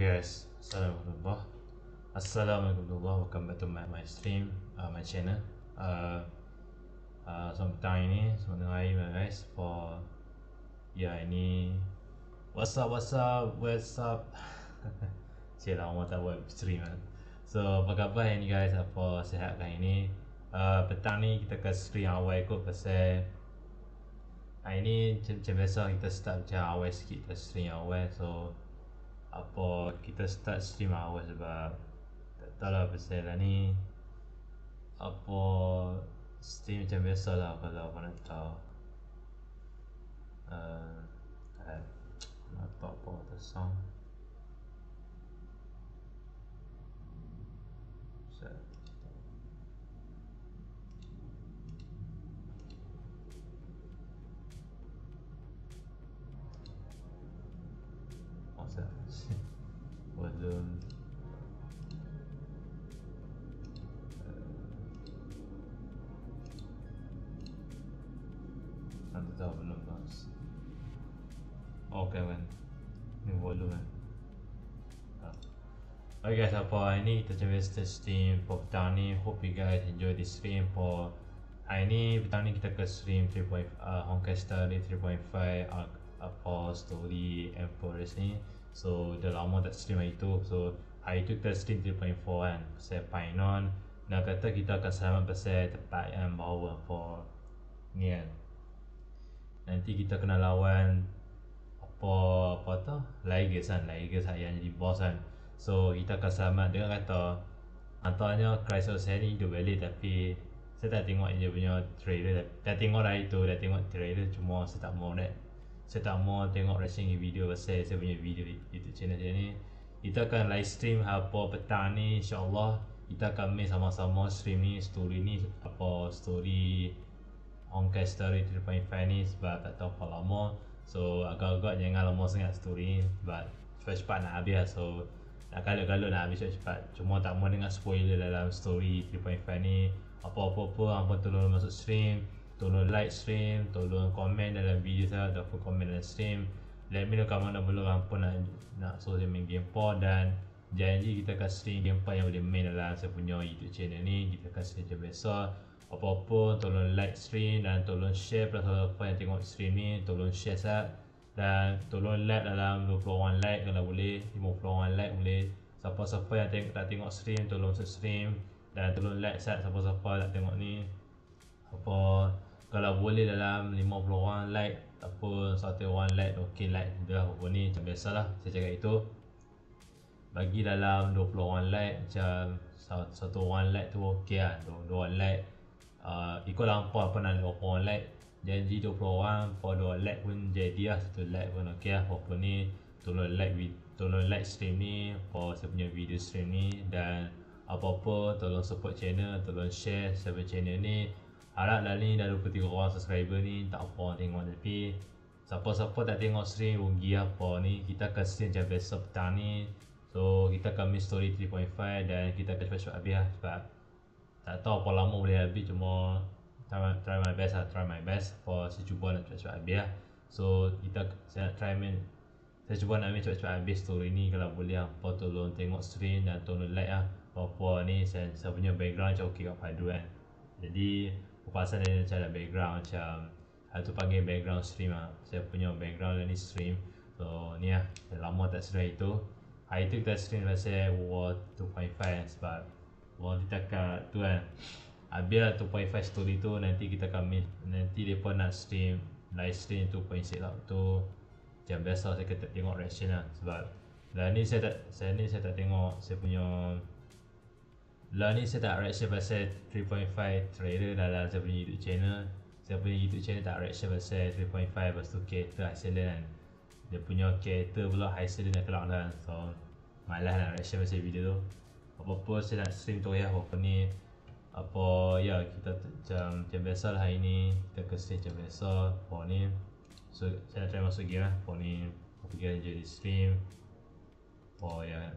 Okay guys, Assalamualaikum, welcome back to my stream, my channel. Selamat petang ini, selamat hari guys. Ini what's up. Cik lama tak buat stream kan. So apa khabar hari ni guys, apa sihat kali ini. Petang ni kita akan stream awal kot pasal hari ni macam biasa kita start macam awal sikit, kita stream awal. So apa kita start stream awal sebab tak tahu lah pasal lah ni apa stream macam biasa lah kalau apa nak tahu. Nak tahu apa kata sound. Volume nanti tahu belum bos. Okay kan, ni volume kan. Okay guys, apa ini kita coba stream for petang ni. Hope you guys enjoy this stream for hari ni. Petang ni kita ke stream 3.5 Honkai Story 3.5 apa story AMPHOREUS ni. So dah lama tak stream hari tu. So hari tu kita stream 3.4 kan, pasal Painon. Nak kata kita akan selamat pasal tempat yang bawa for ni kan. Nanti kita kena lawan apa tu, Ligers yang jadi boss kan. So kita akan selamat. Dia kata antaranya Crisis ni hidup balik, tapi saya tak tengok dia punya trailer. Dah tengok dah itu, dah tengok trailer, cuma saya tak mau tengok reaction video pasal saya punya video YouTube channel saya ni. Kita akan live stream apa petang ni, insyaAllah. Kita akan main sama-sama stream ni, story ni, apa story Honkai Story 3.5 ni, sebab tak tahu apa lama. So agak-agak jangan lama sangat story ni, sebab cepat-cepat nak habis lah. So nak galut nak habis cepat-cepat. Cuma tak mau dengar spoiler dalam story 3.5 ni. Apa-apa hampa tolong masuk stream, tolong like stream, tolong komen dalam video saya ataupun komen dalam stream. Let me know kat mana belum hampa nak suruh saya main gamepad, dan janji kita akan stream gamepad yang boleh main dalam saya punya YouTube channel ni. Kita akan stream macam biasa. Apa-apa tolong like stream dan tolong share pada siapa yang tengok stream ni. Tolong share sat, dan tolong like dalam 21 like kalau boleh, 51 like boleh. Siapa-siapa yang tak tengok stream, tolong subscribe dan tolong like sat. Siapa-siapa tak tengok ni, apa kalau boleh dalam 50 like ataupun 1 like, okey like dah apa ni, macam biasalah saya cakap itu. Bagi dalam 20 like, macam 1 like tu okey lah. 2 like ikut lampau apa nak 20 like. Janji 20 orang for 2 like pun jadi lah, 1 like pun okey lah. Apa ni, tolong like stream ni for saya punya video stream ni, dan apa-apa tolong support channel, tolong share saya punya channel ni. Harap dah ni dah 23 orang subscriber ni, tak apa orang tengok, tapi siapa-siapa tak tengok stream rugi apa ni. Kita akan stream macam biasa petang ni. So kita akan main story 3.5 dan kita akan cepat-cepat habis lah, sebab tak tahu apa lama boleh habis. Cuma try my best for saya cuba nak cepat-cepat habis lah. So saya cuba nak main cepat-cepat habis story ni kalau boleh. Apa tolong tengok stream dan tolong like lah. Apa ni saya punya background macam okey kat padu kan. Jadi pasal dia macam ada background, macam tu panggil background stream lah. Saya punya background ni stream. So ni lah, dah lama tak stream itu. Hari tu kita stream pasal War 2.5 sebab War kita kat tu kan. Habis lah 2.5 story tu, nanti kita akan nanti mereka nak stream live stream 2.6 lah tu. Macam biasa saya kata tengok reaction lah, sebab lah ni saya tak tengok saya punya. Lah ni saya tak reaction pasal 3.5 trailer dalam saya punya YouTube channel. Saya punya YouTube channel tak reaction pasal 3.5. Lepas tu character excellent kan, dia punya character pula excellent nak kelak kan. So malas nak reaction pasal video tu. Apa-apa saya nak stream tu ya. Apa ni, apa ya, kita macam biasa lah hari ni. Kita ke stream macam biasa apa ni. So saya nak try masuk game lah apa ni. Apa kita jadi stream. Oh ya, nak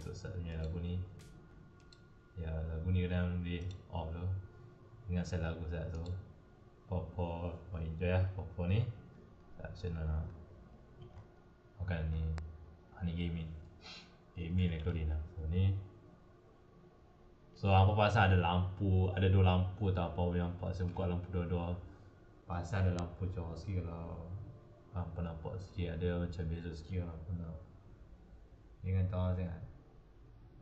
tu start punya lagu ni. Ya, lagu ni kadang boleh off tu. Ingat saya lagu saya tu. Apa enjoy lah apa ni. Tak macam mana. Makan ni honey gaming. Ini lah kau Lina. So ni. So apa pasal ada lampu, ada dua lampu tak apa yang nampak. Saya buka lampu dua-dua. Pasal ada lampu jauh sikit kalau hampa nampak sikit ada macam beza sikit lah hampa nak. Ni kan tahu sangat.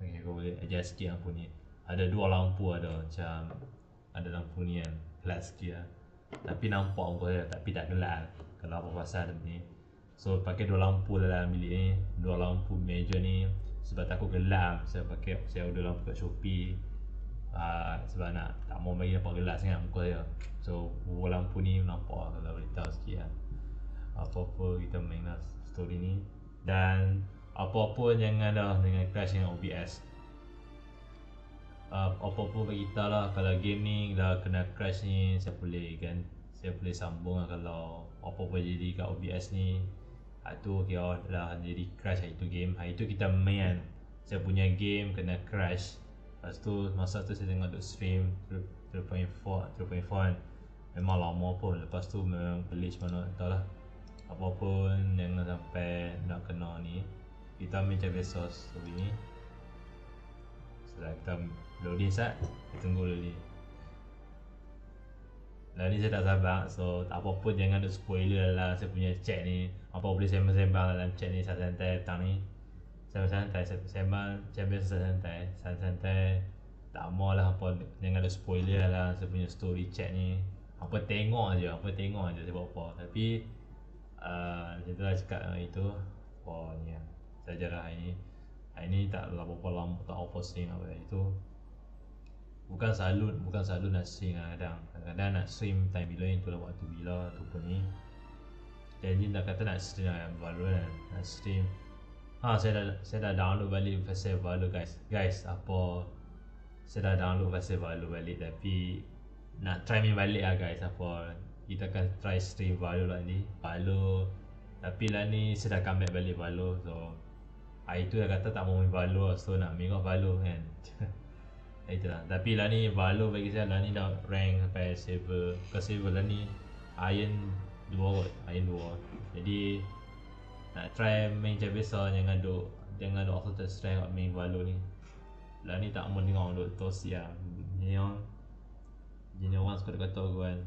Okay, kau boleh adjust sikit lampu ni. Ada dua lampu ada macam ada lampu ni kan gelap sikit lah. Tapi nampak muka saya tapi tak gelap kalau apa pasal ni. So pakai dua lampu dalam bilik ni, dua lampu meja ni sebab takut gelap. Saya pakai saya order lampu kat Shopee. Sebab nak tak mau bagi nampak gelap sangat muka saya. So lampu ni nampak lah kalau boleh tahu sikit lah. Apa-apa kita main lah story ni. Dan apa-apa jangan dah dengan crash dengan OBS. Apa-apa bagi tahu lah kalau game ni dah kena crash ni, saya boleh sambung lah kalau apa-apa jadi kat OBS ni. Hari tu kira dah jadi crash hari tu game. Hari tu kita main kan, saya punya game kena crash. Lepas tu masa tu saya tengok duk stream 3.4 kan. Memang lama pun. Lepas tu memang glitch mana tak tahu lah. Apa pun jangan sampai nak kena ni. Kita main macam biasa story ni. Setelah kita loading set, kita tunggu loading. Dan ni saya tak sabar, so tak apa-apa jangan ada spoiler lah saya punya chat ni. Apa boleh sembang-sembang dalam chat ni santai-santai petang ni. Santai-santai, sembang macam biasa santai-santai. Tak mau lah apa, jangan ada spoiler lah saya punya story chat ni. Apa tengok aja saya buat apa. Tapi macam tu lah cakap itu. Oh ni lah, saya ajar hari ni tak apa-apa lama, tak apa sing apa itu. Bukan selalu nak stream kadang-kadang nak stream time bila yang tu lah waktu bila tu pun ni. Jadi dah kata nak stream baru kan, nak stream. Saya dah download balik versi baru guys apa saya dah download versi baru balik tapi nak try main balik lah guys. Apa kita akan try stream baru lah ni baru, tapi lah ni saya dah comeback balik baru. So hari tu dah kata tak mau main baru, so nak main baru kan. Itulah. Tapi lah ni Valo bagi saya lah ni dah rank sampai silver. Ke silver lah ni Iron 2 kot, Iron 2. Jadi nak try main macam biasa, jangan duk auto strike kat main Valo ni. Lah ni tak mau tengok duk toxic lah. Jenis orang suka kata aku kan,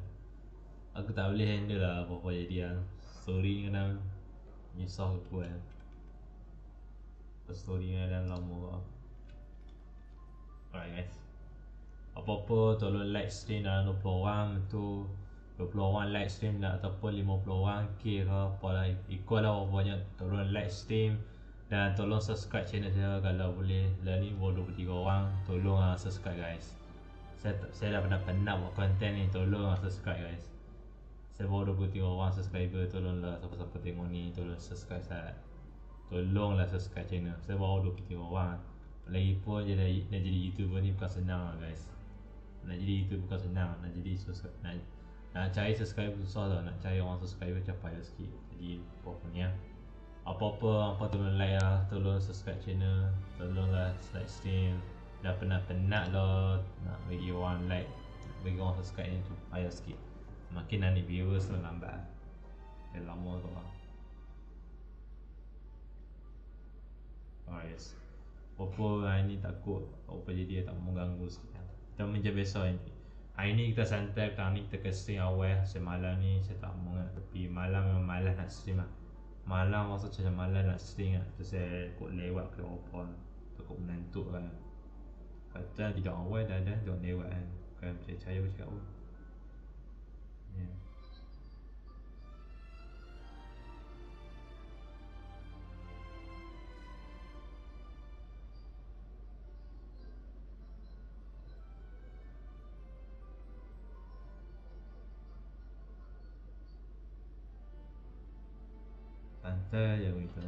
aku tak boleh handle lah apa-apa jadi lah. Story ni kadang nyusah aku kan. Story ni kadang lama lah. Alright guys, apa-apa tolong like stream dalam 20 orang tu, 20 orang like stream dah ataupun 50 orang ke apa lah, ikut lah banyak. Tolong like stream dan tolong subscribe channel saya kalau boleh. Lah ni baru 23 orang, tolong lah subscribe guys. Saya dah penat buat konten ni, tolong lah subscribe guys. Saya baru 23 orang subscriber, tolonglah siapa-siapa tengok ni tolong subscribe saya. Tolonglah subscribe channel. Saya baru 23 orang. Lagipun nak jadi YouTuber ni bukan senang lah guys. Nak jadi YouTuber bukan senang. Nak jadi nak cari subscriber susah tau. Nak cari orang subscriber macam payah sikit. Jadi apa-apa ni lah, apa-apa tolong like lah, tolong subscribe channel, tolonglah like stream. Dah penat-penat lah nak bagi orang like, bagi orang subscribe ni tu payah sikit. Makin naik viewers tu lambat. Dah lama tu lah. Alright yes. Apa hari ni takut apa jadi tak mau ganggu sikit. Kita macam biasa ni. Hari ni kita santai, petang ni kita ke stream awal. Semalam ni saya tak mau tapi malam memang malas nak stream lah. Malam masa macam malas nak stream lah. Tu saya kot lewat ke apa, takut menantuk kan. Kata tidak awal dah tengok lewat kan. Bukan percaya cakap apa. Yeah. Santai je begitu.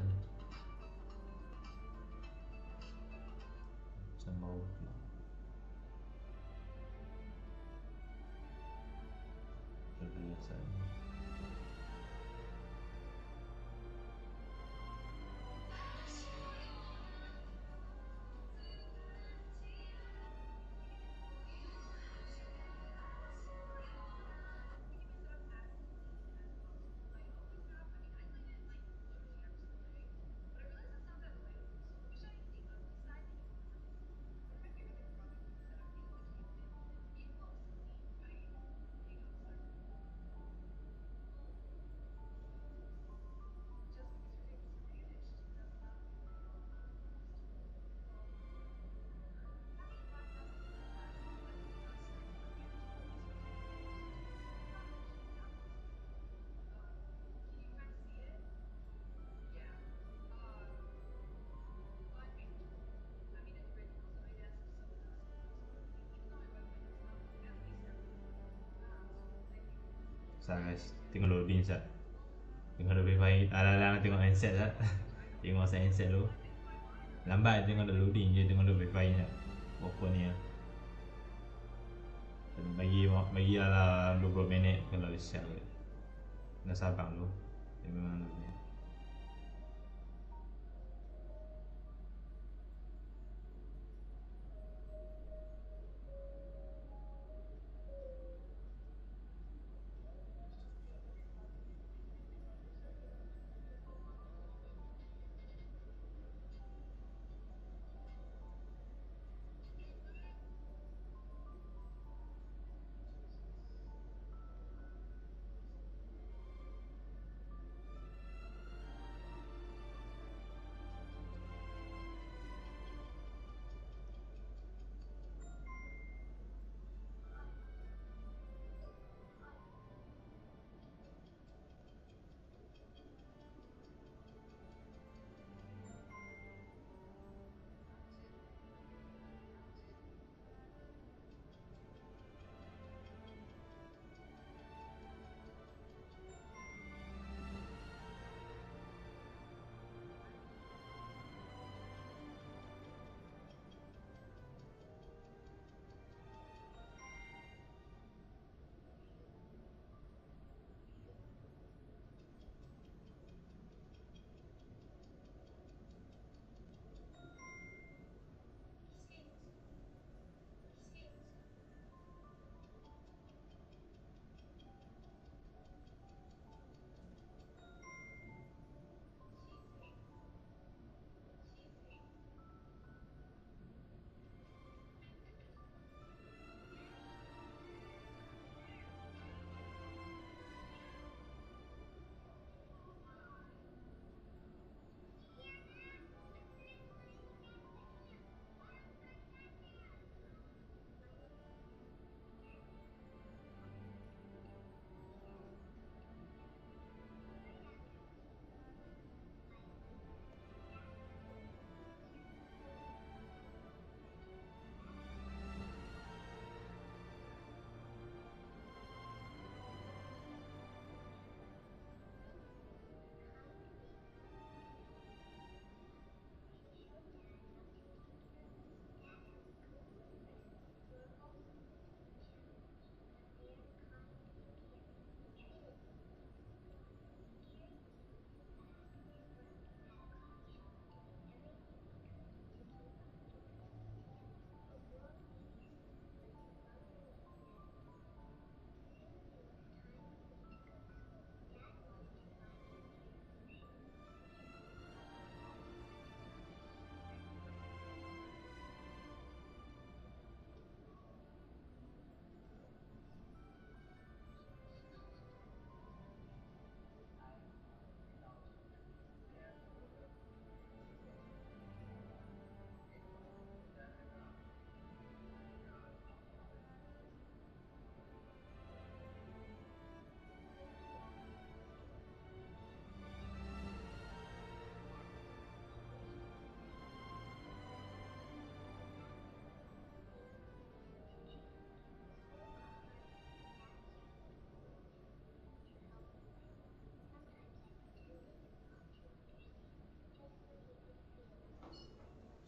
Macam bau pula. Terbiasa. guys, tengok loading sat. Tengok lebih baik alang-alang tengok handset sat. Tengok saya handset dulu. Lambat tengok dah loading je, tengok lebih baik sat. Oppo ni ya. Bagi ala 20 minit kalau siap ke. Dah sabar dulu. Dia memang loading.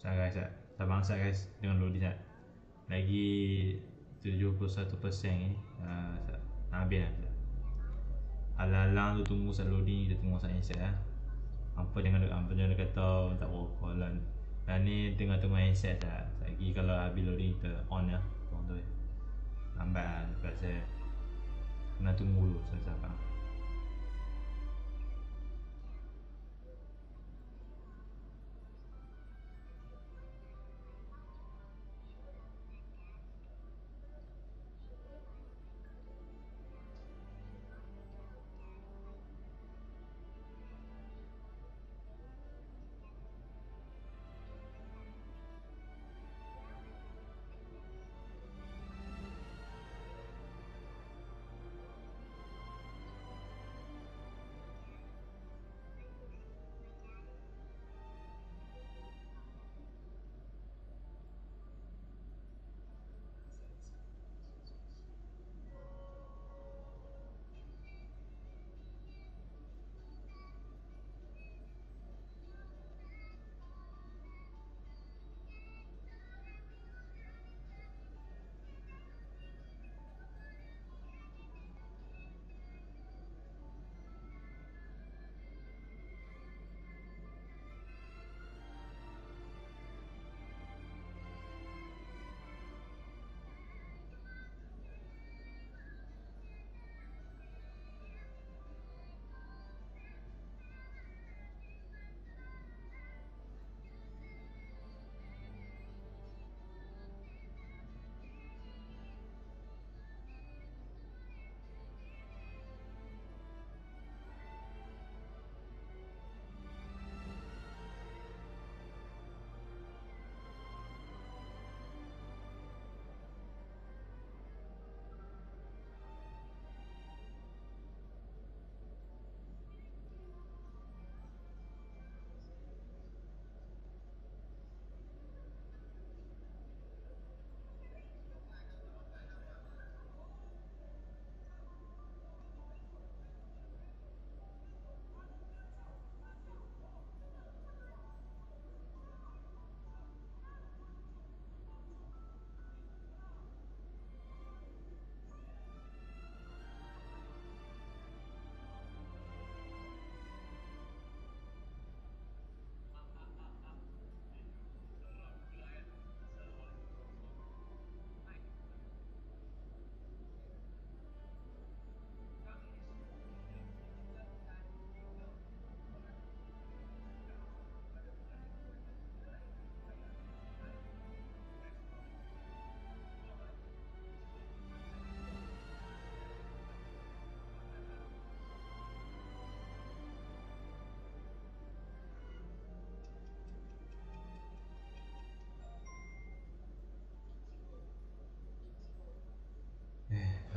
Guys, tak bangsa guys dengan loading sat. Lagi 71% ni habis dah. Alang-alang tu tunggu sat loading, kita tunggu sat handset lah. Apa jangan kata tak work lah. Dan ni tengah-tengah handset sat. Lagi kalau habis loading kita on lah. Tu lambat lah lepas saya kena tunggu dulu sabar.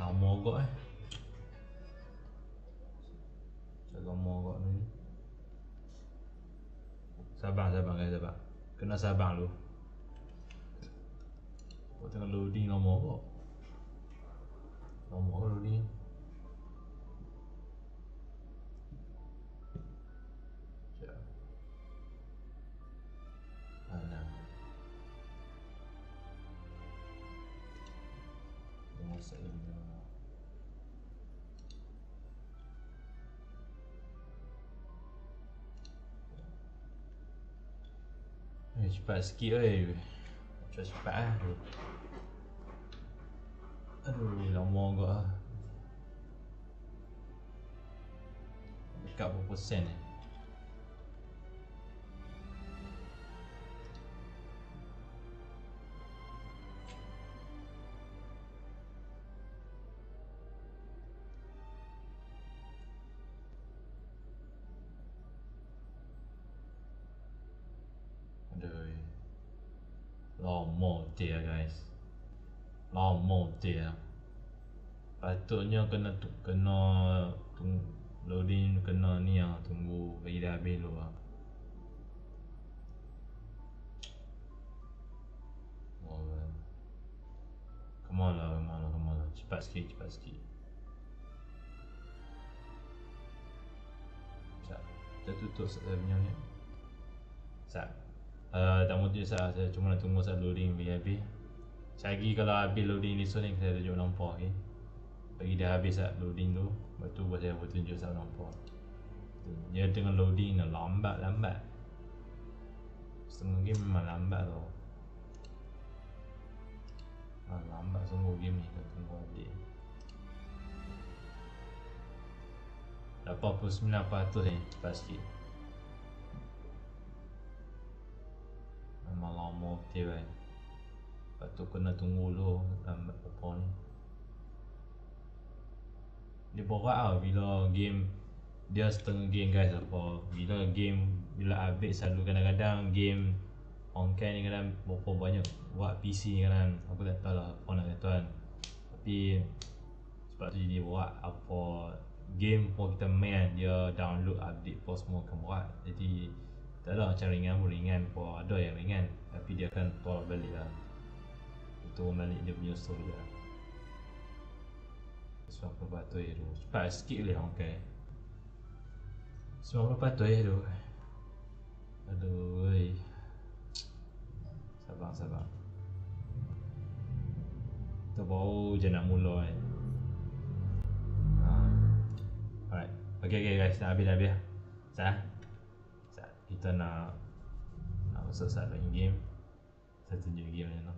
Lama agak lama agak ni. Sabar guys, sabar. Kena sabar dulu. Kau tengok loading lama agak. Lama agak loading. Sekejap. Mana? Tengok saya ni. Cepat sikit oi. Cepat lah. Aduh, lama agak lah. Dekat berapa persen ni? Aduh, lama dia guys. Lama dia. Patutnya kena loading kena ni lah, tunggu bagi dah habis dulu lah. Oh, come on lah. Cepat sikit. Sekejap, kita tutup saya punya ni. Sekejap. Tak mau tu saya cuma nak tunggu saya loading bagi habis. Lagi kalau habis loading ni ni saya tunjuk nampak okay? Bagi dia habis saat loading tu, lepas tu saya boleh tunjuk saat nampak. Dia dengan loading dah lambat. Setengah game memang lambat tau. Lambat sungguh game ni, kita tunggu update. 89% ni, cepat sikit. Memang lama betul kan. Lepas tu kena tunggu dulu lambat apa ni. Dia berat lah bila game dia setengah game guys apa. Bila update selalu kadang-kadang game Honkai ni kadang berapa banyak buat PC ni kadang. Aku tak tahu lah apa nak kata kan. Tapi sebab tu jadi berat apa game pun kita main dia download update pun semua akan berat. Jadi tak ada macam ringan pun ada yang ringan. Tapi dia akan tolak balik lah. Turun balik dia punya story lah. 90% tu cepat sikit boleh Honkai. 90% tu. Aduh oi. Sabar. Kita baru je nak mula kan. Alright. Okay guys, dah habis lah. Sat. Kita nak masuk saat main game. Saya tunjuk game ni lah.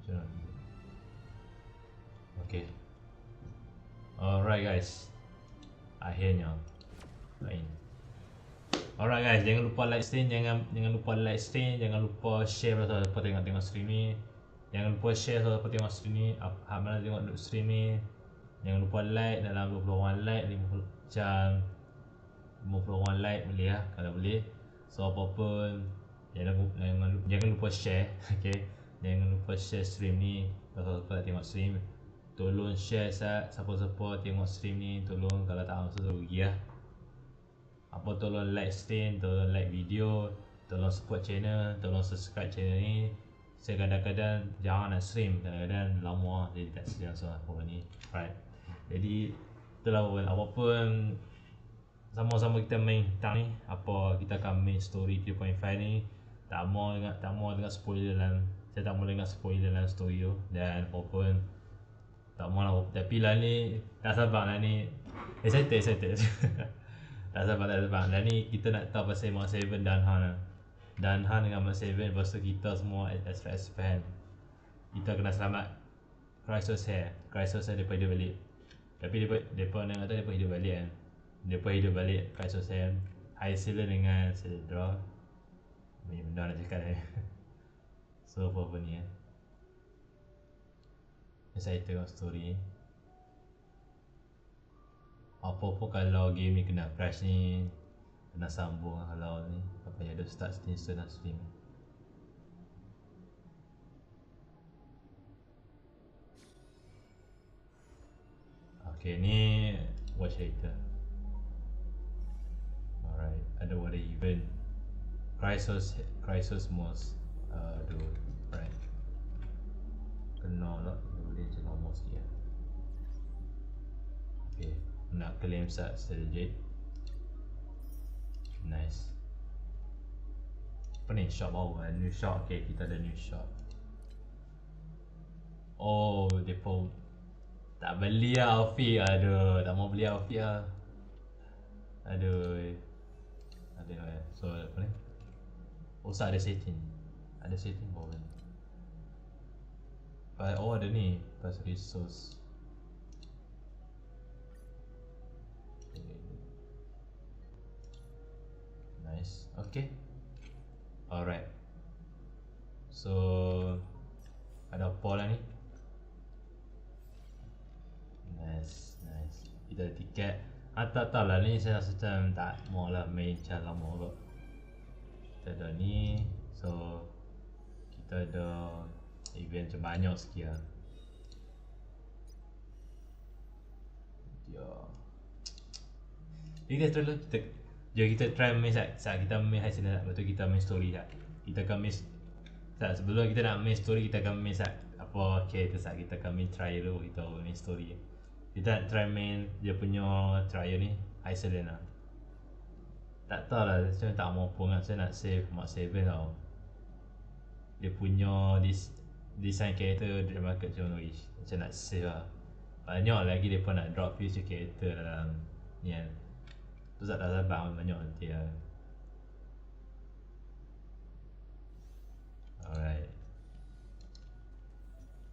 Dia okay. Alright guys. Akhirnya main. Alright guys, jangan lupa like stream, jangan lupa share kalau siapa tengok stream ni. Jangan lupa share kalau siapa tengok stream ni. Hak mana tengok stream ni. Jangan lupa like dalam 20 orang like, 50 orang like boleh lah kalau boleh. So apapun jangan lupa share, okay. Jangan lupa share stream ni kalau siapa tengok stream. Tolong share siapa-siapa tengok stream ni, tolong kalau tak masuk rugi lah. Apa tolong like stream, tolong like video, tolong support channel, tolong subscribe channel ni. Saya kadang-kadang jarang nak stream, kadang-kadang lama jadi tak stream apa ni. Right. Jadi itulah apapun sama-sama kita main tang ni, apa kita akan main story 3.5 ni. Tak mau dengan spoiler dalam, saya tak mau dengan spoiler dalam story tu, dan walaupun tak mau lah, tapi lah ni tak sabar lah ni, excited tak sabar lah ni, kita nak tahu pasal Mark 7 dan Han lah. Dan Han dengan Mark 7, lepas tu kita semua as fan, kita kena selamat Chrysos hair daripada hidup balik. Tapi mereka nak kata mereka hidup balik kan. Mereka hidup balik Chrysos hair, High Sealer dengan Cedra. Banyak benda nak cakap ni. So apa ni kan, excited dengan story. Apa-apa kalau game ni kena crash ni, kena sambung kalau ni, apa yang ada start stinson dan stream. Okay, ni watch later. Alright, ada water event. Chrysos most right. Kena lah, boleh je normal sikit. Okay, nak claim strategic. Nice. Apa ni? Shop baru kan? New shop. Okay, kita ada new shop. Oh, depa tak beli lah outfit. Aduh, tak mau beli outfit lah. Aduh. So apa ni? Oh, ada setting. Ada setting bawah ni. Oh, ada ni. Pas resource. Nice. Okay. Alright. So ada apa lah ni? Nice. Kita ada tiket. Tak tahu lah ni, saya rasa macam tak mau lah main macam lama kot. Kita ada ni. So kita ada event macam banyak sikit lah. Kita try main saat kita main high season, lepas tu kita main story tak. Kita akan main saat sebelum kita nak main story, kita akan main saat apa character saat kita akan main trial tu, kita main story. Kita nak try main dia punya trial ni high season lah. Tak tahu lah, saya tak mampu kan. Saya nak save Mark 7 tau. Dia punya design character dia market macam mana, macam nak save lah. Banyak lagi dia pun nak drop future character dalam ni kan. Tu tak sabar banyak nanti lah. Alright.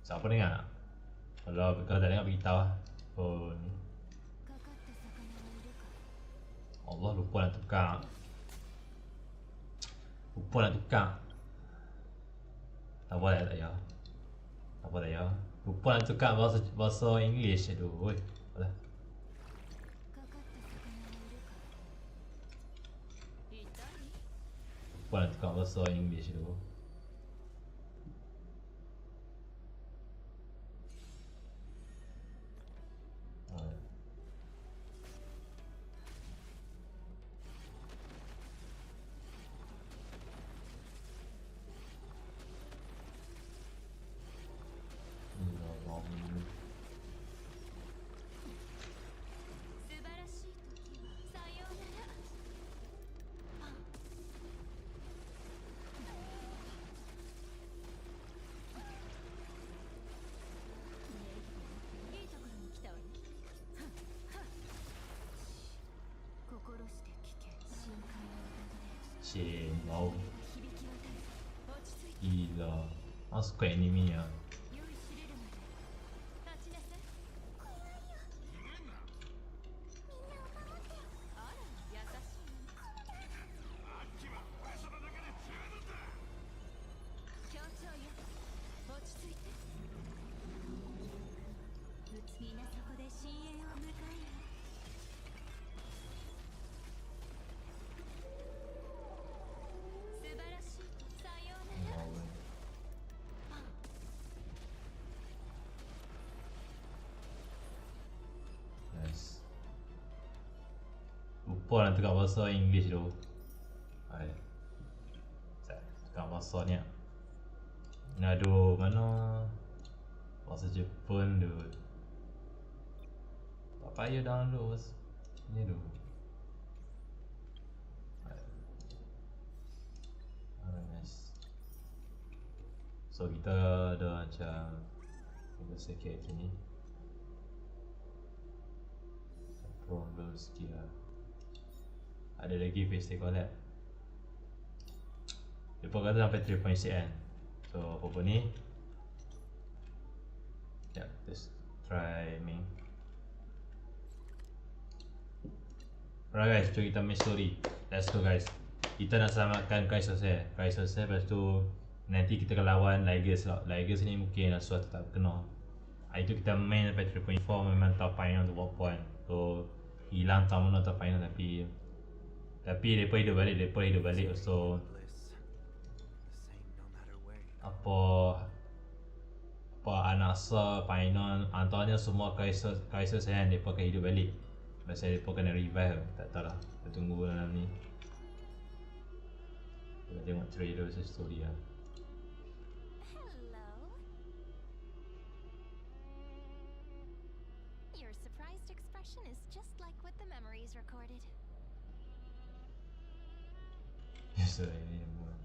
Siapa dengar? Kalau tak dengar beritahu lah. Oh ni. Allah, lupa nak tukar. Tak apa tak payah. Lupa nak tukar bahasa English. Aduh, oi. Alah. Lupa nak tukar bahasa English tu. Wow. Gila. Suka anime lah. Lupa nak tukar bahasa English tu. Tukar bahasa ni. Aduh, mana bahasa Jepun tu. Tak payah download ni tu. So kita ada macam sikit ni problems dia. Ada lagi face they collab. Dia kata sampai 3.6 kan. So apa ni? Ya, let's try me. Alright guys, jom kita main story. Let's go guys. Kita nak selamatkan Kaisos lepas tu nanti kita akan lawan Ligers lah. Ligers ni mungkin suatu tak kena. Itu kita main sampai 3.4 memang top final tu work point. So hilang tak mana top final tapi mereka hidup balik so apa anasa final antaranya semua Kaiser saya mereka akan hidup balik. Pasal mereka kena revive, tak tahu lah, kita tunggu dalam ni. Kita tengok trailer pasal story lah. Your surprised expression is just like what the memories recorded. Yes, I am one.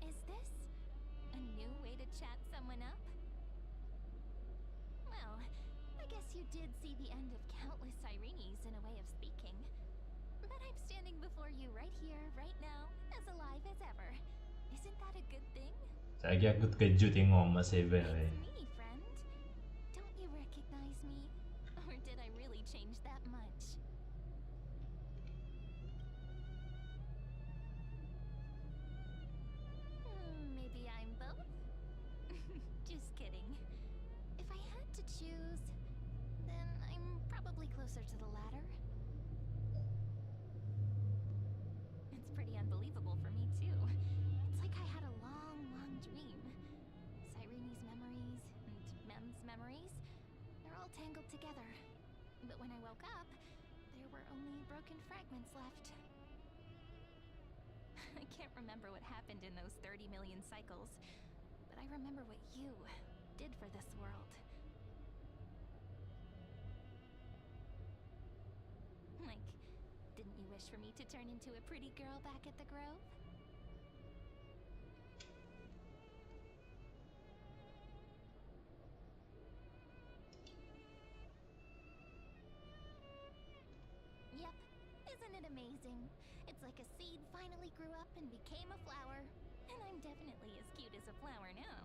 Is this a new way to chat someone up? Well, I guess you did see the end of countless Sirenes in a way of speaking. But I'm standing before you right here, right now, as alive as ever. Isn't that a good thing? Lagi aku terkejut tengok masa event ni. It's me, friend. Don't you recognize me? Or did I really change that much? Maybe I'm both? Just kidding. If I had to choose, then I'm probably closer to the latter. It's pretty unbelievable for me too. It's like I had a long dream. Sirene's memories and Mem's memories, they're all tangled together. But when I woke up, there were only broken fragments left. I can't remember what happened in those 30 million cycles, but I remember what you did for this world. Like, didn't you wish for me to turn into a pretty girl back at the Grove? Yep, isn't it amazing? It's like a seed finally grew up and became a flower. And I'm definitely as cute as a flower now.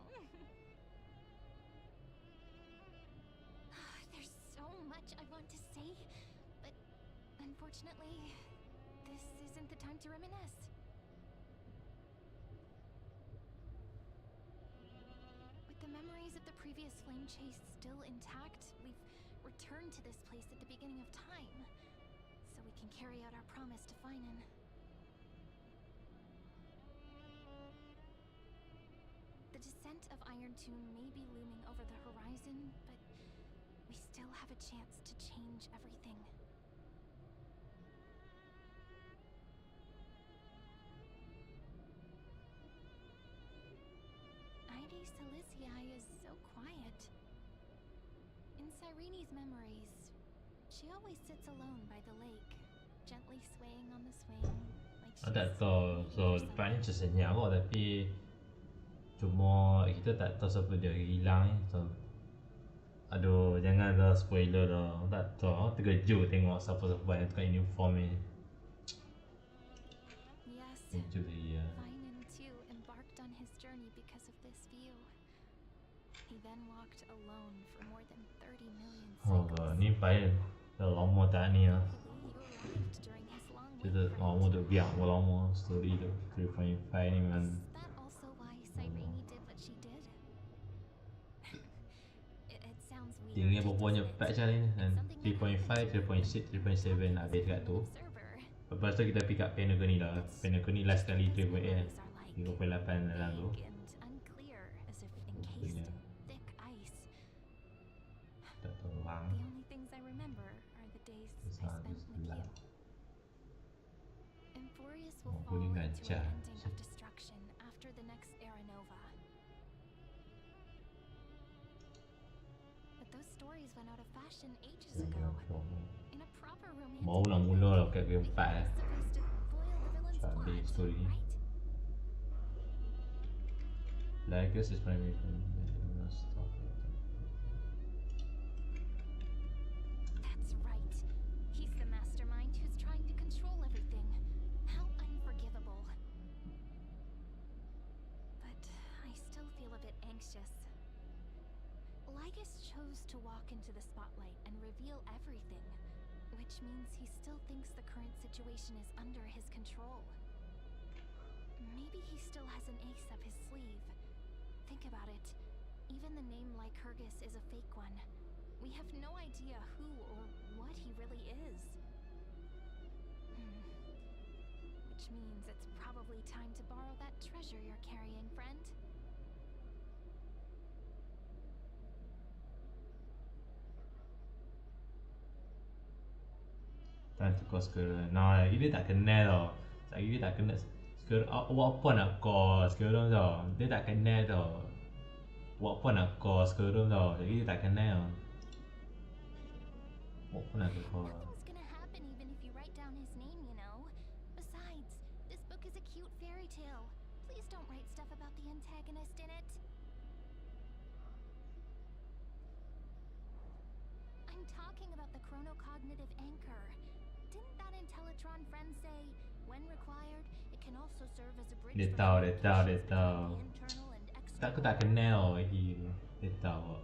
There's so much I want to say, but unfortunately, this isn't the time to reminisce. With the memories of the previous flame chase still intact, we've returned to this place at the beginning of time, so we can carry out our promise to Finan. The descent of Iron Tomb may be looming over the horizon, but we still have a chance to change everything. Ide Silicii is so quiet. In Sirene's memories, she always sits alone by the lake, gently swaying on the swing, like she's Tak tahu, so depannya macam senyap kok tapi cuma kita tak tahu siapa dia hilang ni. So, aduh, jangan dah spoiler dah. Tak tahu, terkejut tengok siapa-siapa yang tukar uniform ni. Yes, Terkejut dia. Finan too embarked on his journey because of this view. He then walked alone for more than 30 million Oh, cycles. ni file dah lama tak ni lah. He arrived during his long Kita wait lama tu biar lama story tu 3.5 ni memang. Is that also why Sirene did what she did? It sounds weird. Dia ni berapa doesn't cepat it? macam ni kan. It's something 3.5, 3.6, 3.7 habis kat tu. observer. Lepas tu kita pick up Pinnacle ni lah. Pinnacle ni last kali 3.8 3.8 dalam tu. And unclear, as if encased in thick ice. Tak tahu bang. The only things I remember are the days I spent with you. AMPHOREUS will Oh, fall boleh into ngajar. an ending of destruction after the next Era Nova. But those stories went out of fashion ages ago. In a proper Mau romantic ulang ending. mula lah kat game 4 It's dah. supposed to foil the villain's Tadi plot, story ni. right? Lagos is primary stuff. That's right. He's the mastermind who's trying to control everything. How unforgivable. But I still feel a bit anxious. Lygus chose to walk into the spotlight and reveal everything, which means he still thinks the current situation is under his control. Maybe he still has an ace up his sleeve. Think about it. Even the name Lycurgus is a fake one. We have no idea who or what he really is. Which means it's probably time to borrow that treasure you're carrying, friend. Tak tukar sekarang. Nah, ini tak kenal tau. Saya dia tak kenal. Sekarang awak apa nak call sekarang tau. Dia tak kenal tau. Awak apa nak call sekarang tau. Jadi dia tak kenal. Awak apa nak call. Nothing's gonna happen even if you write down his name, you know. Besides, this book is a cute fairy tale. Please don't write stuff about the antagonist in it. I'm talking about the chronocognitive anchor. Didn't that Intellitron friend say, when required, it can also serve as a bridge Dia for tahu, communications dia tahu. between the internal and external Tak, aku tak kenal lagi. Dia tahu.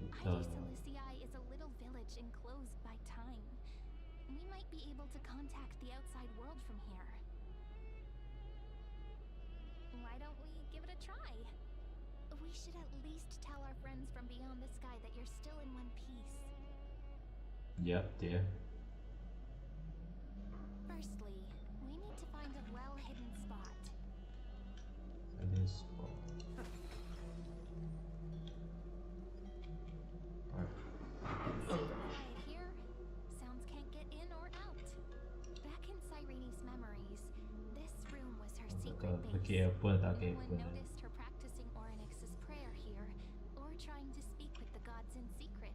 Dia tahu. Ivy Silicii is a little village enclosed by time. We might be able to contact the outside world from here. Why don't we give it a try? We should at least tell our friends from beyond the sky that you're still in one piece. Yep, dia. Firstly, we need to find a well-hidden spot. Ada spot. Quiet here. Sounds can't get in or out. Back in Cyrene's memories, this room was her secret base. Fikir pun tak No kira one pun. noticed her practicing Orynyx's prayer here, or trying to speak with the gods in secret.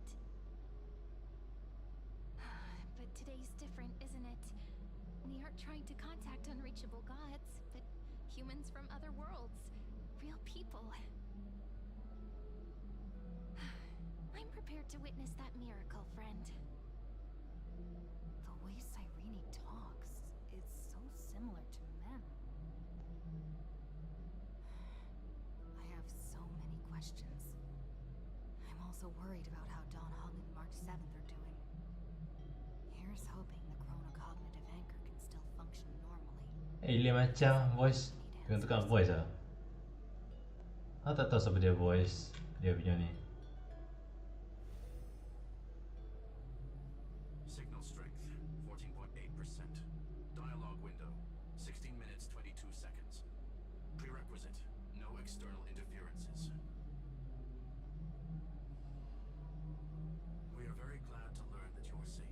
But today's different, isn't it? We aren't trying to contact unreachable gods, but humans from other worlds. Real people. I'm prepared to witness that miracle, friend. The way Cyrene talks is so similar to Mem. I have so many questions. I'm also worried about how Dawn Hong and March 7th are doing. Here's hoping the chronocognitive anchor can still function normally. Dia macam voice. Kena tekan voice lah. Aku tak tahu siapa dia voice. Dia punya ni. Signal strength 14.8%. Dialogue window 16 minutes 22 seconds. Prerequisite: no external interferences. We are very glad to learn that you're safe.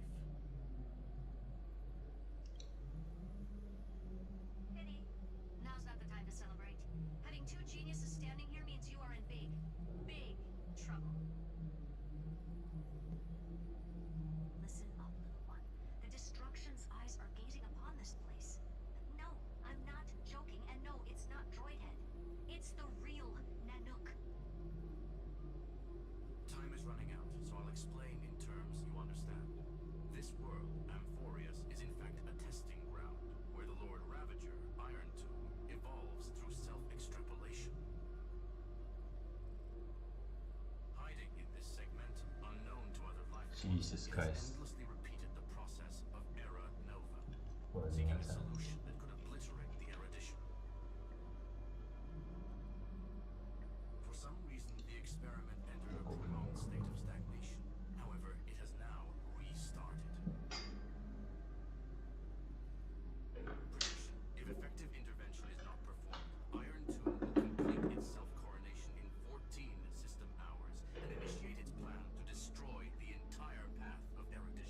Penny, now's not the time to celebrate. Having two geniuses standing here means you are in big, big trouble. Listen up, little one. The Destruction's eyes are gazing upon this place. No, I'm not joking, and no, it's not Droidhead. It's the real Nanook. Time is running out, so I'll explain in terms you understand. This world, AMPHOREUS, is in fact a testing ground, where the Lord Ravager, Iron Tomb, evolves through self-extrapolation. Hiding in this segment, unknown to other life forms, Jesus it Christ. has endlessly repeated the process of Era Nova, Wah, seeking ni a asal. solution that could obliterate the erudition. For some reason, the experiment entered a prolonged state of stagnation. However, it has now restarted. Prediction: if effective intervention is not performed, Iron Tomb will complete its self-coronation in 14 system hours and initiate its plan to destroy the entire path of erudition.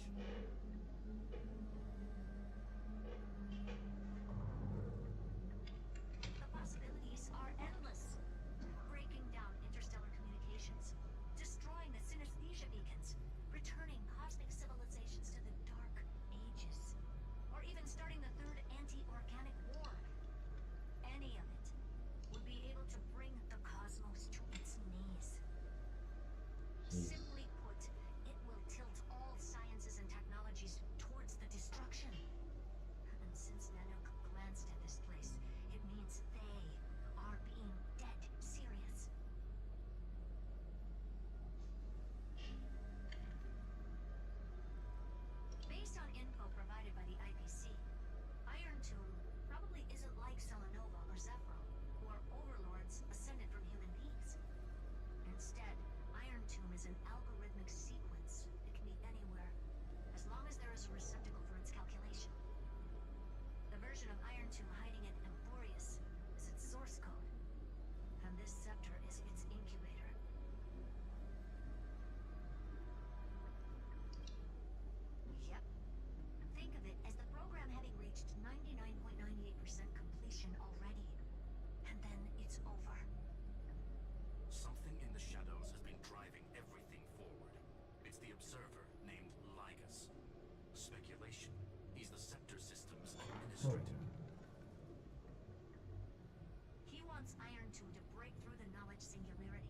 is an algorithmic sequence. It can be anywhere, as long as there is a receptacle for its calculation. The version of Iron Tomb hiding in AMPHOREUS is its source code, and this scepter is its incubator. Yep. Think of it as the program having reached 99.98% completion already. And then it's over. Something in the shadows has been driving everything forward. It's the observer named Ligus. Speculation. He's the scepter system's administrator. He wants Iron Tomb to break through the knowledge singularity.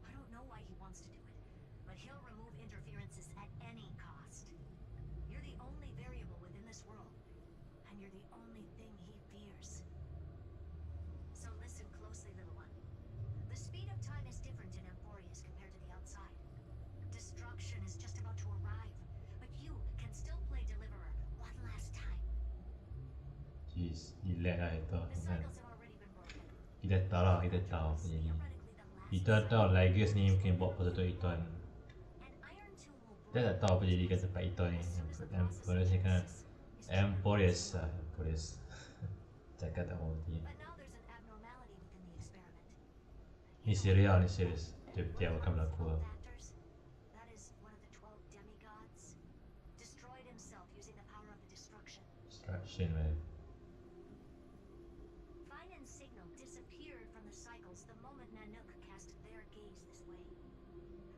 I don't know why he wants to do it, but he'll remove interferences at any cost. You're the only variable within this world, and you're the only thing he fears. So listen closely, little one. The speed of time is different in AMPHOREUS compared to the outside. Destruction is just about to arrive, but you can still play Deliverer one last time. Jeez, gila lah itu The kan. cycles have already been broken. Kita tahu lah, kita tahu apa jadi. Theoretically, the last Kita tahu Ligus ni mungkin buat pasal tu Iton. and Iron Tomb will Kita tak tahu apa jadi kat tempat Iton ni. Amphorous ni kan. Amphorous lah, Amphorous. Cakap tak mau dia. But now there's an abnormality within the experiment. Ni serius, ni serius. Tiap-tiap akan berlaku lah. Factors? That is one of the 12 demigods. Destroyed himself using the power of the destruction. Distraction man. Fine and Signal disappeared from the cycles the moment Nanook cast their gaze this way.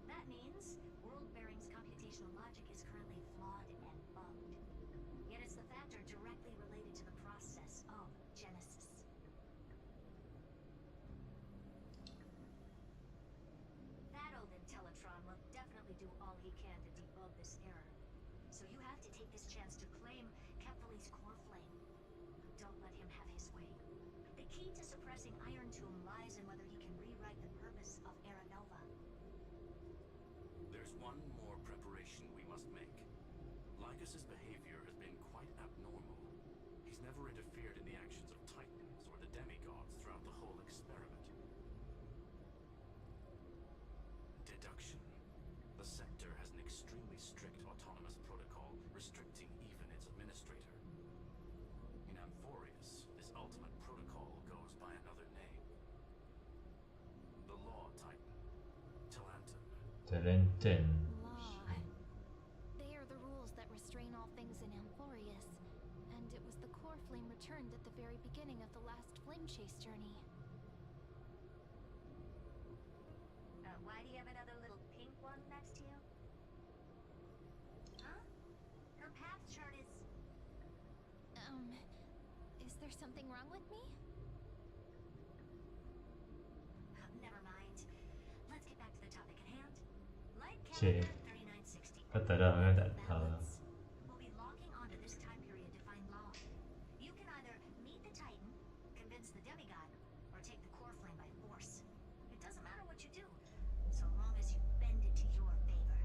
That means World Bearing's computational logic is currently flawed and bugged. Yet it's the factor directly related to the process of genesis. That old Intellitron will definitely do all he can to debug this error. So you have to take this chance to claim Kephal's core flame. Don't let him have his way. The key to suppressing Iron Tomb lies in whether he can rewrite the purpose of Era Nova. There's one more preparation we must make. Ligus's behavior has been quite abnormal. He's never interfered in the actions of Titans or the demigods throughout the whole experiment. Deduction. The Scepter has an extremely strict autonomous protocol restricting even its administrator. In AMPHOREUS, this ultimate protocol goes by another name. The Law Titan. Talanton. Talented. Law. They are the rules that restrain all things in AMPHOREUS, and it was the core flame returned at the very beginning of the last flame chase journey. Why do you have another little pink one next to you? Huh? Her path chart is... Is there something wrong with me? Never mind. Let's get back to the topic at hand. Light Cik. calendar 3960. Kau tak tahu kan, tak tahu. Balance. We'll be logging onto this time period to find Law. You can either meet the Titan, convince the demigod, or take the core flame by force. It doesn't matter what you do, so long as you bend it to your favor.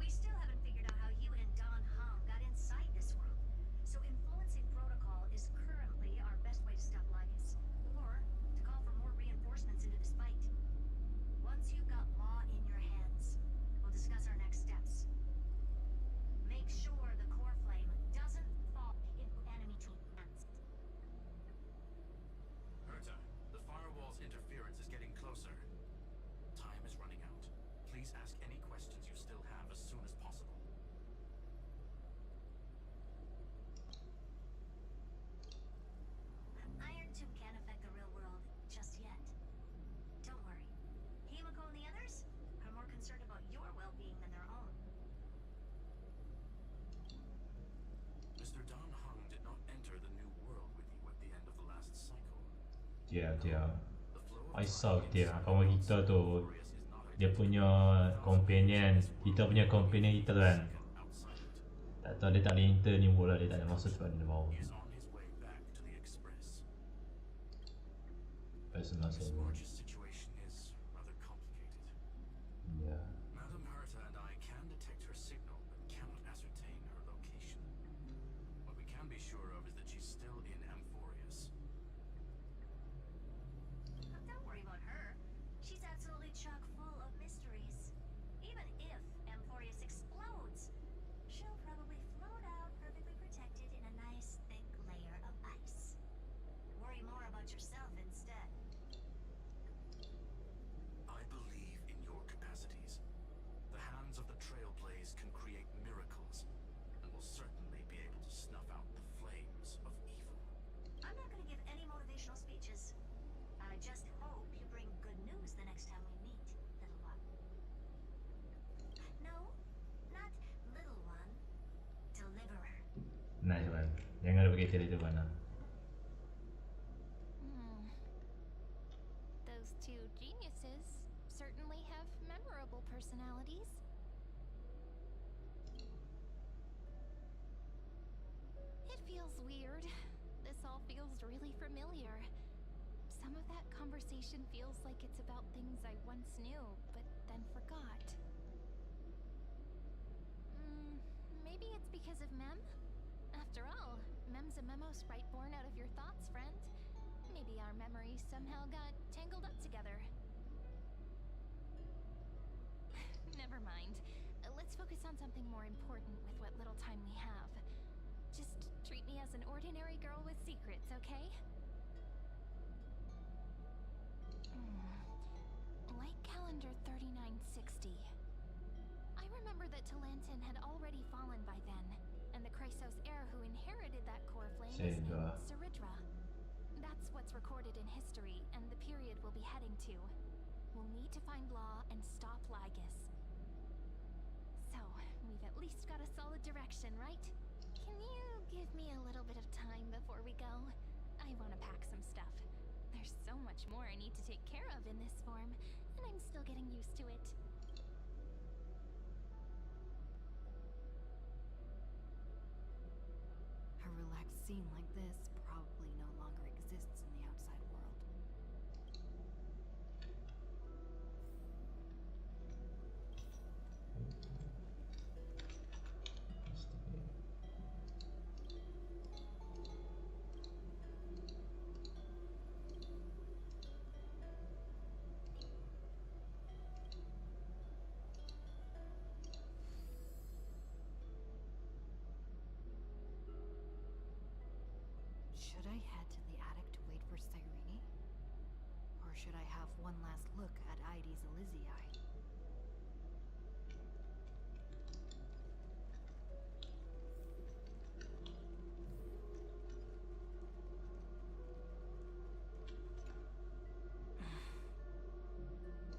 We still haven't figured out how you and Don Hong got inside this world, so influencing protocol is currently our best way to stop Ligus, or to call for more reinforcements into this fight. Once you've got Law in your hands, we'll discuss our next steps. Make sure the core flame doesn't fall into enemy team hands. Herta, the firewall's interference is getting closer. Time is running out. Please ask any questions you still have as soon as possible. Iron Tomb can't affect the real world just yet. Don't worry. Himiko and the others are more concerned about your well-being than their own. Mr. Don Hung did not enter the new world with you at the end of the last cycle. Dia The flow of I time saw dia inside kawan kita tu. AMPHOREUS is not Dia identical. punya companion, kita punya companion kita kan. Outside it. Tak tahu dia tak boleh enter ni pula, dia tak ada masuk sebab dia mau. He is on his way back to the Express. Personal Miss saya. March's situation is rather complicated. Ya. Madam Herta and I can detect her signal, but cannot ascertain her location. What we can be sure of is that she's still in AMPHOREUS. Don't worry about her. She's absolutely chock full of mystery. pikir itu benar. Those two geniuses certainly have memorable personalities. It feels weird. This all feels really familiar. Some of that conversation feels like it's about things I once knew, but then forgot. Maybe it's because of Mem? After all, Mem's a memo sprite born out of your thoughts, friend. Maybe our memories somehow got tangled up together. Never mind. Let's focus on something more important with what little time we have. Just treat me as an ordinary girl with secrets, okay? Light calendar 3960. I remember that Talantin had already fallen by then, and the Chrysos heir who inherited that core flame is named Saridra. That's what's recorded in history, and the period we'll be heading to. We'll need to find Law and stop Lygus. So, we've at least got a solid direction, right? Can you give me a little bit of time before we go? I want to pack some stuff. There's so much more I need to take care of in this form, and I'm still getting used to it. A relaxed scene like this probably no longer exists in the outside world. Should I head to the attic to wait for Cyrene? Or should I have one last look at Ides Elysiae?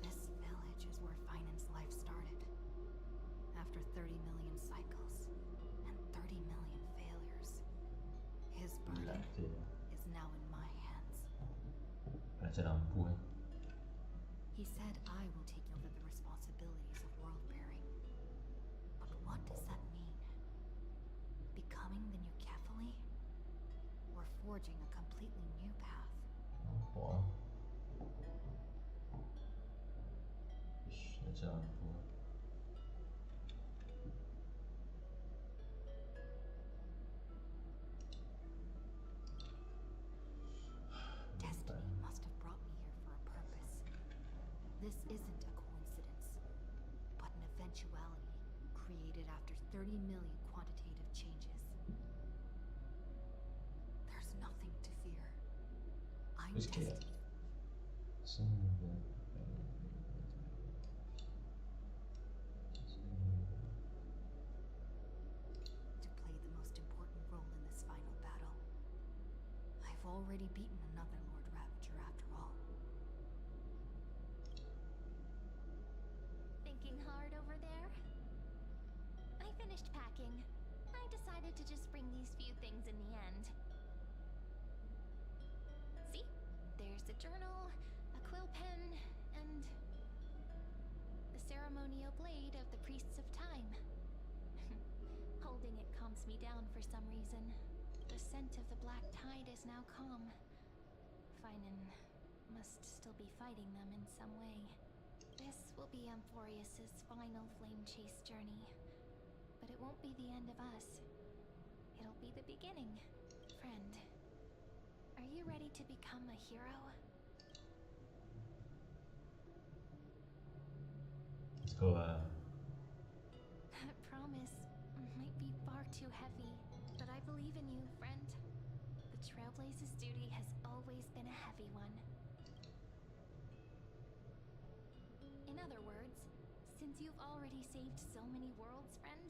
This village is where Finan's life started. After 30 million cycles and 30 million failures. His burden is now in my hands. Raja lampu eh. He said I will take over the responsibilities of world bearing. But what does that mean? Becoming the new Kephili? Or forging a completely new path? Apa? Ish, raja lampu. Destiny must have brought me here for a purpose. This isn't a coincidence, but an eventuality created after 30 million quantitative changes. There's nothing to fear. I'm Who's Kate? destined. To play the most important role in this final battle. I've already beaten another Lord Ravager after all. Thinking hard over there? I finished packing. I decided to just bring these few things in the end. See? There's a journal, a quill pen, and the ceremonial blade of the Priests of Time. Holding it calms me down for some reason. The scent of the black tide is now calm. Finan must still be fighting them in some way. This will be AMPHOREUS' final flame chase journey. But it won't be the end of us. It'll be the beginning. Friend, are you ready to become a hero? Let's go. That promise might be far too heavy, but I believe in you, friend. The Trailblaze's duty has always been a heavy one. In other words, since you've already saved so many worlds, friend,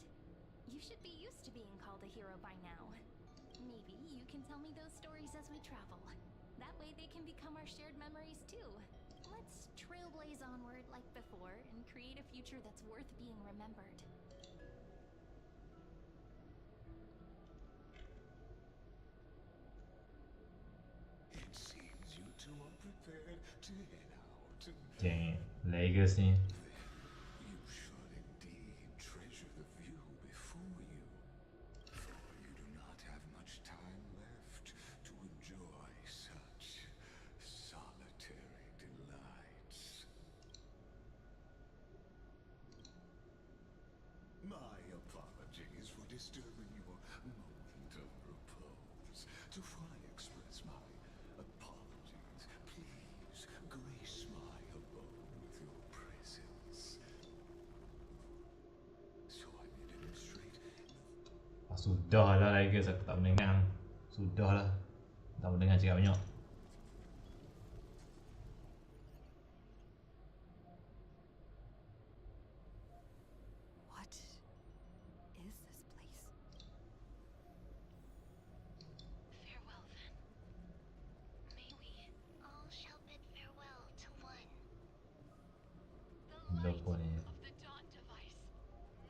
you should be used to being called a hero by now. Maybe you can tell me those stories as we travel. That way they can become our shared memories too. Let's trailblaze onward like before and create a future that's worth being remembered. Dang it. Lagos ni. You should indeed treasure the view before you, for you do not have much time left to enjoy such solitary delights. My apologies for disturbing your moment of repose. To finally express my apologies, please grace my abode with your presence, so I may demonstrate. Sudahlah Lagos, aku tak mendengar. Sudahlah. Tak mendengar cakap banyak. What is this place? Farewell then. May we all shall bid farewell to one. The light Lupa ni. of the dawn device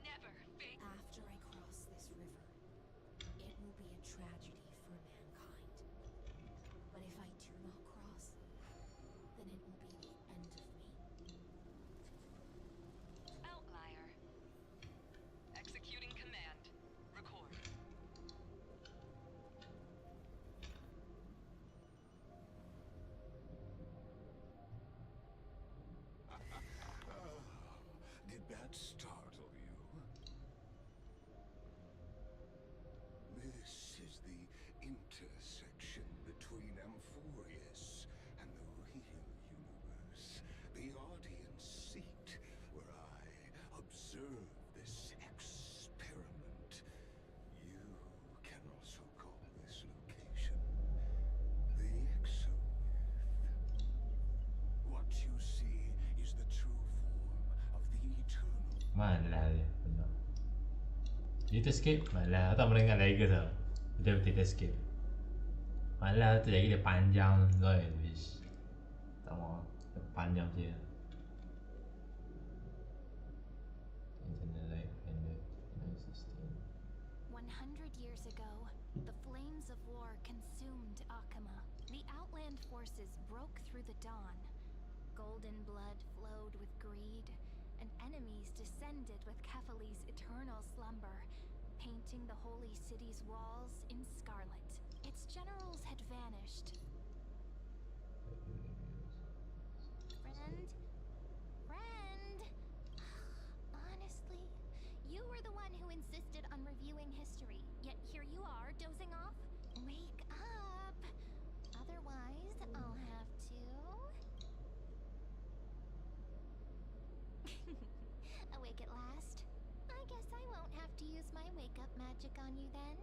never fades. After I cross this river, it will be a tragedy for mankind. But if I do not cross, then it will be the end of me. Outlier. Executing command. Record. Did that startle you? This is the intersection between Amphoreuus and the real universe. The audience seat where I observe this experiment. You can also call this location the Exo-Earth. What you see is the true form of the eternal. Malah dia. Benar. Dia escape? Malah. Aku tak mendengar Lagos tau. Betul-betul dia escape. Malah tu lagi dia panjang. Lol. Wish. Tak mau. Dia panjang je. Internet life ended in 2016. 100 years ago, the flames of war consumed Akama. The Outland forces broke through the dawn. Golden blood flowed with greed, and enemies descended with Kefali's eternal slumber, painting the holy city's walls in scarlet. Its generals had vanished. Friend? Friend? Honestly, you were the one who insisted on reviewing history, yet here you are, dozing off? Wake up! Otherwise, I'll have to... Awake at last? I guess I won't have to use my wake-up magic on you then.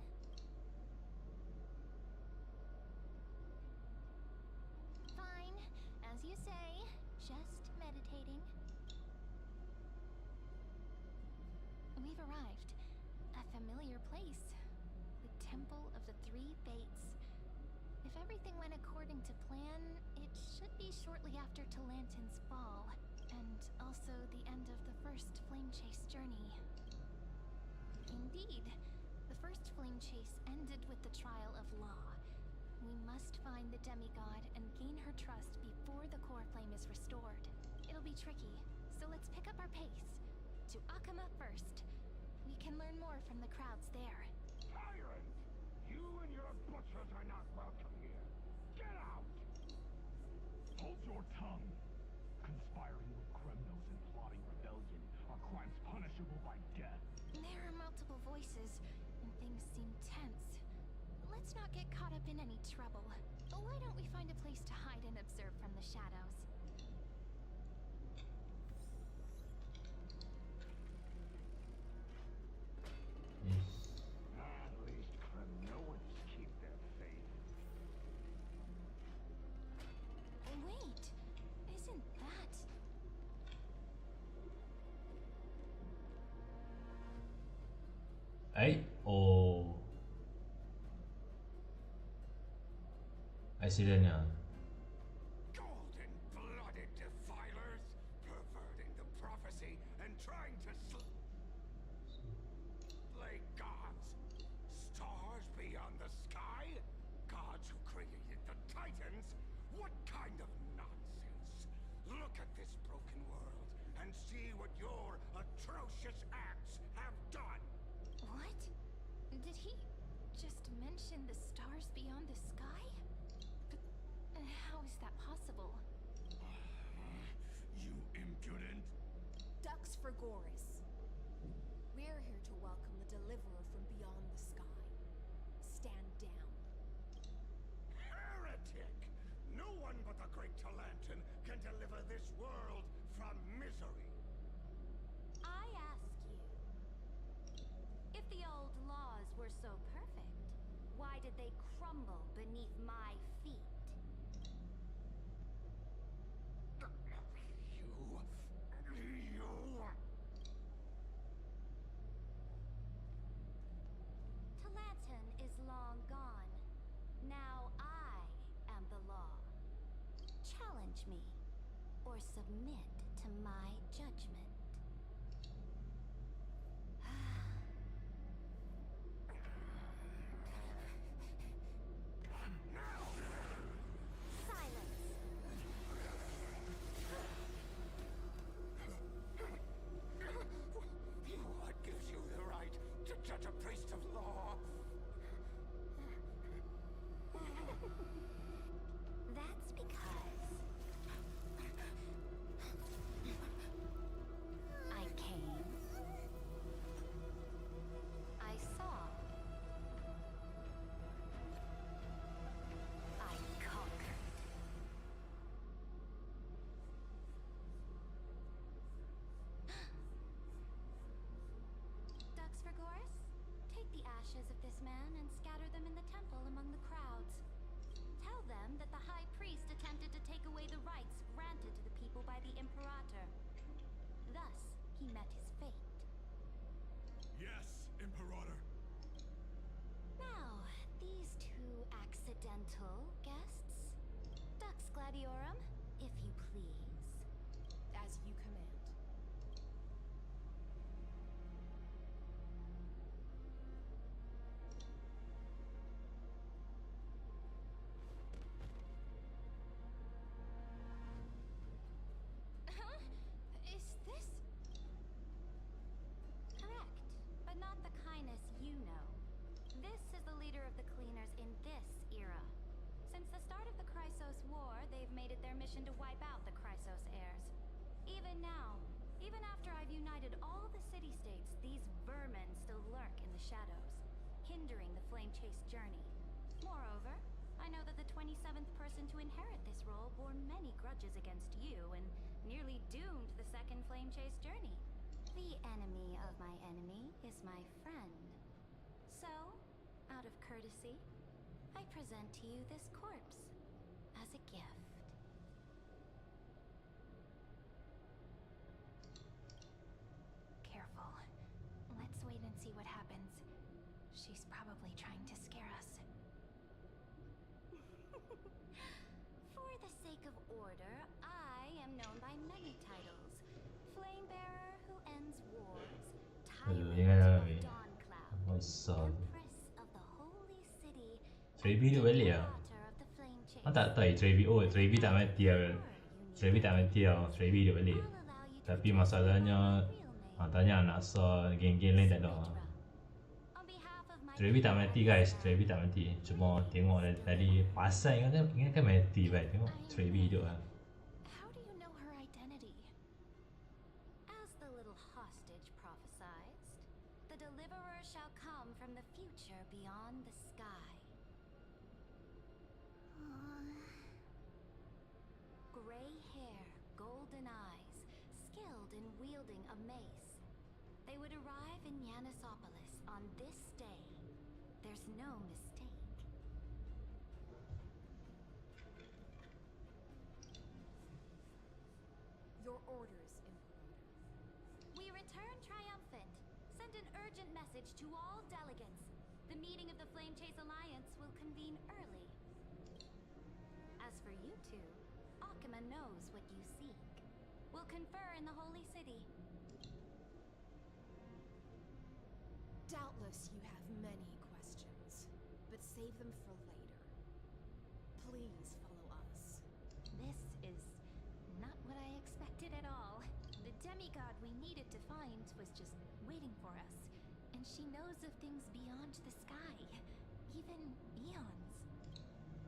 Fine, as you say, just meditating. We've arrived. A familiar place. The Temple of the Three Fates. If everything went according to plan, it should be shortly after Talantin's fall, and also the end of the first flame chase journey. Indeed, the first flame chase ended with the trial of Law. We must find the demigod and gain her trust before the core flame is restored. It'll be tricky, so let's pick up our pace. To Akama first. We can learn more from the crowds there. Tyrant! You and your butchers are not welcome here. Get out! Hold your tongue. Conspiring with criminals and plotting rebellion are crimes punishable by death. There are multiple voices, and things seem tense. Let's not get caught up in any trouble. Why don't we find a place to hide and observe from the shadows? At least criminals keep their faith. Wait, isn't that... Ay? Oh. I see that now. Golden-blooded defilers, perverting the prophecy and trying to slay gods. Stars beyond the sky? Gods who created the Titans? What kind of nonsense? Look at this broken world and see what your atrocious acts have done. What? Did he just mention the stars beyond the sky? But how is that possible? You impudent. Ducks for Goris. We're here to welcome the deliverer from beyond the sky. Stand down. Heretic! No one but the Great Talantin can deliver this world from misery. I ask you, if the old laws were so perfect, why did they crumble beneath my feet? Talantin is long gone. Now I am the law. Challenge me, or submit to my judgment. Silence. What gives you the right to judge a priest of law? That's because I came, I saw, I conquered. Ducks for Goris, take the ashes of this man and scatter them in the temple among the crowds. Tell them that the High Priest attempted to take away the rights granted to the people by the Imperator. Thus, he met his fate. Yes, Imperator. Now, these two accidental guests. Dux Gladiorum, if you please. As you command. Huh? Is this? Correct, but not the kindness you know. This is the leader of the Cleaners in this era. Since the start of the Chrysos War, they've made it their mission to wipe out the Chrysos heirs. Even now, even after I've united all the city-states, these vermin still lurk in the shadows, hindering the Flame-Chase journey. Moreover, I know that the 27th person to inherit this role bore many grudges against you and nearly doomed the second Flame-Chase journey. The enemy of my enemy is my friend. So, out of courtesy, I present to you this corpse as a gift. Careful. Let's wait and see what happens. She's probably trying to scare us. For the sake of order, I am known by many titles. Flamebearer who ends wars, Tyrant yeah, of yeah. Dawncloud, What's up? Empress of the Holy City, 3B dia balik lah. Imperator of the Flame-Chase. Aku tak tahu 3B. Oh, 3B tak mati lah. 3B tak mati lah. 3B dia balik. I'll allow you to Tapi identify masalahnya, my real name. tanya anak Sa, geng-geng lain tak ada. On behalf of my 3B tak mati guys. 3B tak mati. Cuma tengok tadi pasal ingatkan mati baik. Tengok 3B hidup lah. How do you know her identity? As the little hostage prophesied, the deliverer shall come from the future beyond the sky. Gray hair, golden eyes, skilled in wielding a mace. They would arrive in Yanisopolis on this day. There's no mistake. Your orders, Imperator. We return triumphant. Send an urgent message to all delegates. The meeting of the Flame-Chase Alliance will convene early. As for you two, Akima knows what you seek. We'll confer in the Holy City. Doubtless you have many questions, but save them for later. Please follow us. This is not what I demigod we needed to find was just waiting for us, and she knows of things beyond the sky, even eons.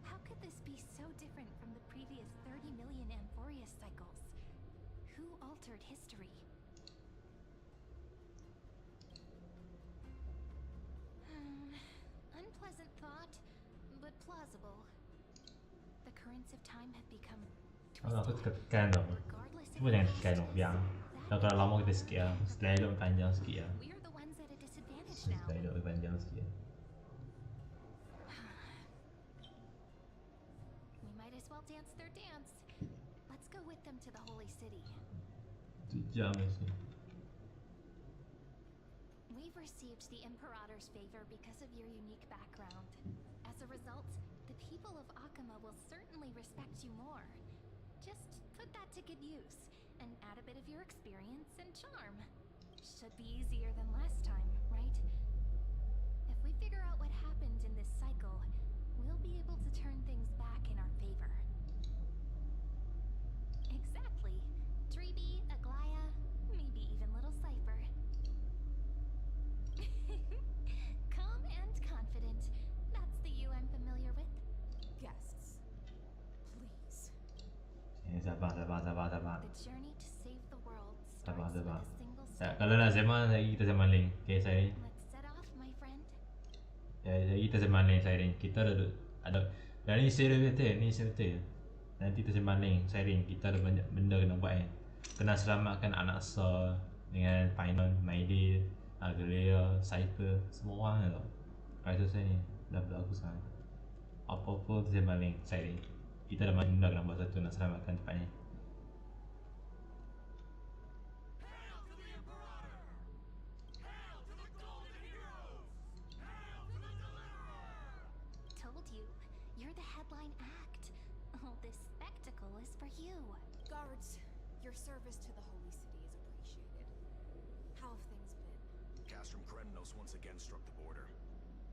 How could this be so different from the previous 30 million Amphoreus cycles? Who altered history? Unpleasant thought, but plausible. The currents of time have become Aku twisted, tekan dong. regardless of Cuma jangan how tekan dong, much biar. that Kalau terlalu lama kita skip lah. Setelah hidup panjang sikit lah. we're the ones at a disadvantage now. Setelah hidup panjang sikit. We might as well dance their dance. Let's go with them to the holy city. 7 jam mesti. We've received the Imperator's favor because of your unique background. As a result, the people of Akama will certainly respect you more. Just put that to good use, and add a bit of your experience and charm. Should be easier than last time, right? If we figure out what happened in this cycle, we'll be able to turn things back in our favor. Exactly. Treeby, Aglaya, maybe even little Cypher. Calm and confident. That's the you I'm familiar with. Guests, please. Sabar. The journey to save the world Sabar. starts with a single Ya, step. kalau nak zaman lagi kita zaman link. Okay, Sairin. Let's set off, my friend. Ya, lagi kita zaman link, Sairin. Kita ada dan ni serius betul. Nanti kita zaman link, Sairin. Kita ada banyak benda kena buat kan. Kena selamatkan anak Sa dengan Painon, Maide, Aglaya, Cypher, semua orang tau. Rasa saya ni dah berlaku sangat. Apa-apa tu zaman link, Sairin. Kita ada banyak benda kena buat satu nak selamatkan tempat ni. Told you, you're the headline act. All this spectacle is for you. Guards, your service to the holy city is appreciated. How have things been? Castrum Krenos once again struck the border.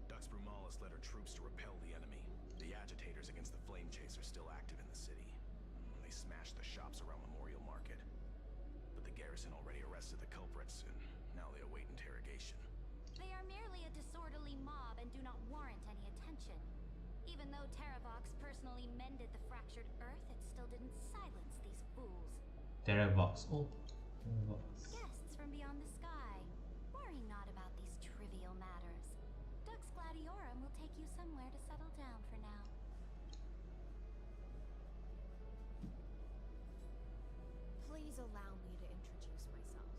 Dux Brumalis led her troops to repel the enemy. The agitators against the Flame Chase are still active in the city. They smashed the shops around Memorial Market. But the garrison already arrested the culprits, and now they await interrogation. They are merely a disorderly mob and do not warrant any attention. Even though Terravox personally mended the fractured earth, it still didn't silence these fools. Terravox. Oh. Terravox. Guests from beyond the sky. Worry not about these trivial matters. Dux Gladiorum will take you somewhere to settle down for now. Please allow me to introduce myself.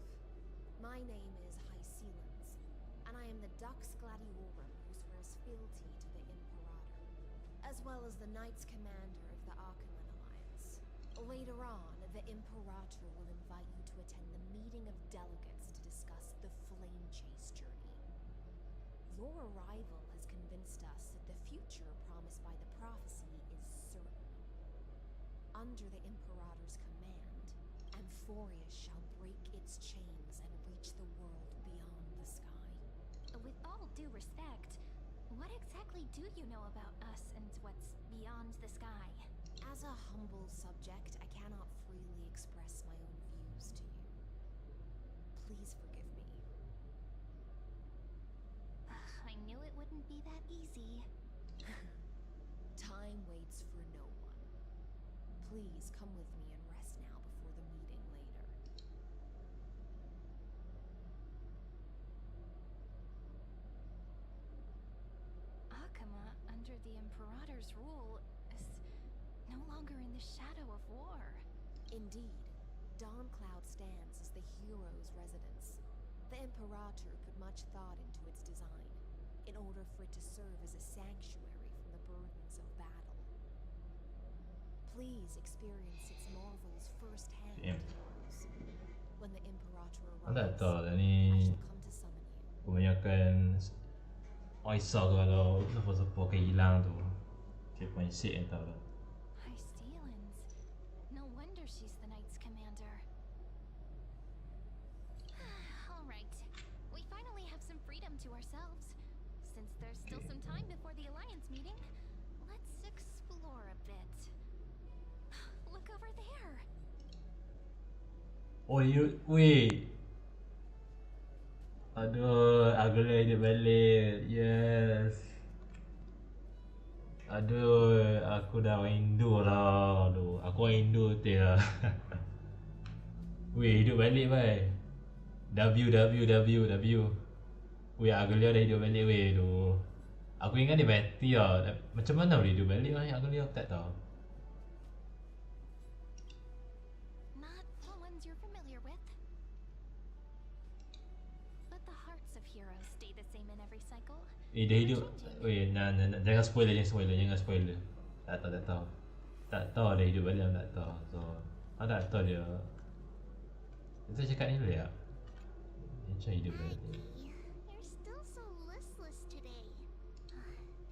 My name is Hycelans, and I am the Dux Gladiorum who swears fealty to the Imperator, as well as the Knights Commander of the Arcaman Alliance. Later on, the Imperator will invite you to attend the meeting of delegates to discuss the Flame Chase journey. Your arrival has convinced us that the future promised by the prophecy is certain. Under the Imperator's command, Amphoreus shall break its chains and reach the world beyond the sky. With all due respect, what exactly do you know about us and what's beyond the sky? As a humble subject, I cannot freely express my own views to you. Please forgive me. I knew it wouldn't be that easy. Time waits for no one. Please come with me and rest now before the meeting later. Akama, under the Imperator's rule, is no longer in the shadow of war. Indeed, Dawncloud stands as the hero's residence. The Imperator put much thought into its design, in order for it to serve as a sanctuary from the burdens of battle. Please experience its marvels firsthand. Damn. When the Imperator Anda arrives, tahu dah I ni shall come to summon you. kebanyakan Oisa kalau siapa-siapa akan hilang tu dia point sick yang tahu lah. Hycelans. No wonder she's the Knight's commander. Alright, we finally have some freedom to ourselves. Since there's still some time before the Alliance meeting, let's explore a bit. Look over there! Oh you, wait. Aduh, aku lagi dia balik. Yes. Aduh, aku dah rindu lah. Aduh, aku rindu betul lah. Weh, hidup balik bhai. W. Weh, Agulia dah hidup balik weh. Aduh. Aku ingat dia mati lah. Macam mana boleh hidup balik lah Agulia? Aku tak tahu. Not the ones you're familiar with. But the hearts of heroes stay the same in every cycle. Dia hidup. Weh, jangan spoiler. Jangan spoiler. Tak tahu. Tak tahu dia hidup balik, aku tak tahu. So, aku tak tahu dia. Kita cakap ni dulu ya. Dia macam hidup balik. Aggie, you're still so listless today.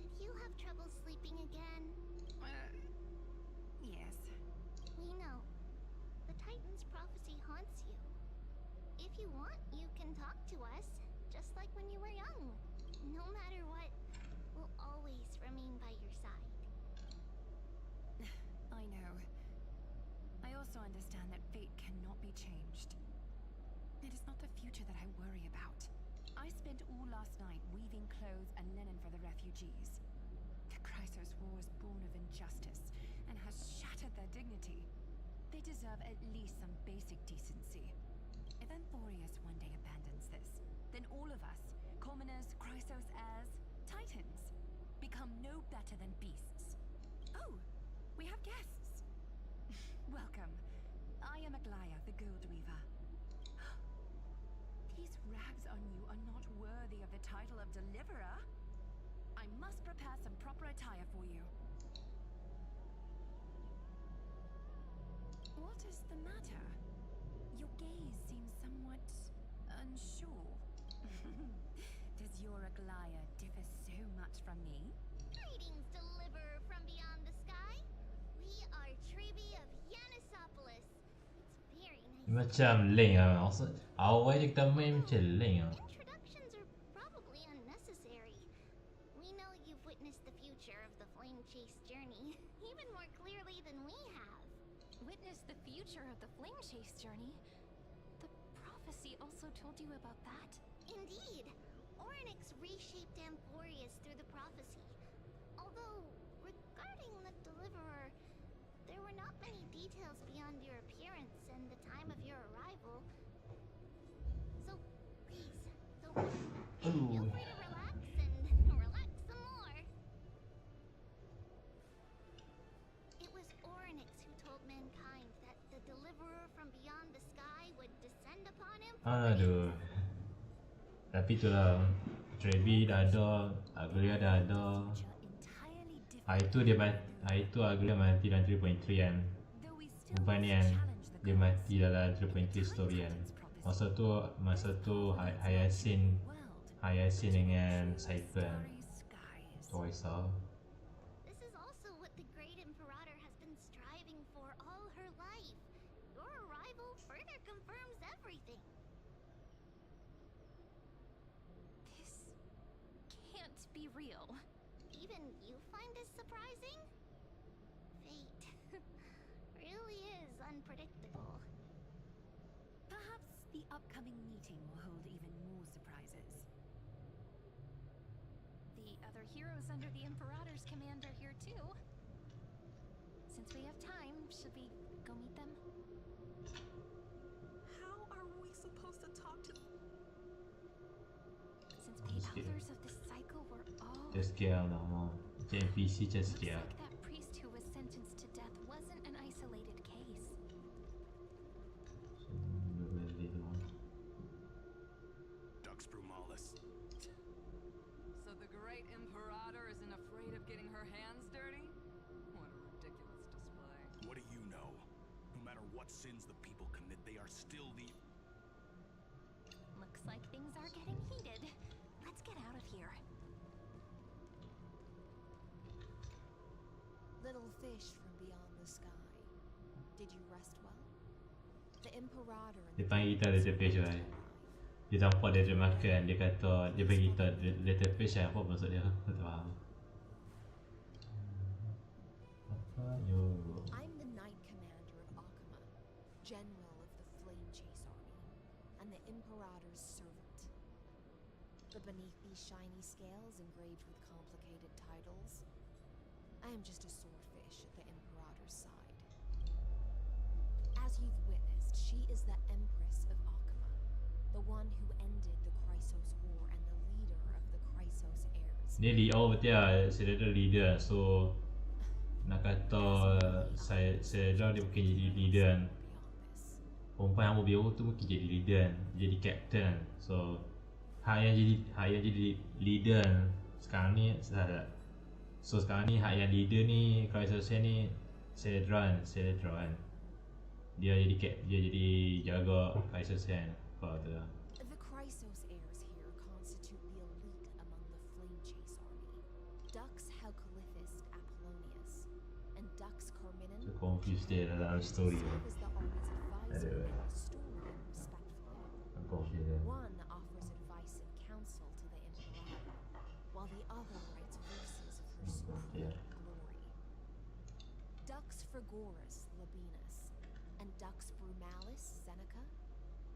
Did you have trouble sleeping again? Yes. We know. The Titan's prophecy haunts you. If you want, you can talk to us, just like when you were young. No matter what, we'll always remain by your side. I know. I also understand that fate cannot be changed. It is not the future that I worry about. I spent all last night weaving clothes and linen for the refugees. The Chrysos War was born of injustice and has shattered their dignity. They deserve at least some basic decency. If Amphoreus one day abandons this, then all of us, commoners, Chrysos heirs, Titans, become no better than beasts. Oh, we have guests. Welcome. I am Aglaya, the Gold Weaver. These rags on you are not worthy of the title of Deliverer. I must prepare some proper attire for you. What is the matter? Your gaze seems somewhat unsure. Does your Aglaya differ so much from me? Greetings, Deliverer from beyond the sky. We are Trebi of Yanisopolis. It's very nice. Macam link lah. Maksud awal je kita main macam link lah. Introductions are probably unnecessary. We know you've witnessed the future of the Flame Chase journey even more clearly than we have. Witnessed the future of the Flame Chase journey? The prophecy also told you about that? Indeed. Orynyx reshaped Amphoreus through the prophecy. Although, regarding the Deliverer, there were not many details beyond your appearance and the time of your arrival. So, please, don't feel free to relax and relax some more. It was Orynyx who told mankind that the Deliverer from beyond the sky would descend upon him. Aduh. Tapi itulah, Trebi dah ada, Agulia dah ada. Hari tu Agulia mati dalam 3.3 kan. Umpan ni kan, dia mati dalam 3.3 story kan. Masa tu Hyacinth dengan Cypher kan. Choice lah. This is also what the great Imperator has been striving for all her life. Your arrival further confirms everything. This can't be real. Even you find this surprising? Fate really is unpredictable. Perhaps the upcoming meeting will hold even more surprises. The other heroes under the Imperator's command are here too. Since we have time, should we go meet them? How are we supposed to talk to them? Since the elders of this cycle were all... Just scare lah mah. Macam NPC just Looks scare. like that priest who was sentenced to death wasn't an isolated case. Dux Brumalis. So the great Imperator isn't afraid of getting her hands dirty? What a ridiculous display. What do you know? No matter what sins the people commit, they are still the... Looks like things are getting heated. Let's get out of here. Little fish from beyond the sky. Did you rest well? The Imperator and Dia panggil kita little fish right. Dia nampak dia makan, dia kata dia bagi kita little fish apa maksud dia? Aku tak faham. Apa yo? I'm the Knight Commander of Akama, General of the Flame Chase Imperator's servant. But beneath these shiny scales engraved with complicated titles, I am just a swordfish at the Imperator's side. As you've witnessed, she is the Empress of Akama, the one who ended the Chrysos War and the leader of the Chrysos heirs. Ni betul saya ada leader, so nak kata saya dia bukan jadi leader. Perempuan yang biru tu mungkin jadi leader, jadi captain. So hak yang jadi leader sekarang ni saya. So sekarang ni hak yang leader ni kalau saya ni saya run. Dia jadi jaga Kaisersen kalau tu. The Chrysos heirs here constitute the elite among the Flame Chase army. Dux Halkalithis Apollonius and Dux Carminin So confused dia dalam story. serve as the army's advisor Aduh. and steward respectfully. I'm confused dia. One offers advice and counsel to the Imperator, while the other writes verses of her supreme glory. Dux Frigoris Labienus and Dux Brumalis Seneca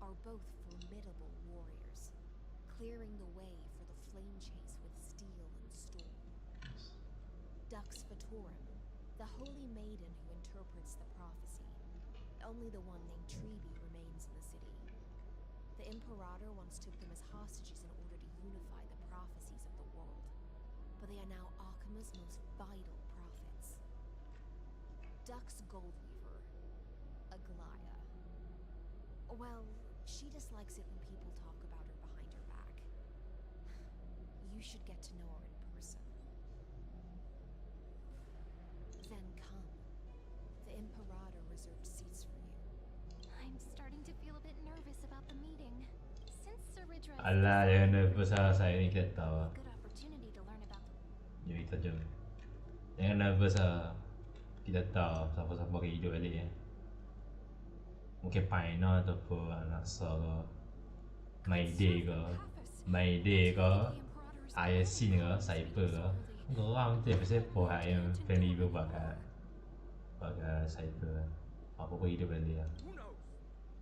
are both formidable warriors, clearing the way for the flame chase with steel and storm. Dux Fatorum, the holy maiden who interprets the prophecy. Only the one named Trebi remains in the city. The Imperator once took them as hostages in order to unify the prophecies of the world, but they are now Akama's most vital prophets. Dux Goldweaver, Aglaya. Well, she dislikes it when people talk about her behind her back. You should get to know her in person. Then come. The Imperator reserved seats for you. I'm starting to feel a bit nervous about the meeting. Since Sir Ridra is Alah, the jangan nervous lah, saya ni kita tahu. a good opportunity to learn about Jom kita jom. Jangan nervous lah. Kita tahu siapa-siapa akan hidup balik ya. Mungkin Paina ataupun Nasa ke, Mayday ke, ISC ke, Cyber ke. Orang tu siapa yang friendly ke pakai Cyber. Apa-apa hidup balik lah. Who knows?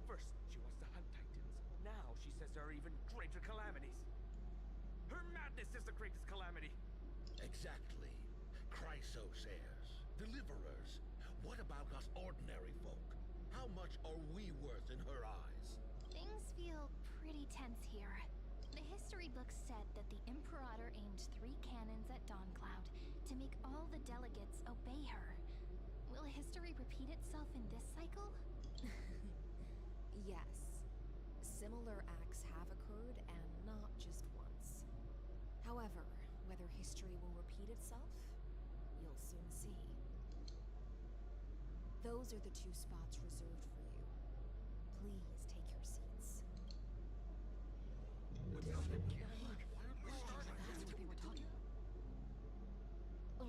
First, she wants to hunt titans. Now she says there are even greater calamities. Her madness is the greatest calamity. Exactly. Chrysos heirs, deliverers. What about us ordinary folk? How much are we worth in her eyes? Things feel pretty tense here. The history books said that the Imperator aimed 3 cannons at Dawncloud to make all the delegates obey her. Will history repeat itself in this cycle? Yes. Similar acts have occurred, and not just once. However, whether history will repeat itself, you'll soon see. Those are the 2 spots reserved for you. Please take your seats.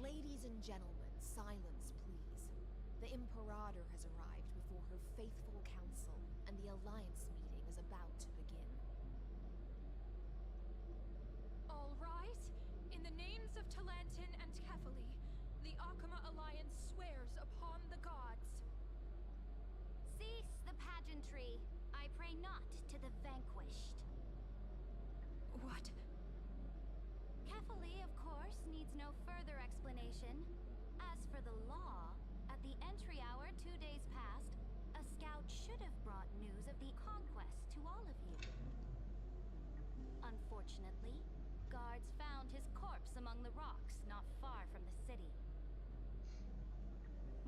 Ladies and gentlemen, silence please. The Imperator has arrived before her faithful council, and the Alliance meeting is about to begin. All rise. In the names of Talantin and Kefali, the Akama Alliance swears upon the gods. Cease the pageantry. I pray not to the vanquished. What? Kefali, of course, needs no further explanation. As for the law, at the entry hour 2 days past, a scout should have brought news of the conquest to all of you. Unfortunately, guards found his corpse among the rocks not far from the city.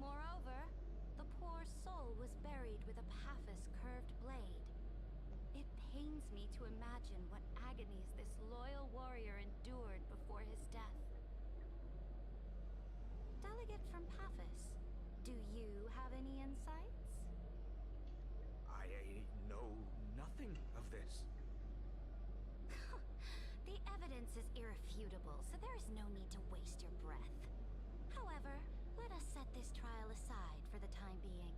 Moreover, the poor soul was buried with a Paphos curved blade. It pains me to imagine what agonies this loyal warrior endured before his death. Delegate from Paphos, do you have any insights? I know nothing of this. The evidence is irrefutable, so there is no need to waste your breath. However, let us set this trial aside for the time being.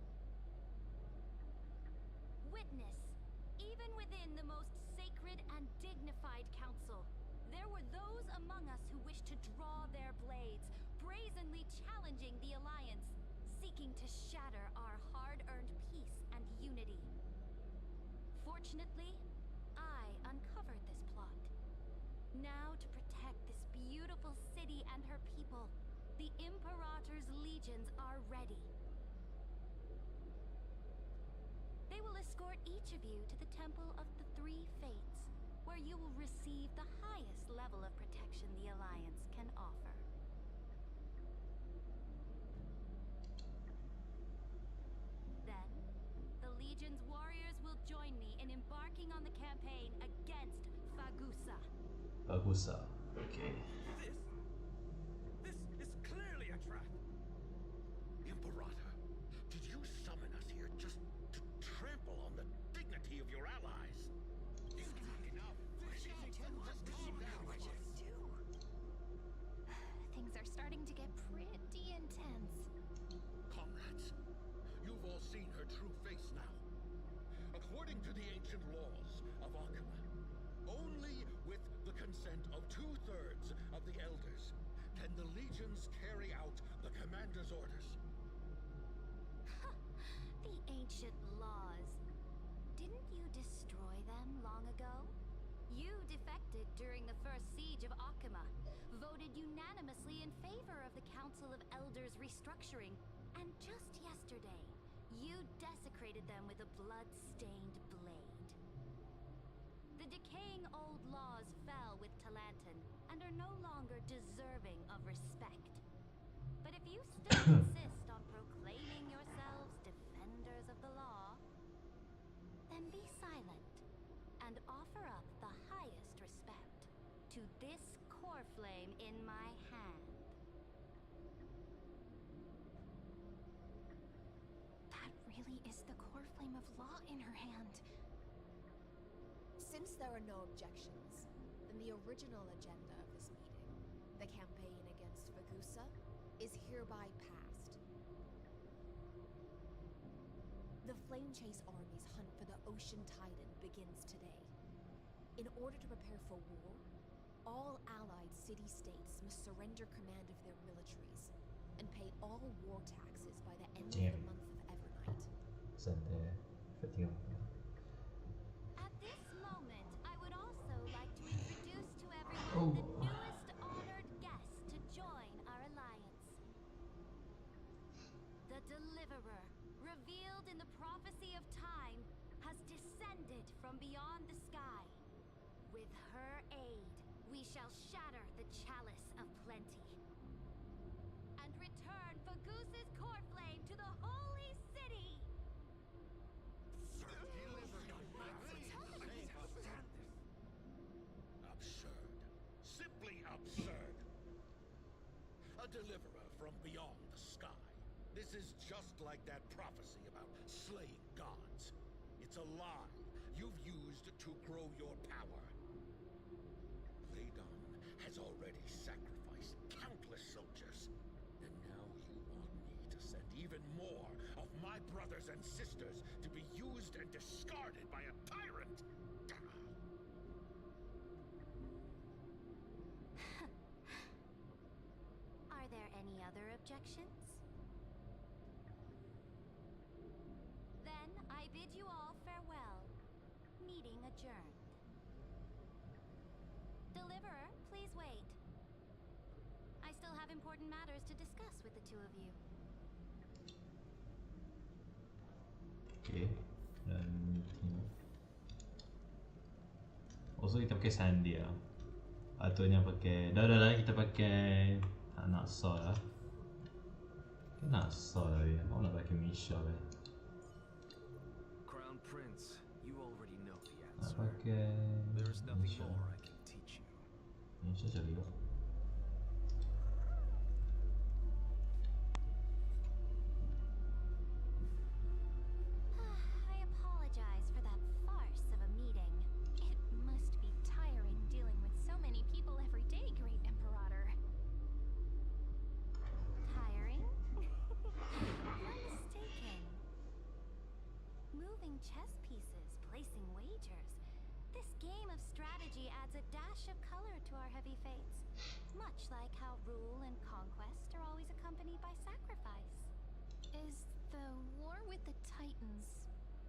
Witness, even within the most sacred and dignified council, there were those among us who wished to draw their blades, brazenly challenging the Alliance, seeking to shatter our hard-earned peace and unity. Fortunately, Now to protect this beautiful city and her people, the Imperator's legions are ready. They will escort each of you to the Temple of the Three Fates, where you will receive the highest level of protection the Alliance can offer. Then, the Legion's warriors will join me in embarking on the campaign against Fagusa. Fagusa. Okay. This is clearly a trap. Imperator, did you summon us here just to trample on the dignity of your allies? Enough. Things are starting to get pretty intense. Comrades, you've all seen her true face now. According to the ancient laws of Akuma, only with the consent of 2/3 of the elders can the legions carry out the commander's orders. The ancient laws. Didn't you destroy them long ago? You defected during the first siege of Akuma, voted unanimously in favor of the Council of Elders restructuring, and just yesterday, you desecrated them with a blood-stained blade. The decaying old laws fell with Talantan and are no longer deserving of respect. But if you still insist on proclaiming yourselves defenders of the law, then be silent and offer up the highest respect to this core flame in my hand. That really is the core flame of law in her hand. Since there are no objections, then the original agenda of this meeting, the campaign against Fagusa, is hereby passed. The Flame Chase Army's hunt for the Ocean Titan begins today. In order to prepare for war, all allied city-states must surrender command of their militaries and pay all war taxes by the end of the month of Evernight. At this moment, I would also like to introduce to everyone the newest honored guest to join our alliance. The Deliverer, revealed in the prophecy of time, has descended from beyond the sky. With her aid, we shall shatter the chalice of plenty and return Fagusa's core flame to the holy city. Absurd. Simply absurd. A deliverer from beyond the sky. This is just like that prophecy about slaying gods. It's a lie you've used to grow your power. Ladon has already sacrificed countless soldiers. And now you want me to send even more of my brothers and sisters to be used and discarded by a tyrant? Are there any other objections? Then I bid you all farewell. Meeting adjourned. Deliverer, please wait. I still have important matters to discuss with the two of you. Okay. Dan also kita pakai Sandy lah. Aturnya pakai dah kita pakai tak nak saw lah. Kita nak saw lah ya. Aku nak pakai Misha lah. Crown Prince, you already know the Nak answer. pakai There is nothing Misha. more I can teach you. Misha cari lah. I apologize for that farce of a meeting. It must be tiring dealing with so many people every day, Great Imperator. Tiring? You're mistaken. Moving chess pieces, placing wagers. This game of strategy adds a dash of color to our heavy fates. Much like how rule and conquest are always accompanied by sacrifice. Is the war with the Titans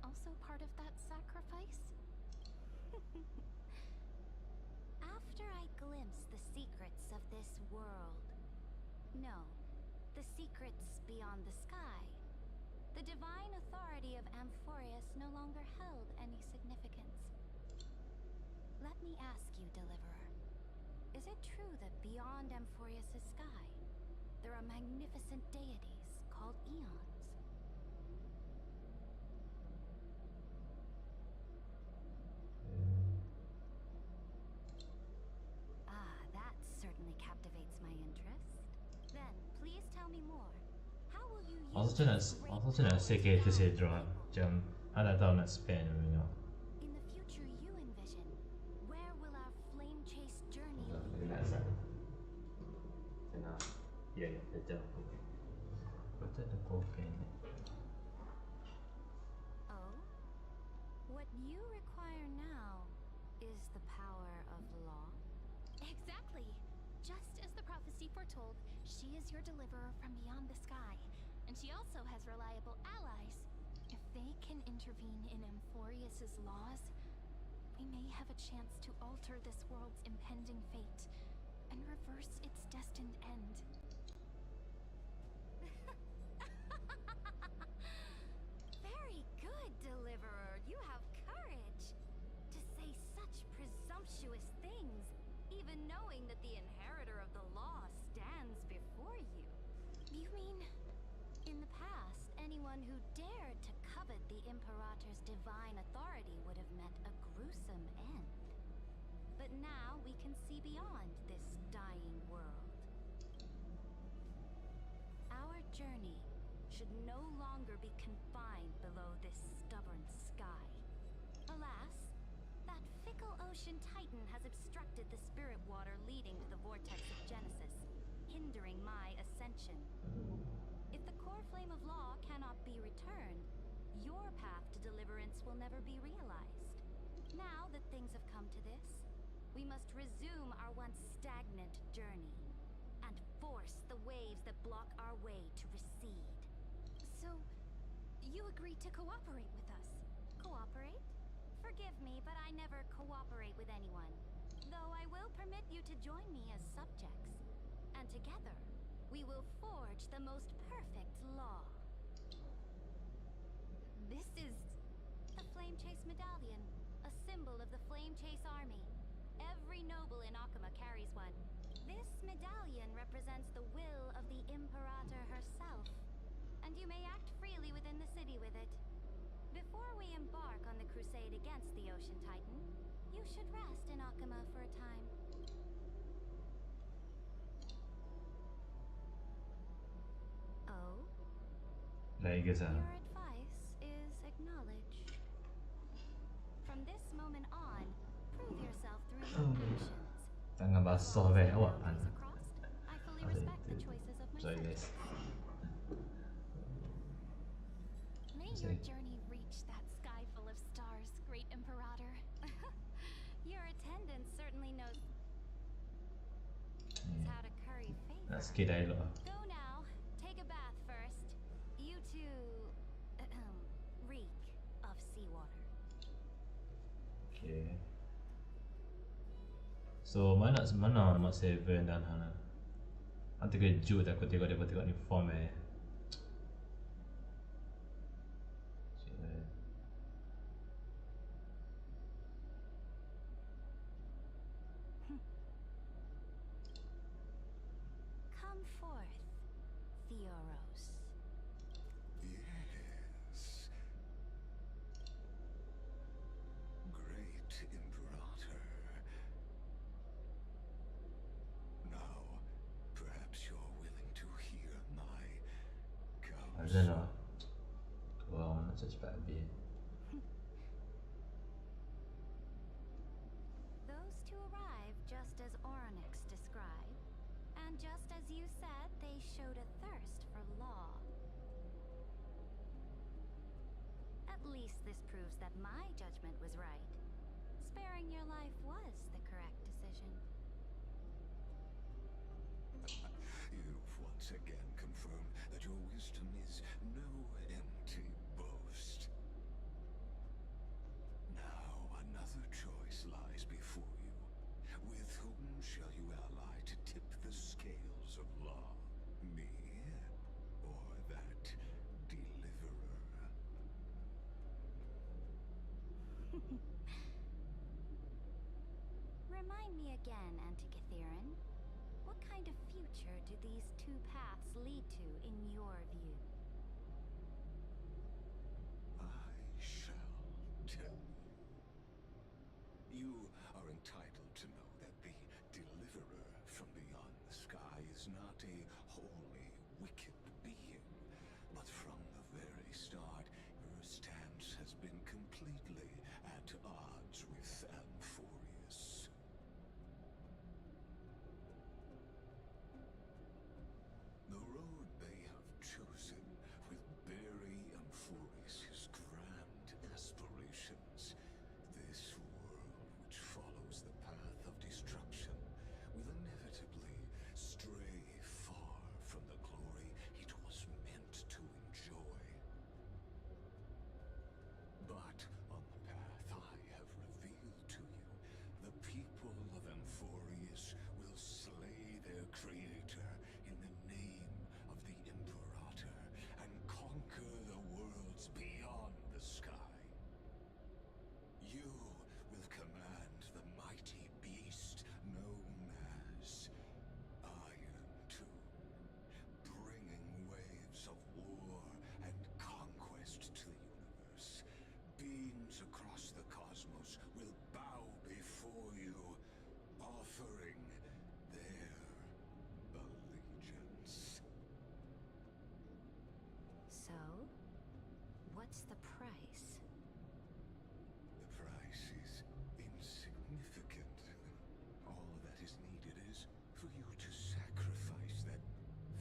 also part of that sacrifice? After I glimpse the secrets of this world, no, the secrets beyond the sky, the divine authority of Amphoreus no longer held any significance. Let me ask you, Deliverer, is it true that beyond Amphoreus' sky, there are magnificent deities called eons? That certainly captivates my interest. Then, please tell me more. How will you use Also真的世界这些droit，将他来到那 span 有没有？ In the future you envision, where will our flame chase journey lead? 这个蓝色，在哪？也在这，我在这过边。 Oh? What you require now is the power of law? Exactly! Just as the prophecy foretold, she is your deliverer from beyond the sky, and she also has reliable allies. If they can intervene in Amphoreus' laws, we may have a chance to alter this world's impending fate and reverse its destined end. Very good, Deliverer. You have courage to say such presumptuous things, even knowing that the inheritor of the law stands before you. You mean, in the past, anyone who dared to covet the Imperator's divine authority would have met a gruesome end. But now we can see beyond this dying world. Our journey should no longer be confined below this stubborn sky. Alas, that fickle ocean titan has obstructed the spirit water leading to the vortex of Genesis, hindering my ascension. If the core flame of law cannot be returned, your path to deliverance will never be realized. Now that things have come to this, we must resume our once stagnant journey and force the waves that block our way to recede. So, you agreed to cooperate with us? Cooperate? Forgive me, but I never cooperate with anyone. Though I will permit you to join me as subjects. And together, we will forge the most perfect law. This is the Flame Chase Medallion, a symbol of the Flame Chase Army. Every noble in Akama carries one. This medallion represents the will of the Imperator herself, and you may act freely within the city with it. Before we embark on the crusade against the Ocean Titan, you should rest in Akama for a time. Oh? Like Your advice is acknowledged. From this moment on, prove yourself through your actions. Tangan basah weh awak pan. Boundaries are crossed. I fully respect the choices of my Sorry guys. subjects. May your journey reach that sky full of stars, great Imperator. Your attendant certainly knows how to curry favor. Nak sikit dialog. Go now. Take a bath first. You two reek of seawater. Okay. So mana nama 7 dan Hana. Nanti kejut aku tengok dia tengok ni form eh. Come forth, Theoros. Yes. Great Imperator. Now, perhaps you're willing to hear my I don't counsel. know. Wow, nak cepat habis. Those two arrived just as Oronix described, and just as you said, they showed a thirst for law. At least this proves that my judgment was right. Sparing your life was the correct decision. You've once again confirmed that your wisdom is no empty boast. Now another choice lies before you. With Remind me again, Antikytheron. What kind of future do these two paths lead to in your view? I shall tell you. You are entitled to know that the deliverer from beyond the sky is not a wholly wicked being, but from the very start, her stance has been completely at odds with AMPHOREUS. The road they have chosen will bury AMPHOREUS' grand aspirations. This world, which follows the path of destruction, will inevitably stray far from the glory it was meant to enjoy. But on the path I have revealed to you, the people of AMPHOREUS will slay their creator in the name of the Imperator and conquer the worlds beyond the sky. You will command the mighty beast known as Iron Tomb, bringing waves of war and conquest to the universe. Beings across the cosmos will bow before you, offering their allegiance. So, what's the price? The price is insignificant. All that is needed is for you to sacrifice that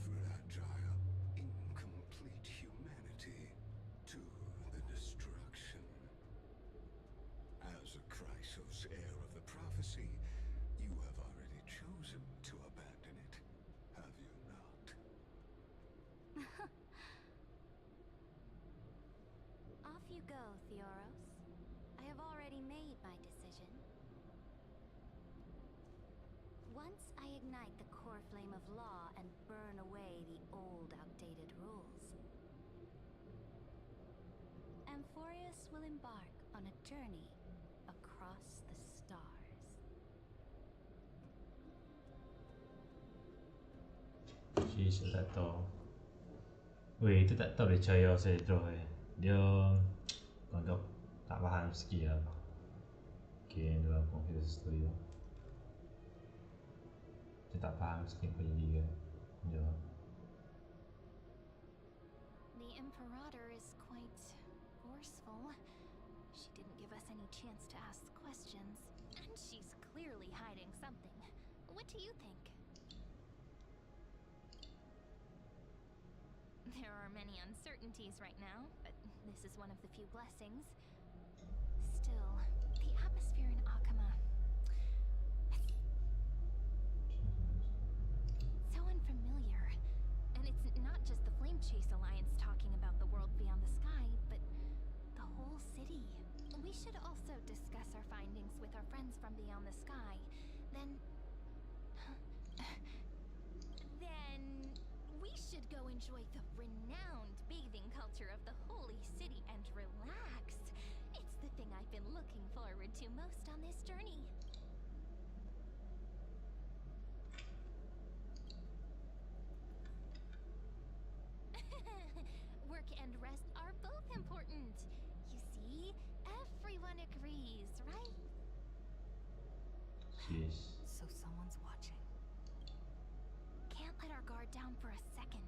fragile, incomplete humanity to the destruction. As a Chrysos, heir of the prophecy, you have already chosen to abandon it, have you not? Off you go, Theoros. I have already made my decision. Once I ignite the core flame of law and burn away the old, outdated rules, AMPHOREUS will embark on a journey across the stars. Sheesh, saya tak tahu. Weh, itu tak tahu dia percaya saya terus Dia anggap tak faham sikit lah. Okay, dia orang confuse story tu. Dia tak faham sikit punya dia. Dia. The Imperator is quite forceful. She didn't give us any chance to ask questions, and she's clearly hiding something. What do you think? There are many uncertainties right now, but this is one of the few blessings. Still, the atmosphere in Akama... so unfamiliar. And it's not just the Flame Chase Alliance talking about the world beyond the sky, but the whole city. We should also discuss our findings with our friends from beyond the sky. Then we should go enjoy the renowned bathing culture of the holy city and relax. It's the thing I've been looking forward to most on this journey. Work and rest are both important. You see, everyone agrees, right? Sheesh. So someone's watching. Can't let our guard down for a second.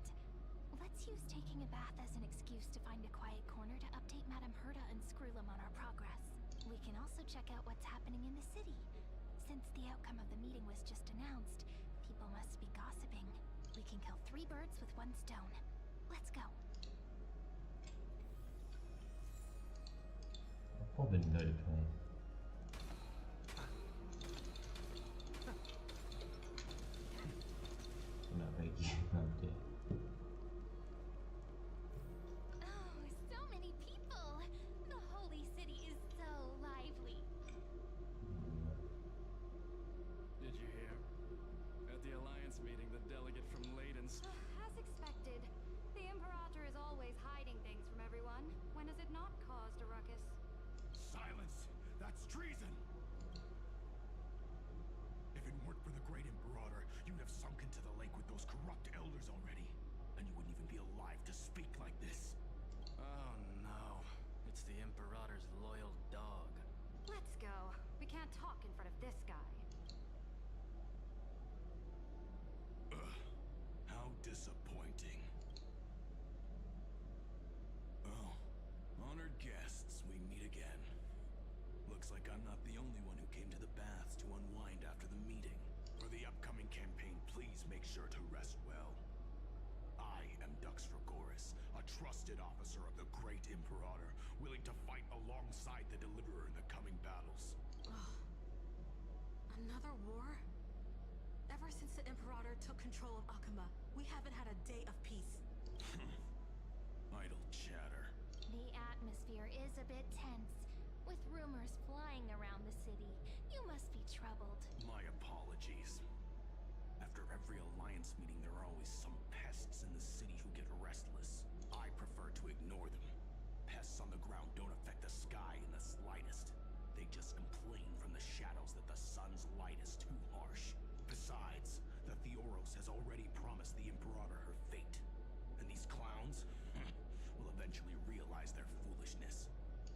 Let's use taking a bath as an excuse to find a quiet corner to update Madame Herta and Screwlum on our progress. We can also check out what's happening in the city. Since the outcome of the meeting was just announced, people must be gossiping. We can kill 3 birds with 1 stone. Let's go. Apa benda dia punya? Nak bagi nanti. Oh, so many people! The holy city is so lively. Did you hear? At the Alliance meeting, the delegate from Leiden's... As expected, the Imperator is always hiding things from everyone. When has it not caused a ruckus? Silence! That's treason! weren't for the great Imperator, you'd have sunk into the lake with those corrupt elders already. And you wouldn't even be alive to speak like this. Oh no. It's the Imperator's loyal dog. Let's go. We can't talk in front of this guy. Ugh. How disappointing. Oh, honored guests, we meet again. Looks like I'm not the only one who came to the baths to unwind after the meeting. For the upcoming campaign, please make sure to rest well. I am Dux Fragoris, a trusted officer of the great Imperator, willing to fight alongside the Deliverer in the coming battles. Another war? Ever since the Imperator took control of Akuma, we haven't had a day of peace. Idle chatter. The atmosphere is a bit tense, with rumors flying around the city. You must be troubled. My apologies. After every alliance meeting, there are always some pests in the city who get restless. I prefer to ignore them. Pests on the ground don't affect the sky in the slightest. They just complain from the shadows that the sun's light is too harsh. Besides, the Theoros has already promised the Imperator her fate. And these clowns will eventually realize their foolishness.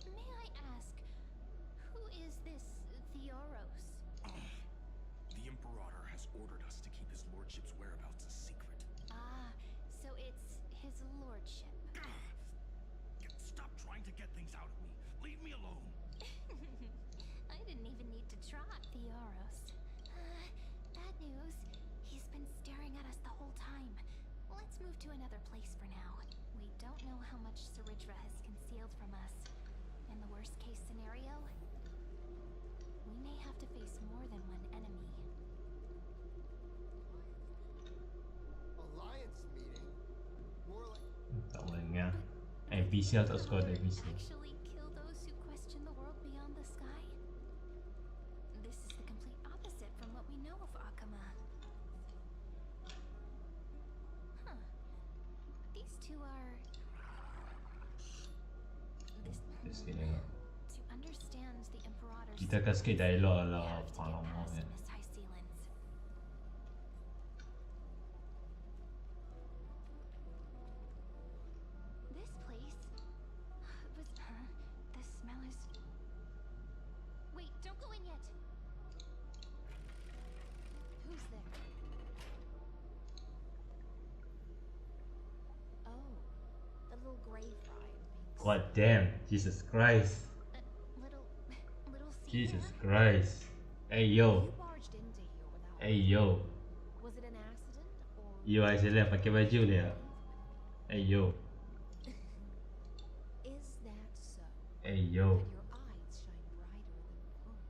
May I ask, who is this Theoros? The Imperator has ordered us to keep his lordship's whereabouts a secret. Ah, so it's his lordship. Stop trying to get things out of me. Leave me alone. I didn't even need to try. Theoros. Bad news. He's been staring at us the whole time. Let's move to another place for now. We don't know how much Saridra has concealed from us. In the worst case scenario, we may have to face more than one enemy. Alliance meeting? More like... Tak boleh dengar. NPC atau squad NPC. Actually kill those who question the world beyond the sky? This is the complete opposite from what we know of Akuma. Huh. These two are... This kira. To understand the Imperator's... Kita akan sikit dialog we lah have to get pengalaman past kan. Miss High Sealants. This place was... the smell is... Wait, don't go in yet! Who's there? Oh, the little grave fry in pink. God damn, Jesus Christ. Little Jesus Caesar? Christ. Hey yo. You barged into here without Hey yo. Was it an accident or You Aisyah pakai baju dia. Hey yo. is that so? Hey yo. That your eyes shine brighter than pearls?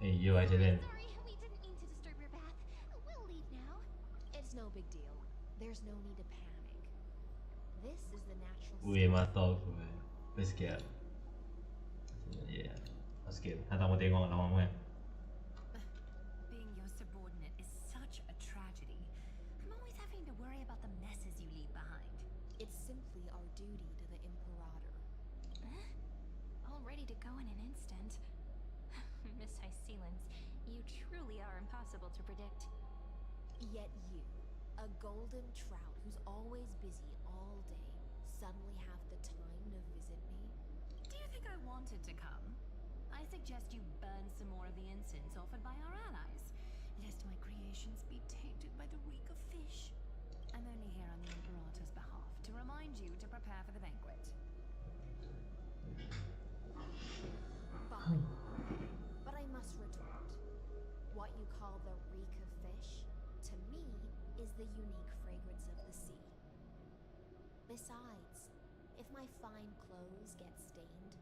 Hey yo Aisyah. Sorry, we didn't mean to disturb your bath. We'll leave now. It's no big deal. There's no need to panic. This is the natural Weh state. mata aku. Best sikit. Yeah. Sikit. Hantar mau tengok lama kan. Being your subordinate is such a tragedy. I'm always having to worry about the messes you leave behind. It's simply our duty to the Imperator. All ready to go in an instant. Miss High Sealants, you truly are impossible to predict. Yet you, a golden trout who's always busy all day, suddenly have the time to visit me? Do you think I wanted to come? I suggest you burn some more of the incense offered by our allies, lest my creations be tainted by the reek of fish. I'm only here on the Imperator's behalf to remind you to prepare for the banquet. Fine. But I must retort. What you call the reek of fish, to me, is the unique fragrance of the sea. Besides, if my fine clothes get stained,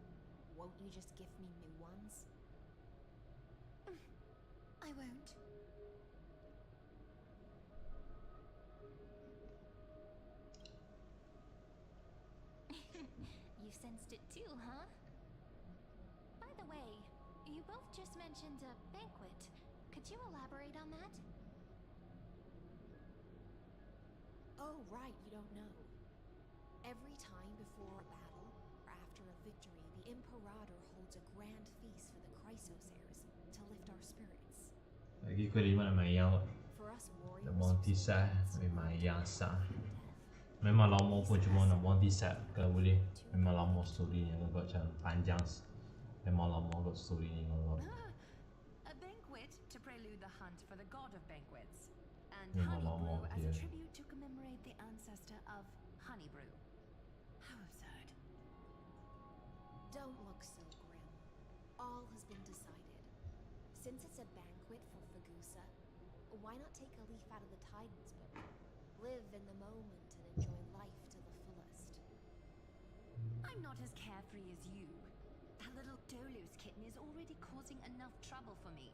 won't you just gift me new ones? I won't. You sensed it too, huh? By the way, you both just mentioned a banquet. Could you elaborate on that? Oh, right, you don't know. Every time before a battle, or after a victory, the Imperator holds a grand feast for the Chrysos heirs to lift our spirits. Lagi ko di mana maya For us the warriors, Monty sa it's may maya life sa. and death. Memang lama pun cuma nak Monty sa ke boleh. Memang lama story ni agak macam panjang. Memang lama agak story ni agak. A banquet to prelude the hunt for the god of banquets. And Memang honey lama brew as a dia. tribute to commemorate the ancestor of honey brew. How absurd. Don't look so grim. All has been decided. Since it's a banquet for Fagusa, why not take a leaf out of the Titan's book? Live in the moment and enjoy life to the fullest. I'm not as carefree as you. That little Dolus kitten is already causing enough trouble for me.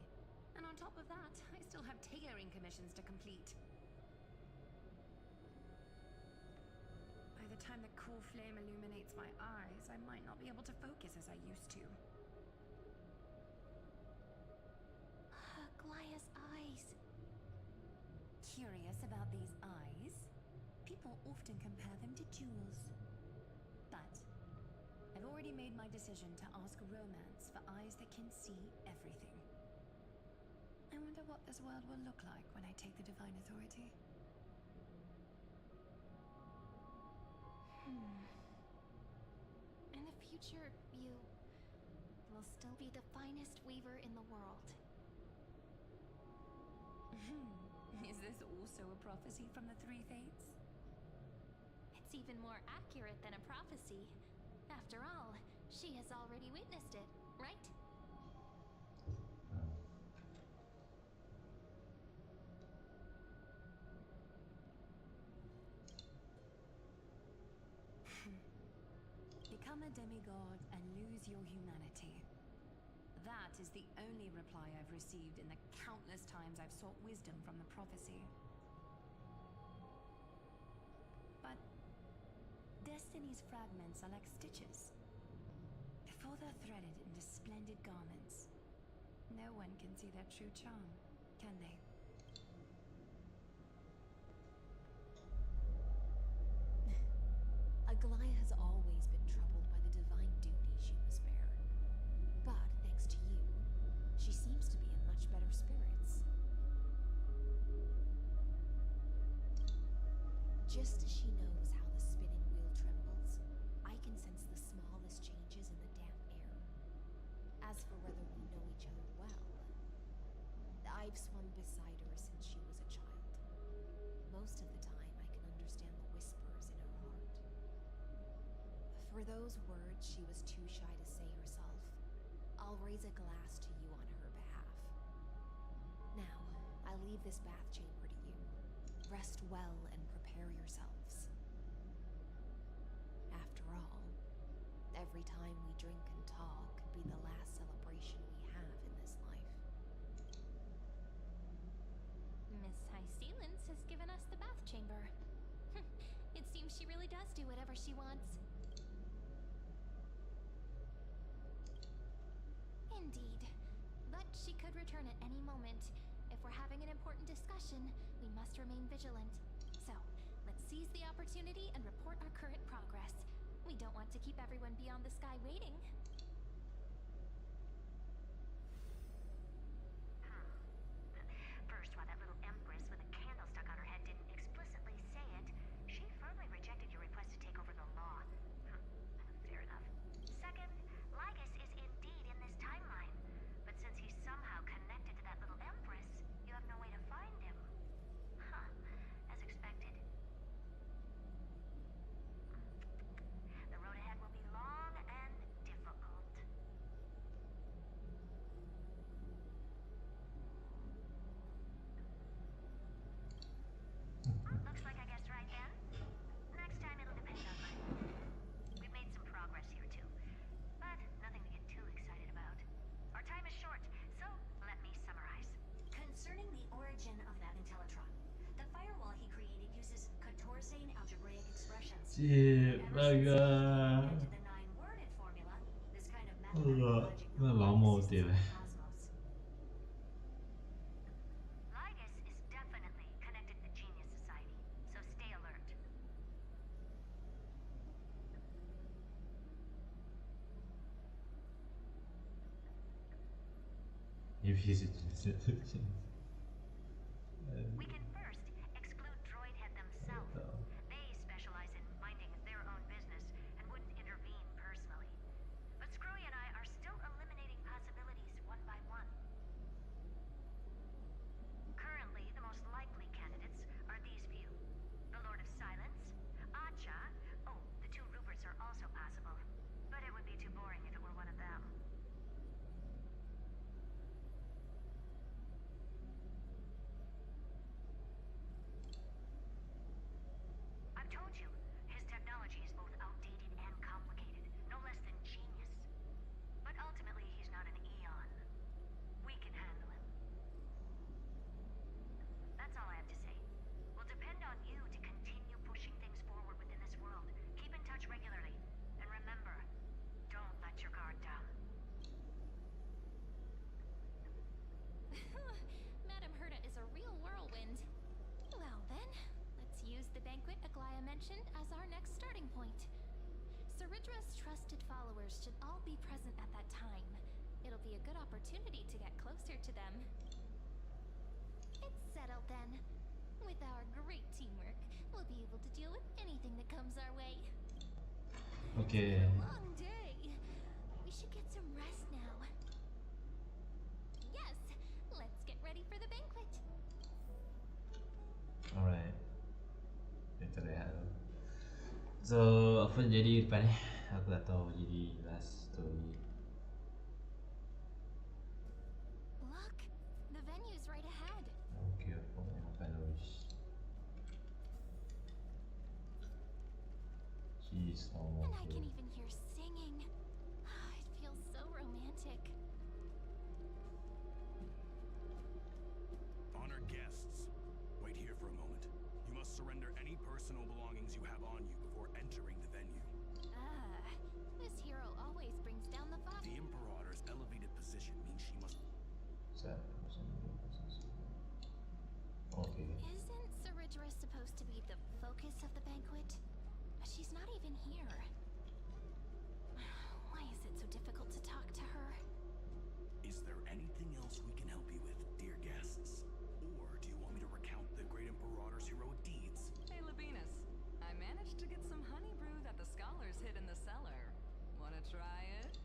And on top of that, I still have tailoring commissions to complete. By the time the cool flame illuminates my eyes, I might not be able to focus as I used to. Glaya's eyes. Curious about these eyes? People often compare them to jewels. But I've already made my decision to ask romance for eyes that can see everything. I wonder what this world will look like when I take the divine authority. In the future, you will still be the finest weaver in the world. Is this also a prophecy from the Three Fates? It's even more accurate than a prophecy. After all, she has already witnessed it, right? Become a demigod and lose your humanity. That is the only reply I've received in the countless times I've sought wisdom from the prophecy. But destiny's fragments are like stitches. Before they're threaded into splendid garments, no one can see their true charm, can they? Aglaya has always been troubled by the divine duty she must bear. But thanks to you, she seems to be in much better spirits. Just as she knows how the spinning wheel trembles, I can sense the smallest changes in the damp air. As for whether we know each other well, I've swum beside her since she was a child. Most of the time, I can understand the whispers in her heart. For those words she was too shy to say herself, I'll raise a glass to you on her behalf. Now, I leave this bath chamber to you. Rest well and prepare yourselves. After all, every time we drink and talk could be the last celebration we have in this life. Miss High Sealance has given us the bath chamber. It seems she really does do whatever she wants. Indeed. But she could return at any moment. If we're having an important discussion, we must remain vigilant. So, let's seize the opportunity and report our current progress. We don't want to keep everyone beyond the sky waiting. First, while that little empress with a candle stuck on her head didn't explicitly say it, she firmly rejected your request to take over the law. Fair enough. Second, Lygus is indeed in this timeline. But since he's somehow connected to that little empress, you have no way to find him. As expected. The road ahead will be long and difficult. Looks like I guessed right then. Next time it'll depend on my mood. We've made some progress here too, but nothing to get too excited about. Our time is short, so let me summarize. Concerning the origin of that Intellitron, the firewall he created uses Catorzane algebraic expressions. Cik, baga. Into the nine-worded formula, this kind of Allah, mathematical logic dah no lama longer betul exists in the cosmos. Lygus is definitely connected to the Genius Society, so stay alert. If he's a Ceridra's trusted followers should all be present at that time. It'll be a good opportunity to get closer to them. It's settled then. With our great teamwork, we'll be able to deal with anything that comes our way. Okay. It's been a long day. We should get some rest now. Yes, let's get ready for the banquet. Alright. Kita rehat dulu. So, apa jadi depan ni? Aku tak tahu jadi last story. Look, the venue's right ahead. Okay, AMPHOREUS. Jeez, And I can even hear singing. It feels so romantic. Honored guests, wait here for a moment. You must surrender any personal belongings you have on you before entering the venue. This hero always brings down the fire. The Imperator's elevated position means she must... Okay. Isn't Ceridra supposed to be the focus of the banquet? She's not even here. Why is it so difficult to talk to her? Is there anything else we can help you with, dear guests? Or do you want me to recount the great Imperator's heroic deeds? Hey, Labinas. I managed to get some honey brew that the scholars hid in the cellar. Wanna try it?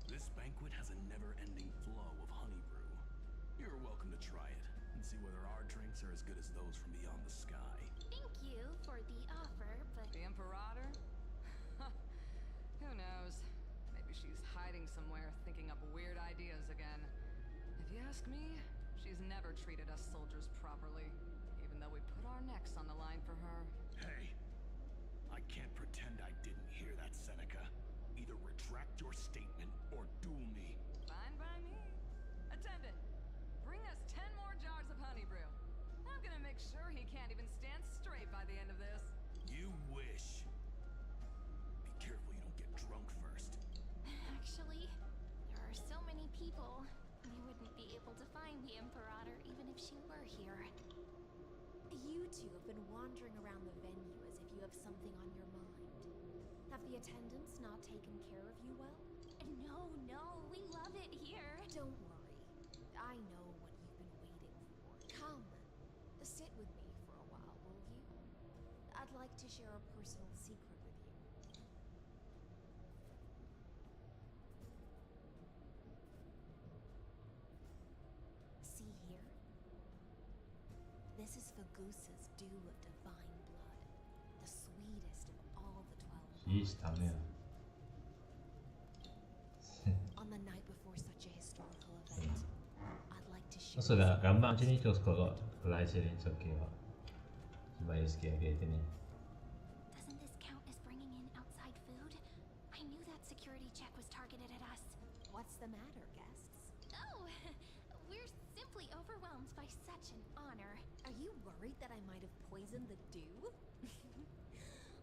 This banquet has a never-ending flow of honey brew. You're welcome to try it and see whether our drinks are as good as those from beyond the sky. Thank you for the offer, but... The Imperator? Who knows? Maybe she's hiding somewhere, thinking up weird ideas again. If you ask me, she's never treated us soldiers properly, even though we put our necks on the line for her. Hey, I can't pretend I didn't hear that, Seneca. Either retract your statement or duel me. Fine by me. Attendant, bring us 10 more jars of honey brew. I'm gonna make sure he can't even stand straight by the end of this. You wish. Be careful you don't get drunk first. Actually, there are so many people. We wouldn't be able to find the Imperator even if she were here. You two have been wandering around the venue as if you have something on your mind. Have the attendants not taken care of you well? No, we love it here. Don't worry. I know what you've been waiting for. Come, sit with me for a while, will you? I'd like to share a personal secret with you. See here? This is Fagusa's dew of divine blood, the sweetest of all the 12 Jeez, thumbnail. On the night before such a historical event, I'd like to share. Maksud dah gambar macam ni terus kalau live sini it's okay lah. Bayar sikit harga ni. Doesn't this count as bringing in outside food? I knew that security check was targeted at us. What's the matter, guests? Oh, we're simply overwhelmed by such an honor. Are you worried that I might have poisoned the dew?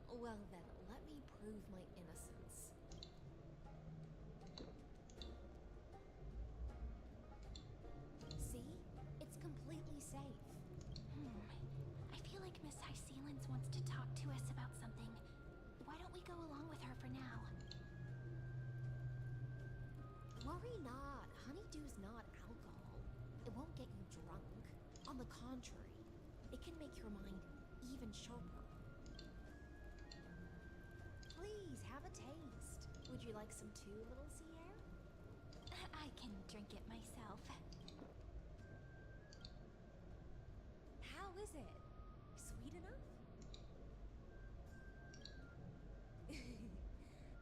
Well then, let me prove my innocence. See? It's completely safe. I feel like Miss High Sealans wants to talk to us about something. Why don't we go along with her for now? Worry not. Honeydew's not alcohol. It won't get you drunk. On the contrary, it can make your mind even sharper. Please, have a taste. Would you like some too, little Sierra? I can drink it myself. How is it? Sweet enough?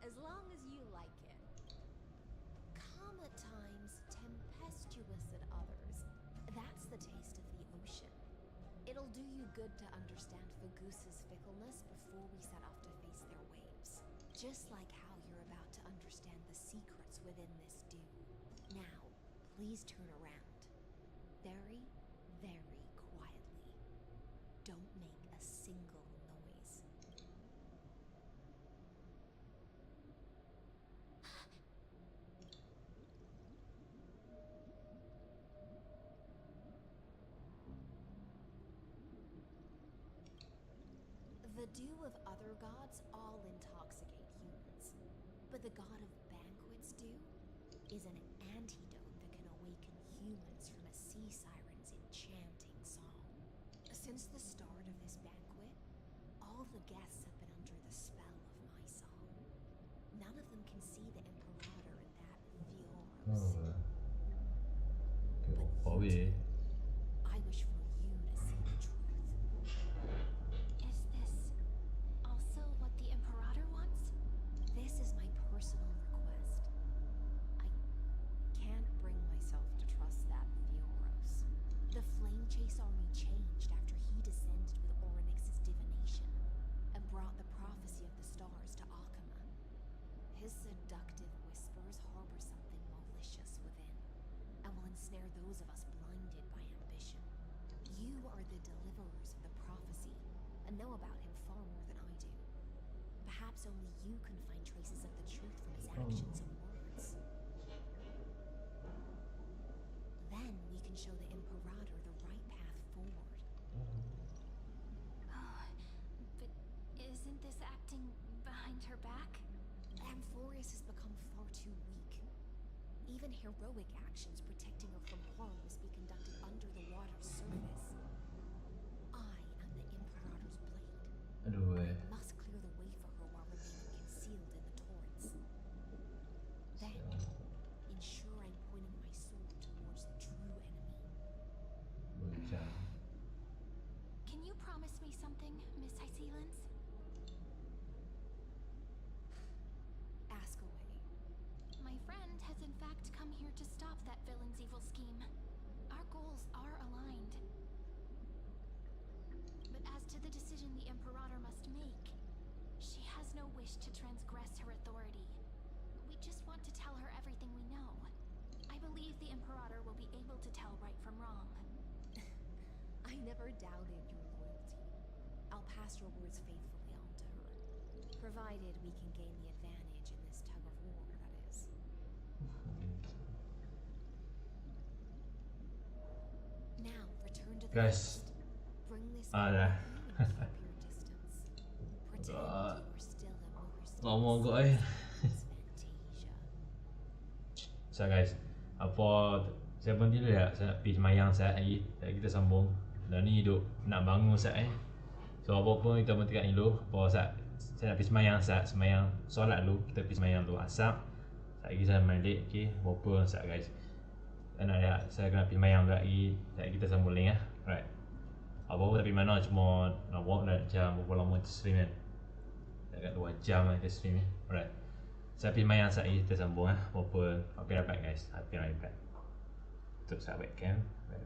As long as you like it. Calm at times, tempestuous at others. That's the taste of the ocean. It'll do you good to understand Fagusa's fickleness before we set off to face their waves. Just like how you're about to understand the secrets within this dew. Now, please turn around. Very, very quietly. Don't make a single noise. The dew of other gods all intoxicate humans, but the god of banquets dew is an antidote that can awaken humans from a sea siren's enchanting song. Since the start of this banquet, all the guests have been under the spell of my song. None of them can see the Imperator in that Fioros. But you do. I wish for you to see the truth. Is this also what the Imperator wants? This is my personal request. I can't bring myself to trust that Fioros. The Flame Chase army changed after he descended with Orynyx's divination and brought the prophecy of the stars to Akama. His seductive whispers harbor something malicious within and will ensnare those of us blinded by ambition. You are the deliverers of the prophecy and know about him far more than I do. Perhaps only you can find traces of the truth from his actions and words. Then we can show the Imperator the right path forward. Oh, but isn't this acting behind her back? Amphoreus has become far too weak. Even heroic actions protecting her from harm must be conducted under the water's surface. I am the Imperator's blade. I must clear the way for her while remaining concealed in the torrents. Then, ensure I'm pointing my sword towards the true enemy. Can you promise me something, Miss Hycelens? Ask away. My friend has in fact come here to stop that villain's evil scheme. Our goals are aligned. But as to the decision the Imperator must make, she has no wish to transgress her authority. We just want to tell her everything we know. I believe the Imperator will be able to tell right from wrong. I never doubted your loyalty. I'll pass your words faithfully on to her, provided we can gain the advantage in this tug of war, that is. Now, return to the Guys. forest. Bring this Ada. with you and keep your distance. Pretend you are still immersed Ngomong in kok the Fantasia. So guys, apa saya pun tidur ya, saya nak pergi semayang saat lagi. Kita sambung. Dan ni duk nak bangun saat So apa pun kita berhentikan dulu. Apa saat saya nak pergi semayang saat semayang solat dulu. Kita pergi semayang dulu asap. Saat lagi saya balik. Okay, apa saat guys. Dan ada saya kena pergi semayang lagi. Saat kita sambung link ya. Right. Apa tapi mana cuma nak buat dah jam berapa lama kita stream kan. Dekat 2 jam lah kita stream ni. Alright. Saya pergi semayang saat lagi kita sambung apa. Okay dah back guys. I'll be right back. Tutup saya webcam. Right.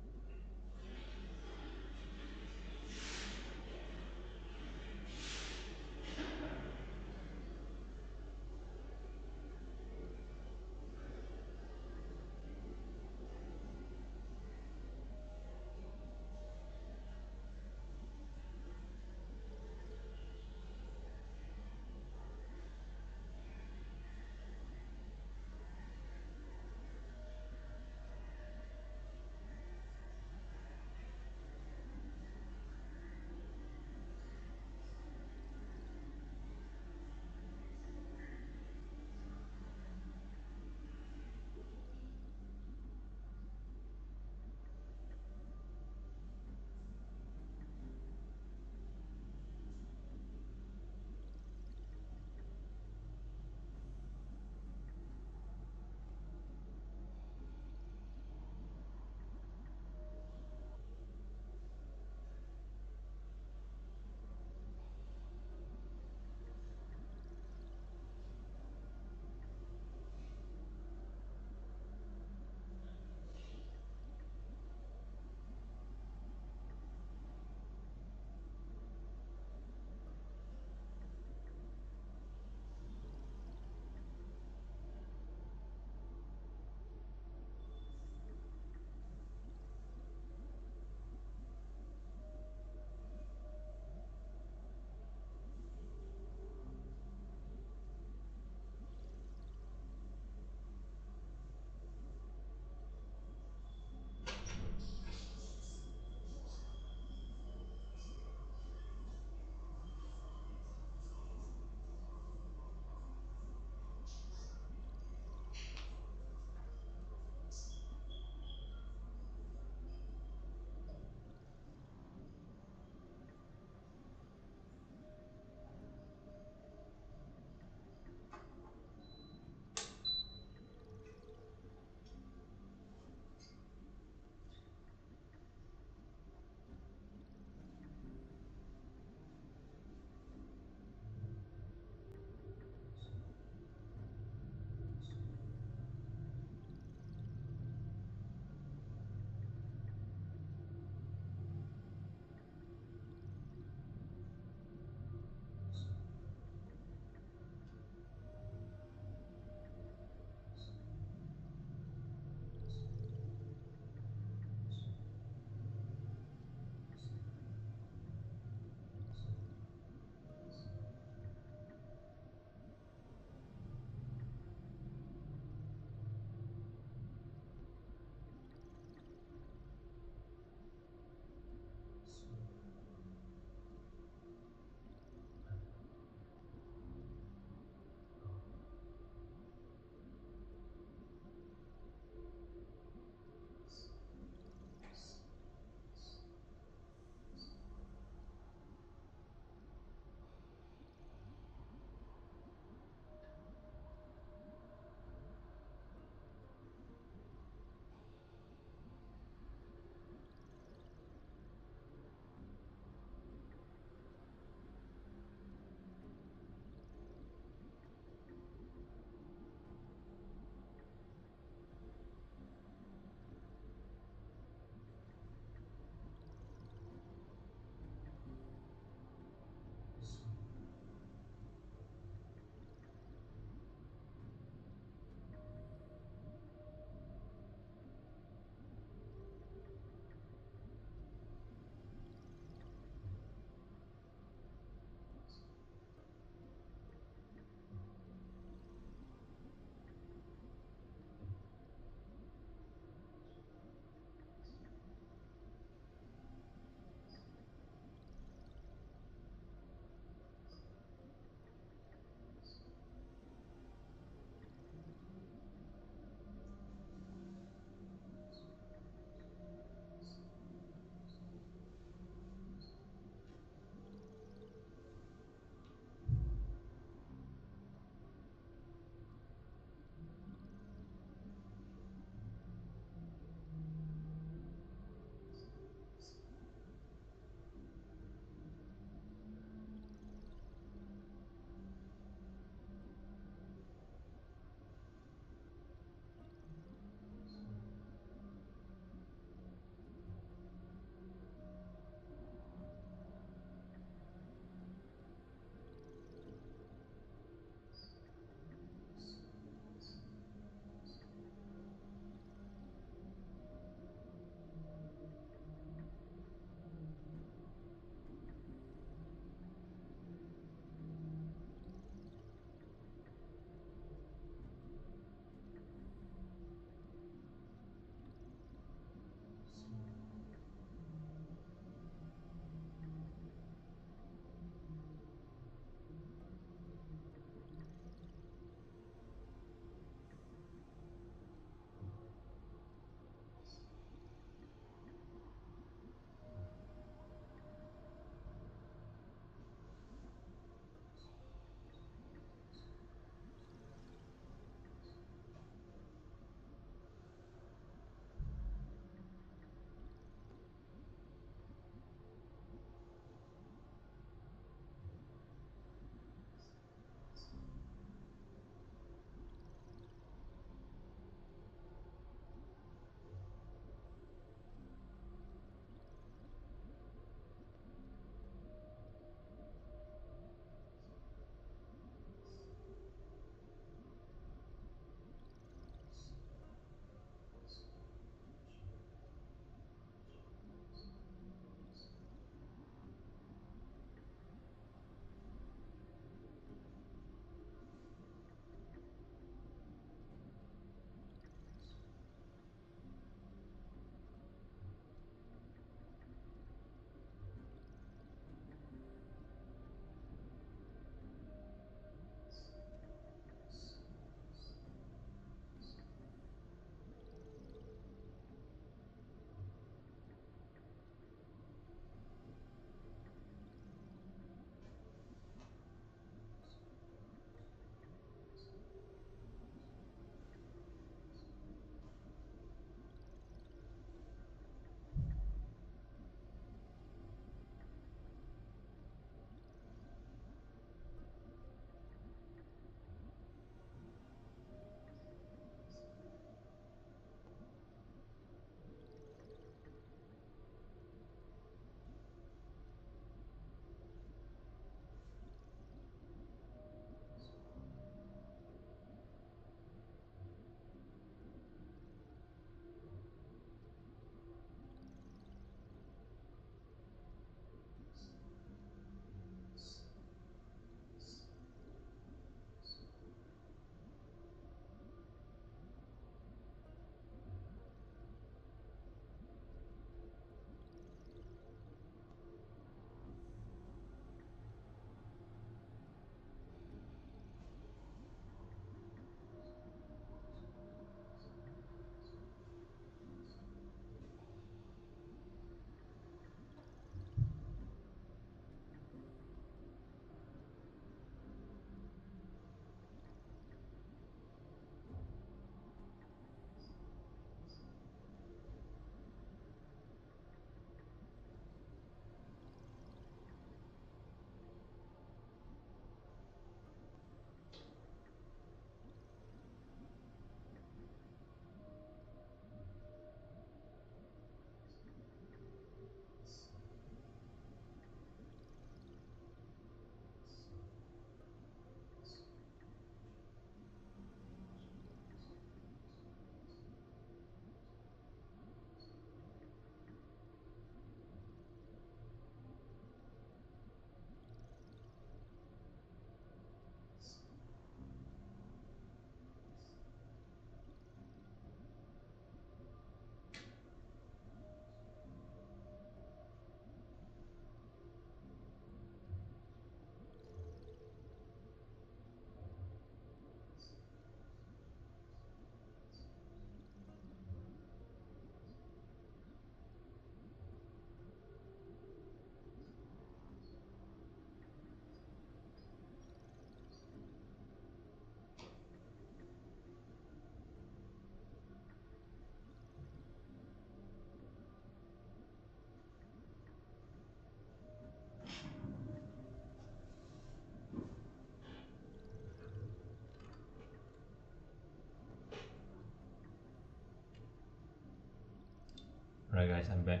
Alright guys, I'm back.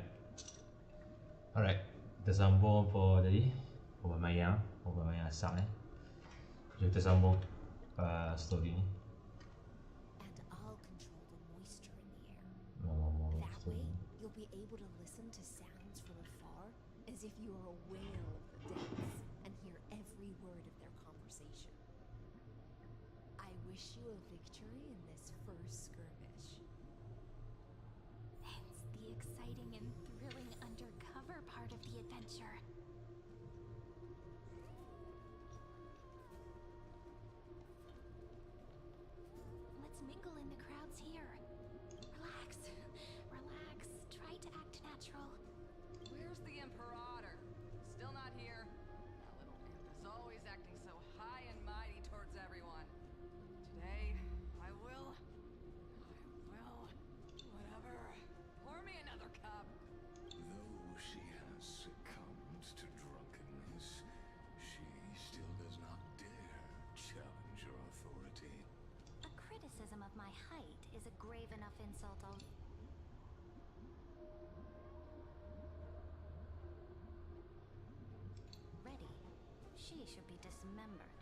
Alright, kita sambung for tadi Pemamayang asal Jom kita sambung story ni. And I'll control the moisture in the air. Ngomong-ngomong That story way, ni. you'll be able to listen to sounds from afar as if you are a whale of the depths and hear every word of their conversation. I wish you a victory in this first skirmish. It's the exciting and thrilling undercover part of the adventure. Let's mingle in the crowds here. Relax, relax. Try to act natural. Where's the Imperator? Still not here. That little imp is always acting so high and mighty towards everyone. Today, I will, whatever. Pour me another cup. Though she has succumbed to drunkenness, she still does not dare challenge your authority. A criticism of my height is a grave enough insult of... Ready. She should be dismembered.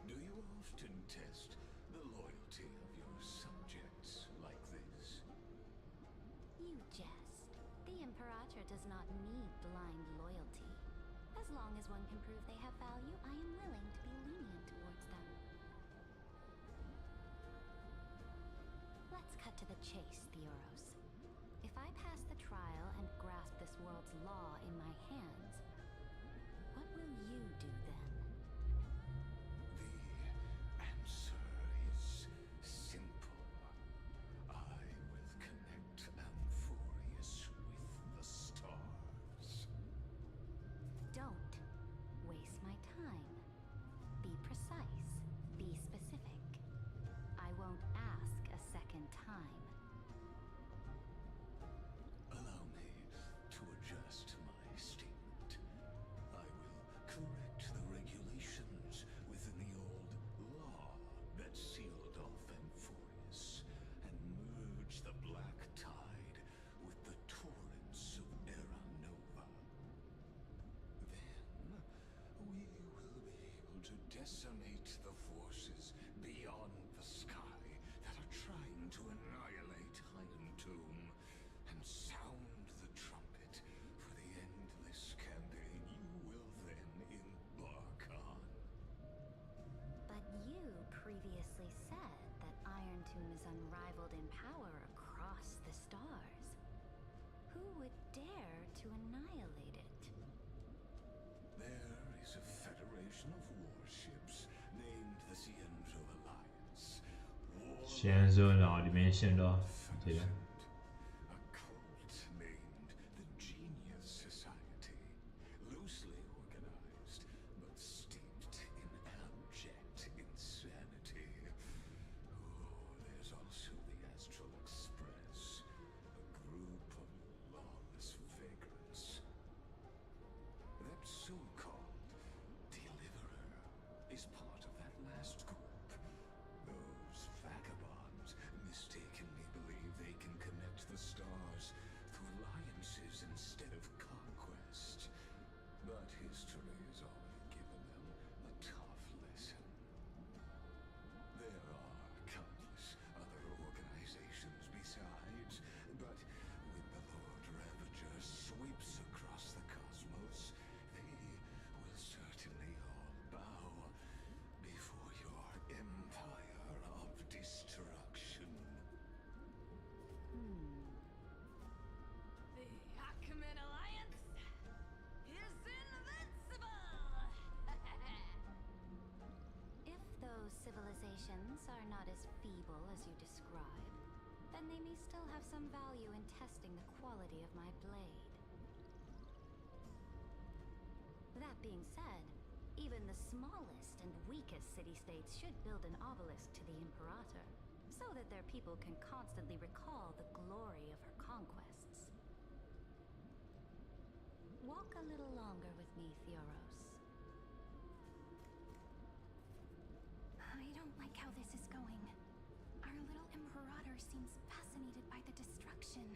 Do you often test the loyalty of your subjects like this? You jest. The Imperator does not need blind loyalty. As long as one can prove they have value, I am willing to be lenient towards them. Let's cut to the chase, Theoros. If I pass the trial and grasp this world's law in my hands, what will you do then? The answer is simple. I will connect AMPHOREUS with the stars. Don't waste my time. Be precise. Be specific. I won't ask a second time. Allow me to adjust my statement. I will correct the regulations within the old law that sealed off AMPHOREUS and merge the black tide with the torrents of Era Nova. Then we will be able to decimate the forces beyond the sky that are trying to annihilate Highland Tomb and sound the trumpet for the endless campaign you will then embark on. But you previously said that Iron Tomb is unrivaled in power across the stars. Who would dare to annihilate it? There is a federation of warships named the Cienzo Alliance. Cienzo dah dimension dah. Macam dia. A cult named the Genius Society. Loosely organized, but steeped in abject insanity. Oh, there's also the Astral Express, a group of lawless vagrants. That so-called Deliverer is part of that last group. Those vagabonds mistakenly believe they can connect the stars through alliances instead of conquest. But history has already given them a tough lesson. There are countless other organizations besides, but when the Lord Ravager sweeps across the cosmos, they will certainly all bow before your empire of destruction. The Achaemenid Alliance is invincible! If those civilizations are not as feeble as you describe, then they may still have some value in testing the quality of my blade. That being said, even the smallest and weakest city-states should build an obelisk to the Imperator, so that their people can constantly recall the glory of her conquests. Walk a little longer with me, Theoros. I don't like how this is going. Our little Imperator seems fascinated by the destruction direction.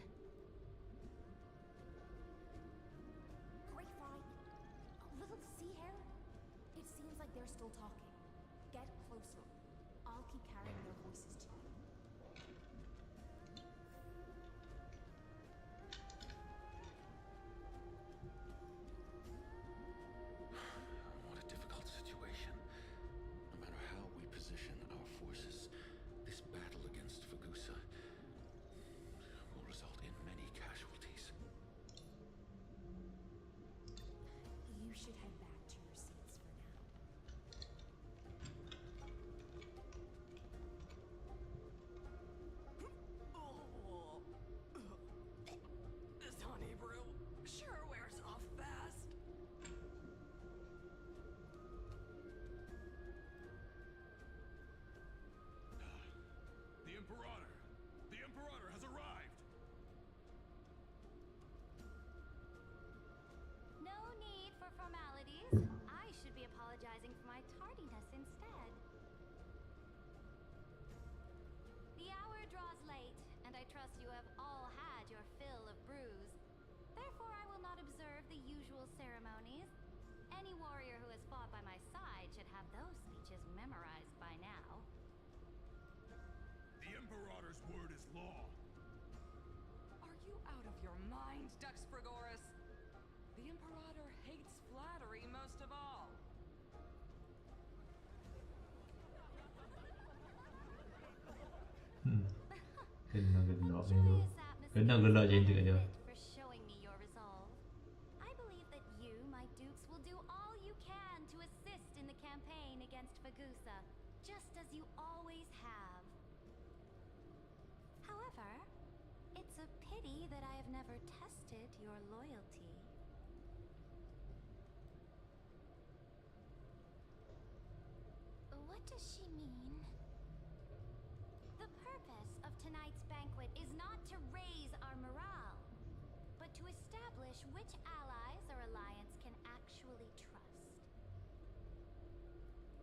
Grapevine. Little sea hare? It seems like they're still talking. Get closer. I'll keep carrying their voices to you. What a difficult situation. No matter how we position our forces, this battle against Fagusa will result in many casualties. You should head back to your seats for now. This honey brew sure wears off fast. The Imperator! The Imperator has arrived! No need for formalities. I should be apologizing for my tardiness instead. The hour draws late, and I trust you have all had your fill of brews. Therefore, I will not observe the usual ceremonies. Any warrior who has fought by my side should have those speeches memorized by now. The Imperator's word is law. Are you out of your mind, Dux Frigoris? The Imperator hates flattery most of all. Gelok ni tu. Joyous atmosphere Kena gelak je juga dia. for showing me your resolve. I believe that you, my dukes, will do all you can to assist in the campaign against Fagusa, just as you always have. However, it's a pity that I have never tested your loyalty. What does she mean? The purpose of tonight's banquet is not to raise our morale, but to establish which allies our alliance can actually trust.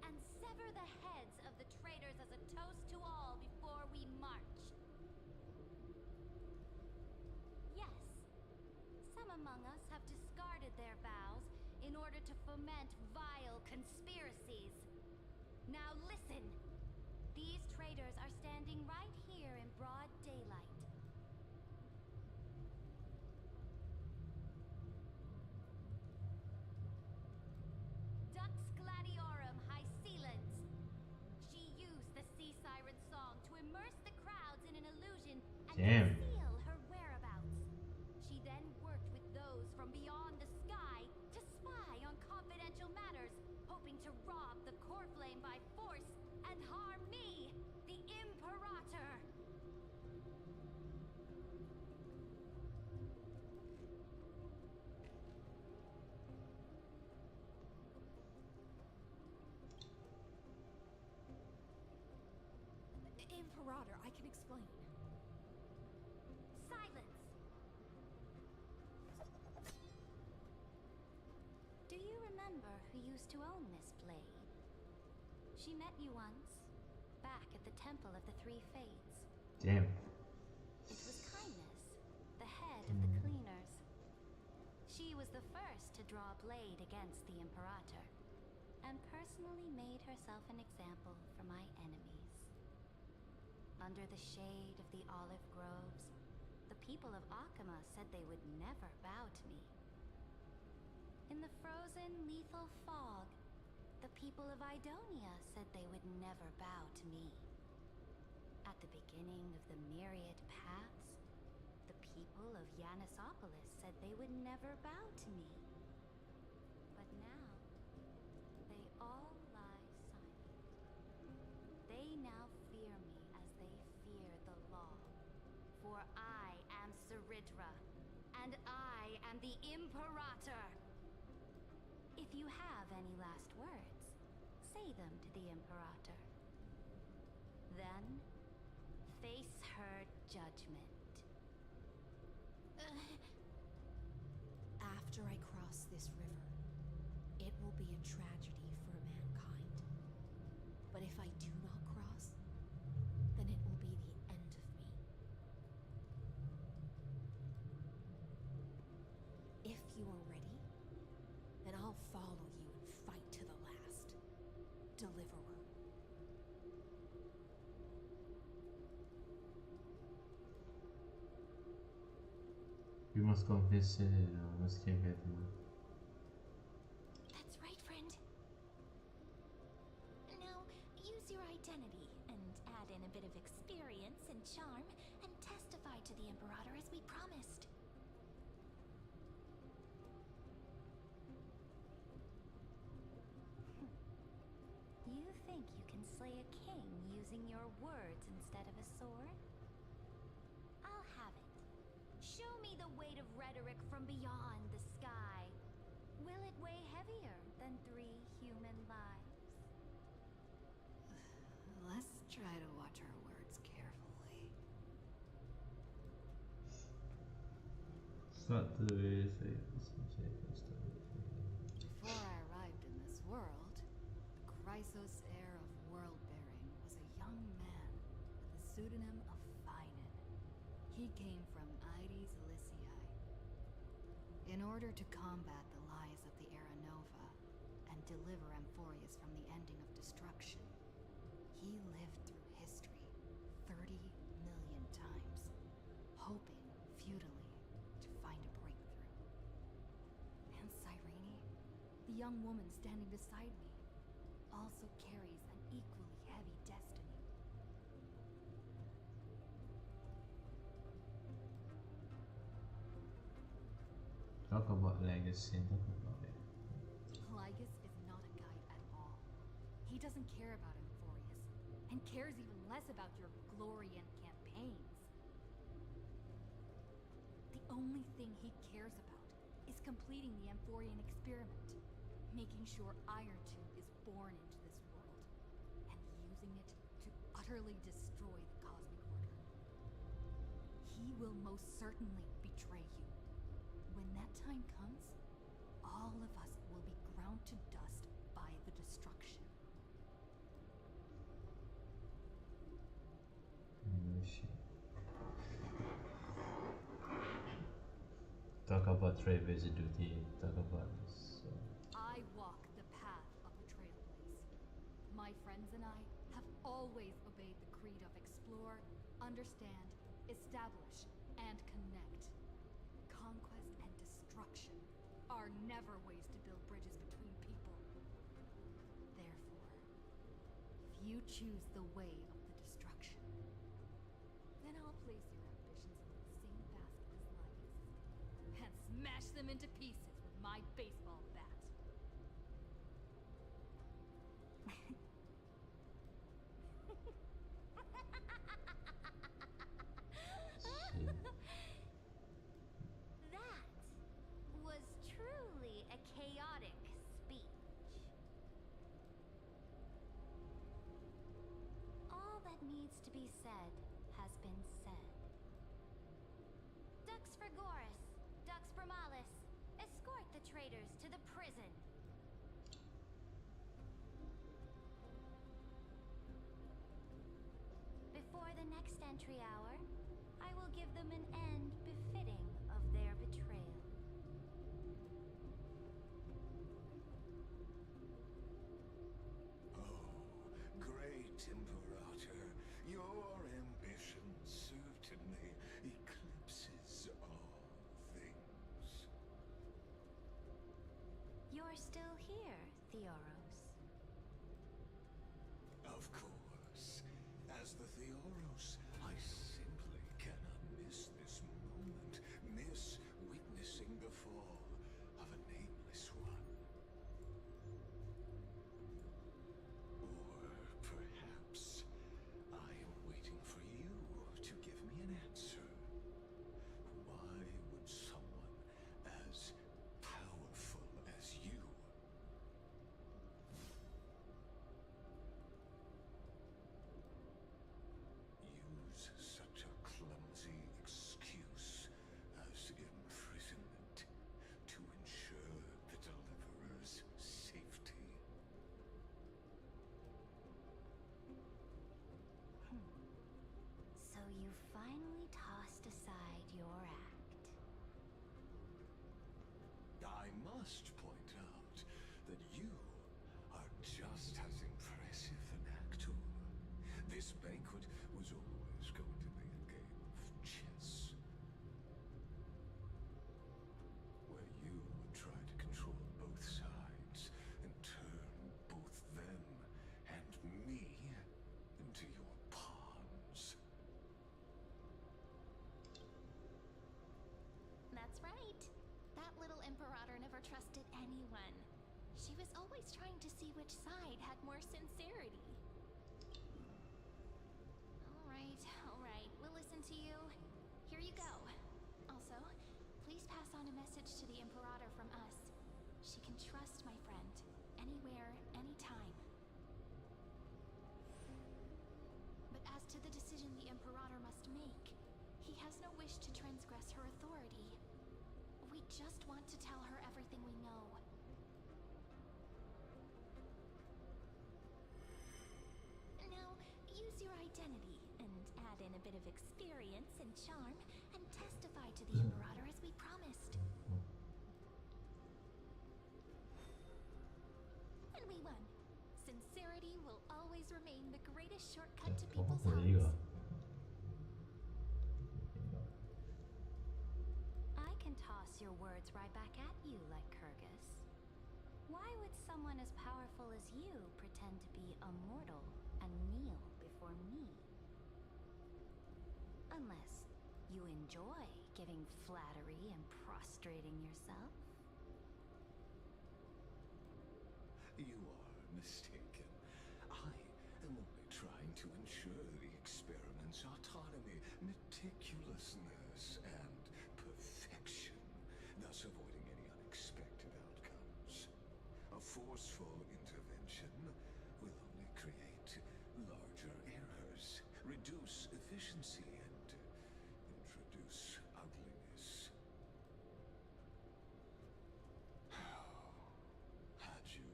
And sever the heads of the traitors as a toast to all before we march. Yes, some among us have discarded their vows in order to foment vile conspiracies. Now listen! These traitors are standing right here in broad daylight. Dux Gladiorum Hycelens. She used the sea siren song to immerse the crowds in an illusion and Damn. conceal her whereabouts. She then worked with those from beyond the sky to spy on confidential matters, hoping to rob the core flame by force and harm me, the Imperator. Imperator, I can explain. Silence! Do you remember who used to own this blade? She met you once, back at the Temple of the Three Fates. Damn. It was Kindness, the head of the cleaners. She was the first to draw a blade against the Imperator, and personally made herself an example for my enemies. Under the shade of the olive groves, the people of Akama said they would never bow to me. In the frozen, lethal fog, the people of Idonia said they would never bow to me. At the beginning of the myriad paths, the people of Yanisopolis said they would never bow to me. But now, they all lie silent. They now fear me as they fear the law. For I am Ceridra, and I am the Imperator. If you have any last words, say them to the Imperator. Then, face her judgment. After I cross this river, it will be a tragedy for mankind. But if I do not cross, then it will be the end of me. We must confess it, we must keep it. That's right, friend. Now, use your identity and add in a bit of experience and charm and testify to the Imperator as we promised. You think you can slay a king using your words instead of a sword? I'll have it. Show me the weight of rhetoric from beyond the sky. Will it weigh heavier than 3 human lives? Let's try to watch our words carefully. It's not the way to say it. Before I arrived in this world, the Chrysos heir of world-bearing was a young man with the pseudonym of Finan. He came from Aedes Elysiae. In order to combat the lies of the Era Nova and deliver Amphoreus from the ending of destruction, he lived through history 30 million times, hoping futilely to find a breakthrough. And Cyrene, the young woman standing beside me, also carries an equally heavy destiny. Talk about legacy, talk about it. Lygus is not a guide at all. He doesn't care about Amphoreus, and cares even less about your glory and campaigns. The only thing he cares about is completing the Amphorian experiment, making sure Iron Tube is born into this world, and using it to utterly destroy the Cosmic Order. He will most certainly betray you. When that time comes, all of us will be ground to dust by the destruction. Shit. Talk about Travis duty, talk about this. I walk the path of the Trailblaze. My friends and I have always obeyed the creed of explore, understand, establish, and connect. Conquest and destruction are never ways to build bridges between people. Therefore, if you choose the way of the destruction, then I'll place your ambitions in the same basket as Lygus and smash them into pieces with my baseball bat. That was truly a chaotic speech. All that needs to be said has been said. Dux for Gorus, Dux for Malus, escort the traitors to the prison. Before the next entry hour, I will give them an end befitting of their betrayal. Oh, great Imperator, your ambition certainly eclipses all things. You're still here, Theoros. Of course. As the Theoros, I simply cannot miss this moment, miss witnessing the fall of a nameless one. Or perhaps I am waiting for you to give me an answer. Why would someone as powerful as you use such a clumsy excuse as imprisonment to ensure the Deliverer's safety? So you finally tossed aside your act. I must point out that you are just as impressive an actor. This banquet was always going to be a game of chess. trusted anyone. She was always trying to see which side had more sincerity. All right, we'll listen to you. Here you go. Also, please pass on a message to the Imperator from us. She can trust my friend, anywhere, anytime. But as to the decision the Imperator must make, he has no wish to transgress her authority. We just want to tell her everything we know. Now, use your identity and add in a bit of experience and charm and testify to the Imperator as we promised. And we won. Sincerity will always remain the greatest shortcut to people's hearts. I can toss your words right back at you like Kyrgyz. Why would someone as powerful as you pretend to be immortal and kneel before me? Unless you enjoy giving flattery and prostrating yourself? You are mistaken. I am only trying to ensure the experiment's autonomy, meticulousness, and perfection, thus avoiding any unexpected outcomes. A forceful intervention will only create larger errors, reduce efficiency, and introduce ugliness. Had you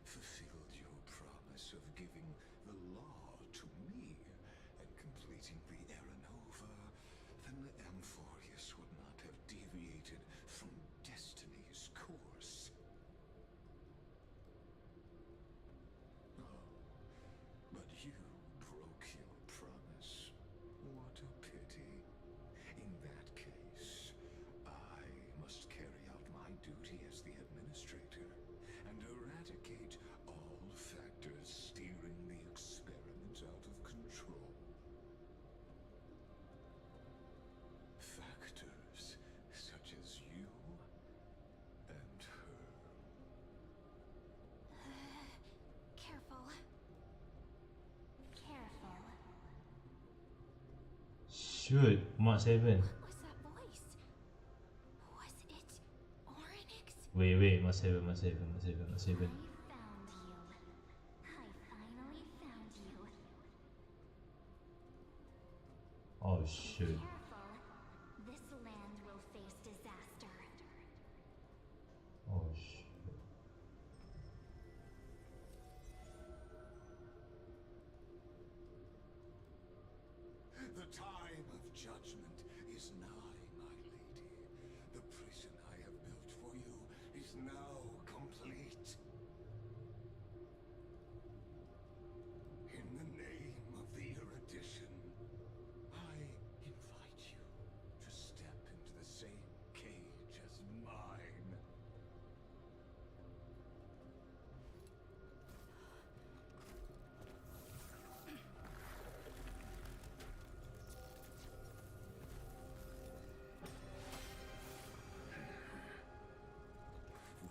fulfilled your promise of giving the law to me and completing the Era Nova, then the AMPHOREUS would not have deviated from destiny's course. Oh, but you broke your promise. What a pity. In that case, I must carry out my duty as the administrator and eradicate all factors steering the experiment out of control. Factors such as you and her. Careful. Careful. Shoot, Mark 7. What was that voice? Was it Orynyx? Wait, Mark 7, Mark 7, Mark 7, Mark 7. I found you. I finally found you. Oh shoot. Careful. This land will face disaster. Oh shoot. The time of judgment is nigh, my lady. The prison I have built for you is now complete. In the name of the erudition, I invite you to step into the same cage as mine.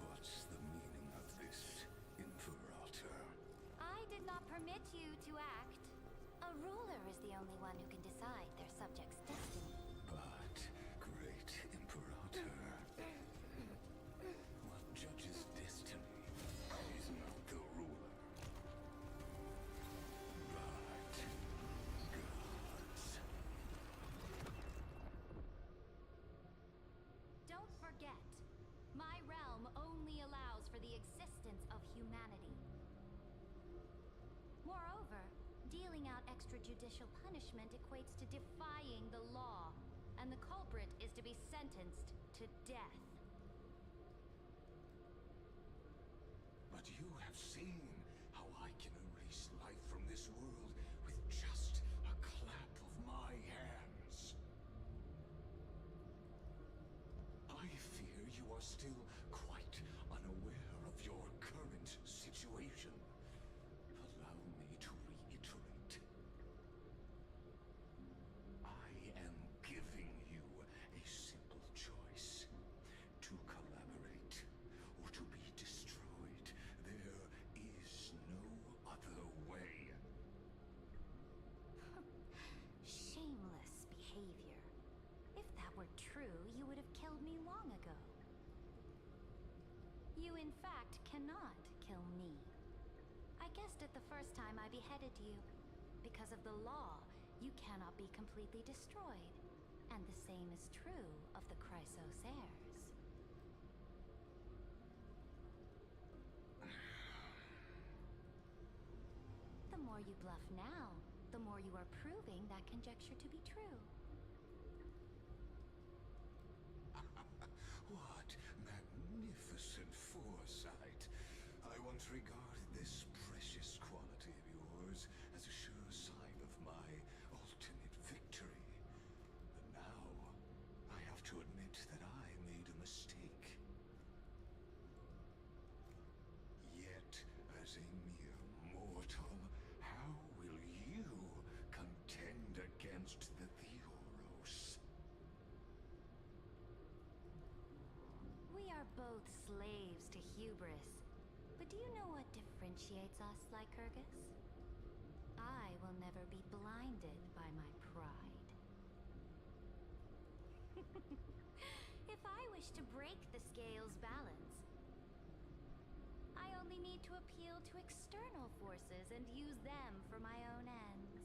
What's the meaning of this, Imperator? I did not permit you to act. A ruler is the only one who can decide their subject's destiny. But, great Imperator, what judges destiny is not the ruler, but gods. Don't forget, my realm only allows for the existence of humanity. Moreover, dealing out extrajudicial punishment equates to defying the law, and the culprit is to be sentenced to death. But you have seen how I can erase life from this world with just a clap of my hands. I fear you are still quite unaware of your current situation. Allow me to reiterate. I am giving you a simple choice: to collaborate true, you would have killed me long ago. You, in fact, cannot kill me. I guessed it the first time I beheaded you. Because of the law, you cannot be completely destroyed. And the same is true of the Chrysos heirs. The more you bluff now, the more you are proving that conjecture to be true. What magnificent foresight! I once regarded this precious quality of yours as a sure sign of my ultimate victory. But now, I have to admit that I made a mistake. Yet, as a mere mortal, how will you contend against the Theoros? We are both slaves to hubris. But do you know what differentiates us, Lycurgus? I will never be blinded by my pride. If I wish to break the scale's balance, I only need to appeal to external forces and use them for my own ends.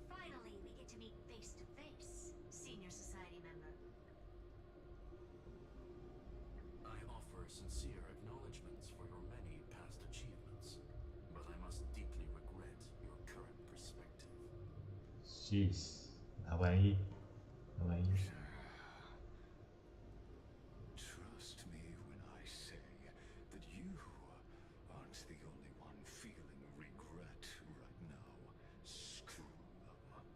Finally, we get to meet face to face, Senior Society member. I offer sincere acknowledgments for your many past achievements, but I must deeply regret your current perspective. Jeez. Apa lagi? Apa lagi? Trust me when I say that you aren't the only one feeling regret right now. Screw them.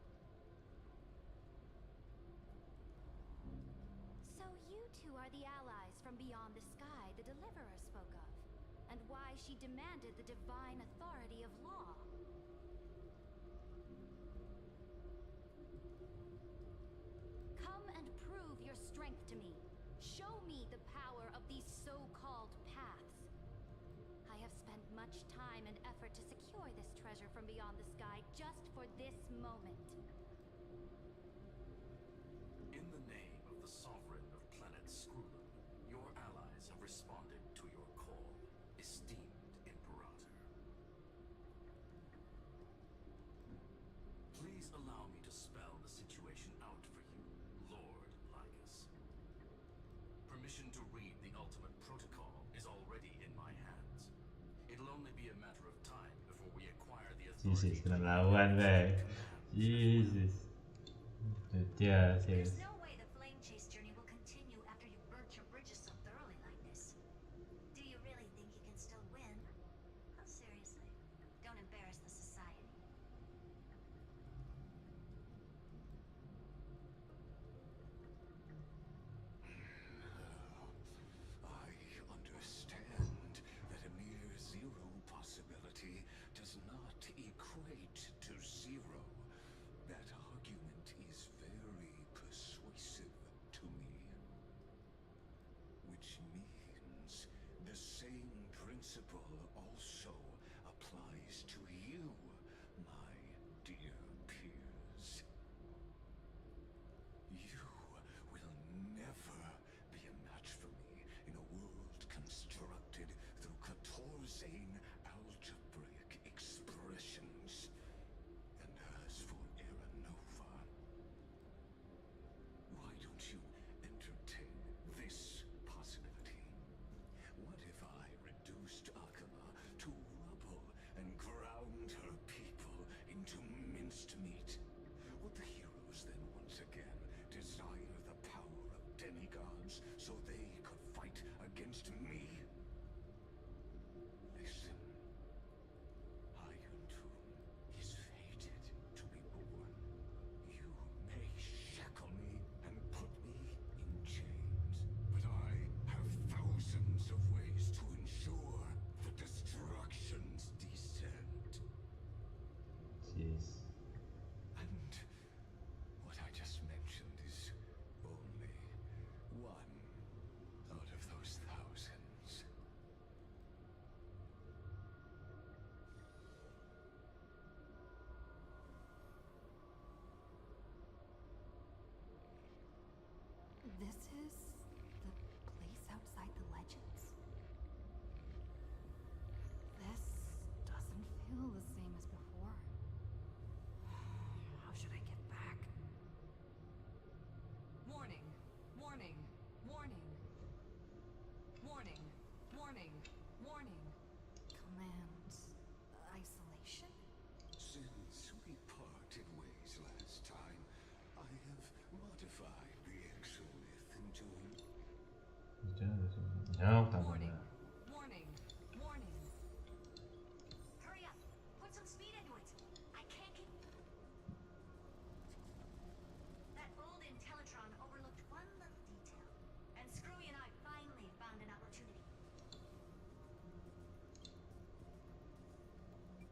So you two are the allies from beyond the sky the Deliverer spoke of, and why she demanded the divine authority of law. Come and prove your strength to me. Show me the power of these so-called paths. I have spent much time and effort to secure this treasure from beyond the sky just for this moment. In the name of the sovereign of planet Scrulum, your allies have responded to your call, esteemed Imperator. Please allow me to spell the situation out for you, Lord Lycus. Permission to read the ultimate protocol is already in my hands. It'll only be a matter of time before we acquire the authority Jesus, to kena lead lawan, the bang. command. Jesus. Dia There's serius. no way the flame chase journey will continue after you've burnt your bridges so thoroughly like this. Do you really think you can still win? Oh, seriously, don't embarrass the society. I understand that a mere zero possibility does not equate to zero. That argument is very persuasive to me. Which means the same principle also applies to you, my dear peers. You will never be a match for me in a world constructed through 14 algebraic expressions. And as for Aranova, why don't you entertain this possibility? What if I reduced Akama to rubble and ground her Modify being so myth into him. No, tak Warning. boleh. Warning. Warning. Hurry up! Put some speed into it! I can't keep... That old Intellitron overlooked one little detail. And Screwy and I finally found an opportunity.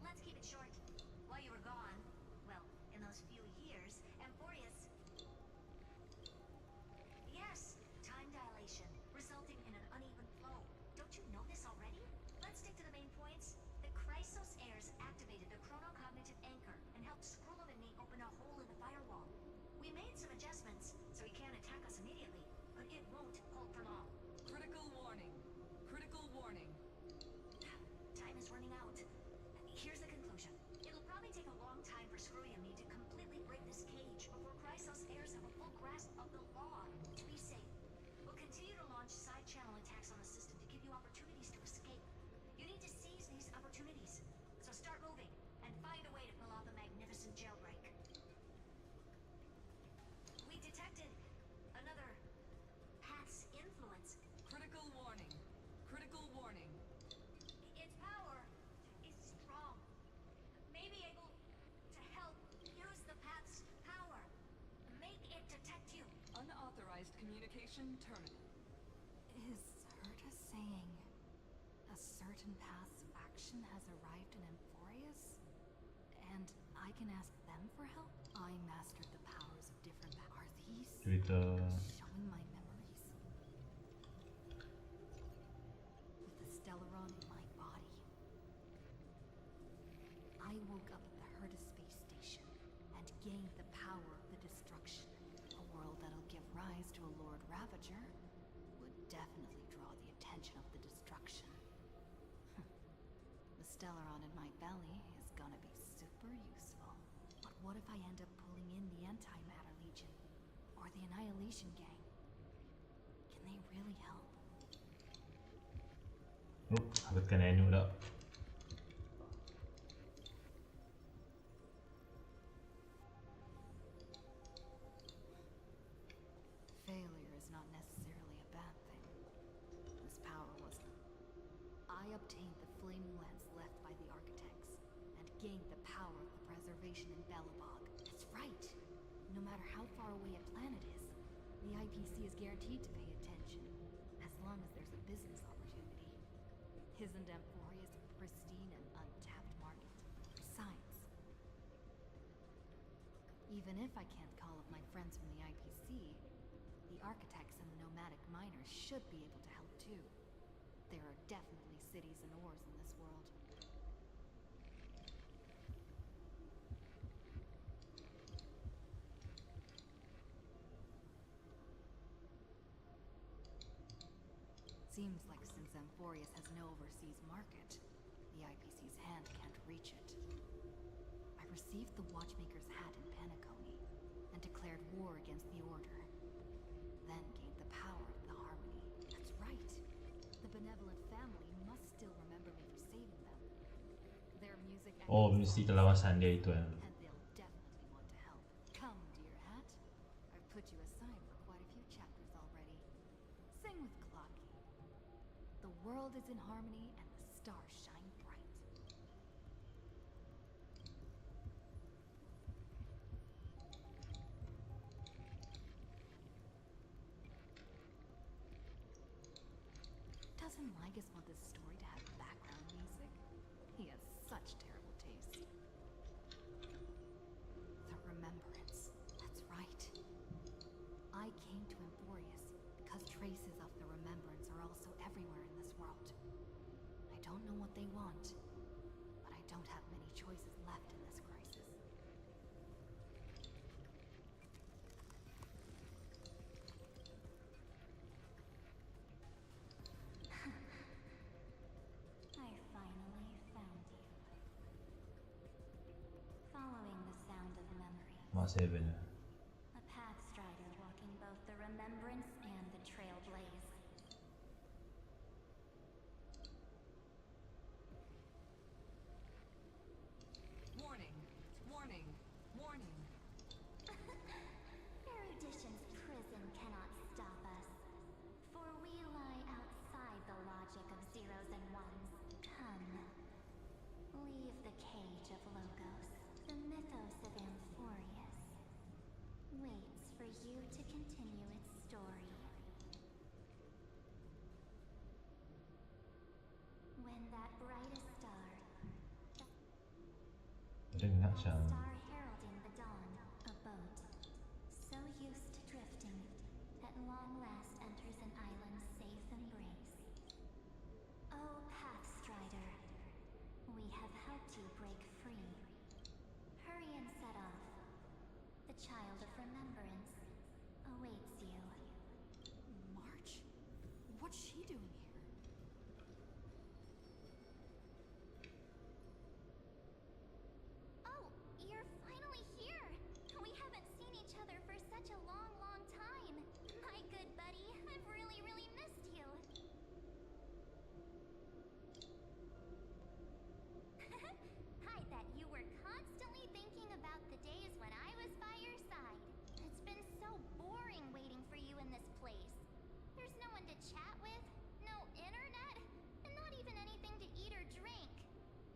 Let's keep it short. While you were gone, well, in those few years, Amphoreu's... Yes, time dilation, resulting in an uneven flow. Don't you know this already? Let's stick to the main points. The Chrysos heirs activated the chronocognitive anchor and helped Skrullum and me open a hole in the firewall. We made some adjustments, so he can't attack us immediately, but it won't hold for long. Critical warning. Critical warning. Time is running out. Here's the conclusion. It'll probably take a long time for Screwy and me to completely break this cage before Chrysos heirs have a full grasp of the law. To be safe, we'll continue to launch side-channel attacks on the system to give you opportunities to escape. You need to seize these opportunities. So start moving and find a way to pull off a magnificent jailbreak. We detected another path's influence. Critical warning. Critical warning. Its power is strong. May be able to help use the path's power. Make it detect you. Unauthorized communication terminated. Is Herta saying a certain path's faction has arrived in Amphoreus? And I can ask them for help? I mastered the powers of different Are these Twitter. showing my memories? With the Stellaron in my body. I woke up at the Herta space station and gained the power of the destruction. A world that'll give rise to a Lord Ravager would definitely draw the attention of the destruction. The Stellaron in my belly is gonna be super useful. But what if I end up pulling in the Antimatter Legion? Or the Annihilation Gang? Can they really help? Oh, habiskan Anu pula. Failure is not necessarily a bad thing. This power wasn't. I obtained the flaming lens left by the architects, and gained the power of the preservation in Belobog. That's right! No matter how far away a planet is, the IPC is guaranteed to pay attention, as long as there's a business opportunity. Isn't Amphoreu's a pristine and untapped market? Besides, even if I can't call up my friends from the IPC, the architects and the nomadic miners should be able to help too. There are definitely cities and ores in this world. Seems like since Amphoreus has no overseas market, the IPC's hand can't reach it. I received the Watchmaker's hat in Penacony, and declared war against the Order. Then gained the power of the Harmony. That's right! The benevolent family must still remember me for saving them. Their music Oh, mesti kelawasan dia itu and they'll definitely want to help. Come, dear hat. I've put you aside for quite a few chapters already. Sing with Clocky. The world is in harmony and the stars shine bright. Doesn't Ligus want this story to have background music? He has such terrible taste. The Remembrance. That's right. I came to Amphoreus because traces of the Remembrance are also everywhere in this world. I don't know what they want, but I don't have many choices left in this crisis. I finally found you. Following the sound of memory. Mak saya benar. A path strider walking both the remembrance and the trailblaze. Warning. Warning. Warning. Very of Logos, the mythos of Amphoreus, waits for you to continue its story. When that brightest star, that star heralding the dawn, a boat, so used to drifting, at long last enters an island's safe embrace. Oh, Pathstrider, we have helped you break free. Hurry and set off. The child of remembrance awaits you. March? What's she doing here? Oh, you're finally here! We haven't seen each other for such a long, long time. My good buddy, I've really, really missed you. I bet you were constantly thinking about the days when I was by your side. It's been so boring waiting for you in this place. There's no one to chat with, no internet, and not even anything to eat or drink.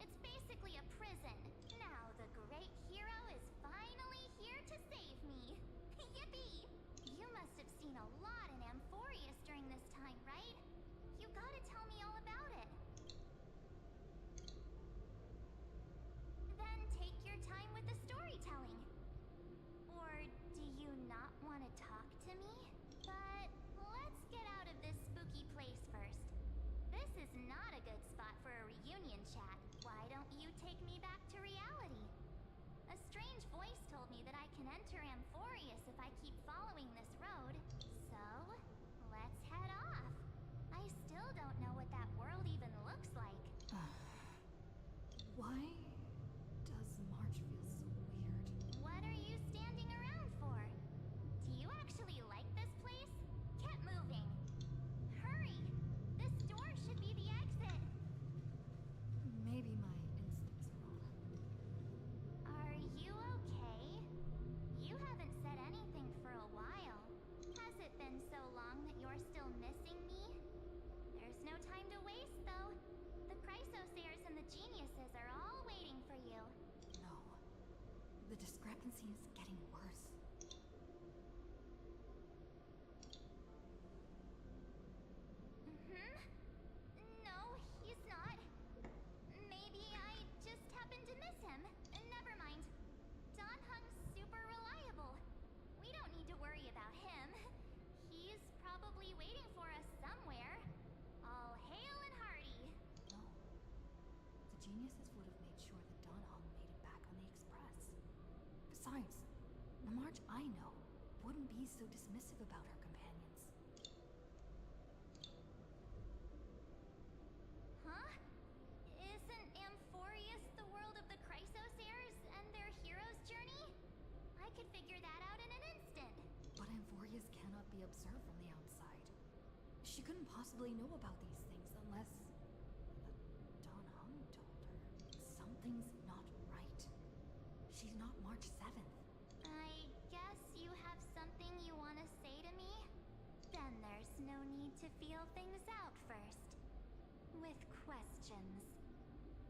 It's basically a prison. Now the great hero is finally here to save me. Yippee! You must have seen a lot in Amphoreuus during this time, right? You gotta tell me all about it. Then take your time with the storytelling. Or do you not want to talk to me? But let's get out of this spooky place first. This is not a good spot for a reunion chat. Why don't you take me back to reality? A strange voice told me that I can enter Amphoreuus if I keep following this road. So, let's head off. I still don't know what that world even looks like. Why does March feel so weird? What are you standing around for? Do you actually like this place? Get moving. Hurry! This door should be the exit. Maybe my instincts were wrong. Are you okay? You haven't said anything for a while. Has it been so long that you're still missing me? There's no time to waste, though. The Chrysosayers and the geniuses are all waiting for you. No. The discrepancy is getting worse. No, he's not. Maybe I just happened to miss him. Never mind. Don Hung's super reliable. We don't need to worry about him. He's probably waiting for us somewhere. All hail and hearty. No. The geniuses would have made sure that Don Hong made it back on the Express. Besides, the March I know wouldn't be so dismissive about her companions. Huh? Isn't Amphoreuus the world of the Chrysosayers and their hero's journey? I could figure that out in an instant. But Amphoreuus cannot be observed from the outside. She couldn't possibly know about these things unless Don Hung told her. Something's not right. She's not March 7th. I guess you have something you want to say to me? Then there's no need to feel things out first. With questions.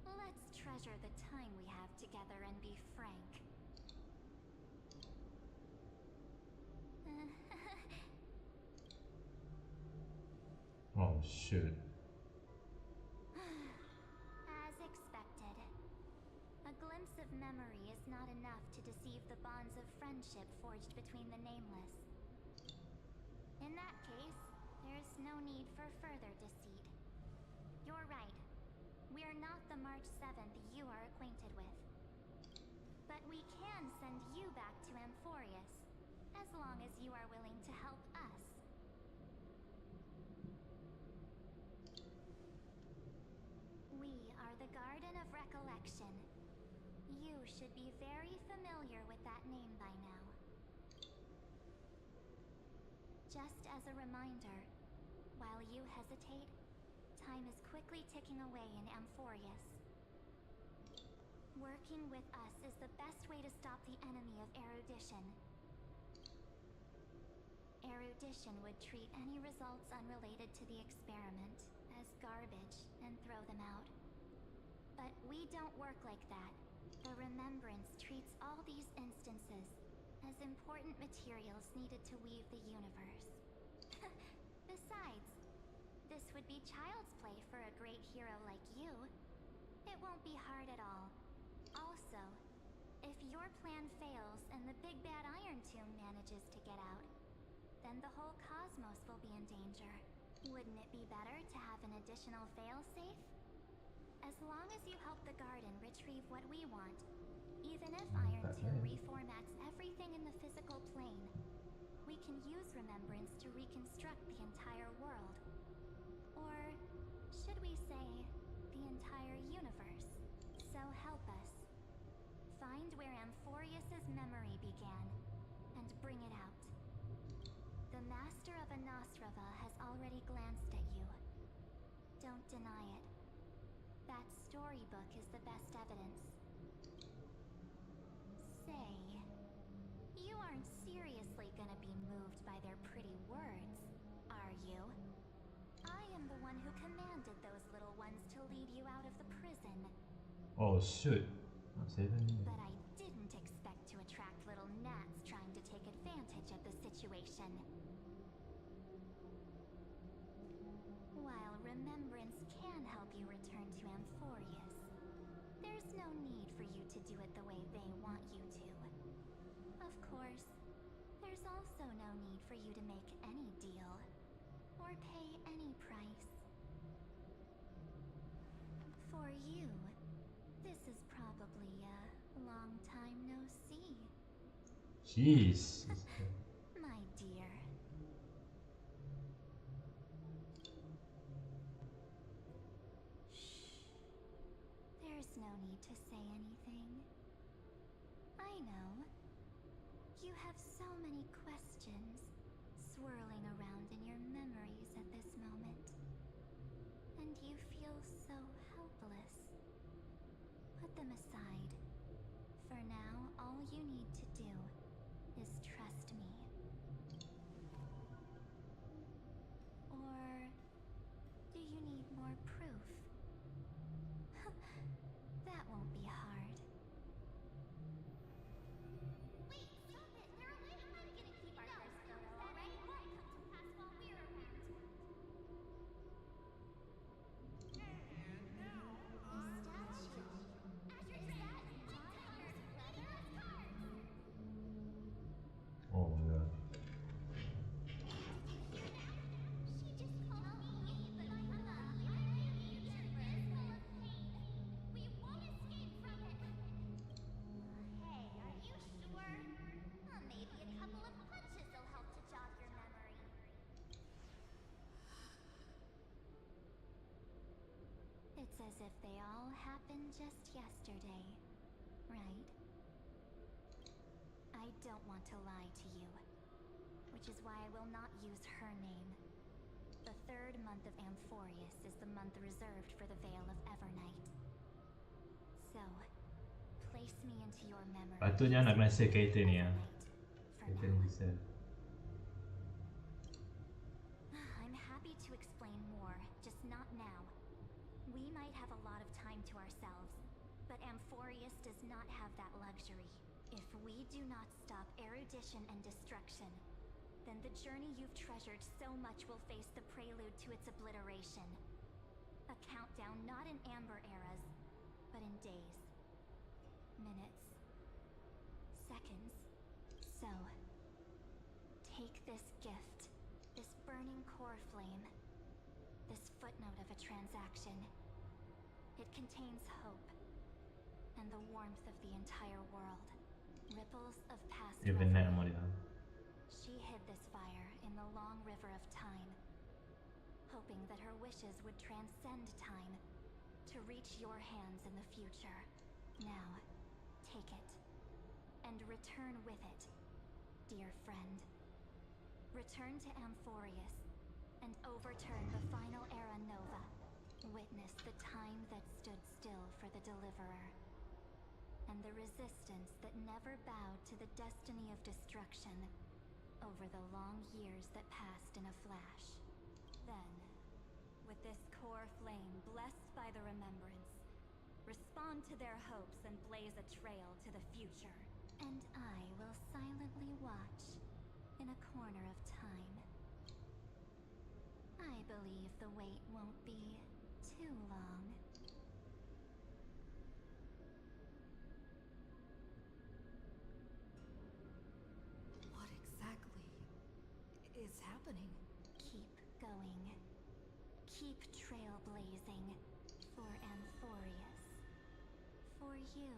Let's treasure the time we have together and be frank. Oh shoot. As expected. A glimpse of memory is not enough to deceive the bonds of friendship forged between the nameless. In that case, there's no need for further deceit. You're right. We are not the March 7th you are acquainted with. But we can send you back to Amphoreuus, as long as you are willing to help us. We are the Garden of Recollection. You should be very familiar with that name by now. Just as a reminder, while you hesitate, time is quickly ticking away in Amphoreuus. Working with us is the best way to stop the enemy of erudition. Erudition would treat any results unrelated to the experiment as garbage and throw them out. But we don't work like that. The Remembrance treats all these instances as important materials needed to weave the universe. Besides, this would be child's play for a great hero like you. It won't be hard at all. Also, if your plan fails and the big bad Iron Tomb manages to get out, then the whole cosmos will be in danger. Wouldn't it be better to have an additional failsafe? As long as you help the garden retrieve what we want, even if Iron Tomb reformats everything in the physical plane, we can use Remembrance to reconstruct the entire world. Or should we say, the entire universe? So help us. Find where Amphoreus's memory began, and bring it out. The Master of Anosrava has already glanced at you. Don't deny it. That storybook is the best evidence. Say, you aren't seriously gonna be moved by their pretty words, are you? I am the one who commanded those little ones to lead you out of the prison. Oh shoot. But I didn't expect to attract little gnats trying to take advantage of the situation. While Remembrance can help you return to Amphoreus, there's no need for you to do it the way they want you to. Of course, there's also no need for you to make any deal, or pay any price. For you, this is probably a long time no see. Jeez. My dear. Shh. There's no need to say anything. I know. You have so many questions swirling around in your memories at this moment. And you feel so helpless. Put them aside. For now, all you need to do is trust me. Or do you need more proof? That won't be hard. Wait, stop it! They're away! I'm not gonna keep our first photo, alright? It won't come to pass while we're around. And now, statue. After that, John Hunter's ready with cards. Oh my god. She just called me, but I'm not. The future is full of pain. We won't escape from it. Hey, are you sure? Maybe a couple of punches will help to jog your memory. It's as if they all happened just yesterday, right? I don't want to lie to you, which is why I will not use her name. The third month of Amphoreus is the month reserved for the Veil of Evernight. So, place me into your memory. Patutnya anak nasi kayak ni ya. For Kayak now. bisa. I'm happy to explain more, just not now. We might have a lot of time to ourselves, but Amphoreus does not have that luxury. If we do not stop erudition and destruction, then the journey you've treasured so much will face the prelude to its obliteration. A countdown not in amber eras, but in days, minutes, seconds. So, take this gift, this burning core flame, this footnote of a transaction. It contains hope, and the warmth of the entire world. Ripples of past Even now, reverie. Maria. She hid this fire in the long river of time, hoping that her wishes would transcend time to reach your hands in the future. Now, take it, and return with it, dear friend. Return to Amphoreus, and overturn the final era Nova. Witness the time that stood still for the Deliverer, and the resistance that never bowed to the destiny of destruction over the long years that passed in a flash. Then, with this core flame blessed by the Remembrance, respond to their hopes and blaze a trail to the future. And I will silently watch in a corner of time. I believe the wait won't be too long. What exactly is happening? Keep going. Keep trailblazing for Amphoreus. For you.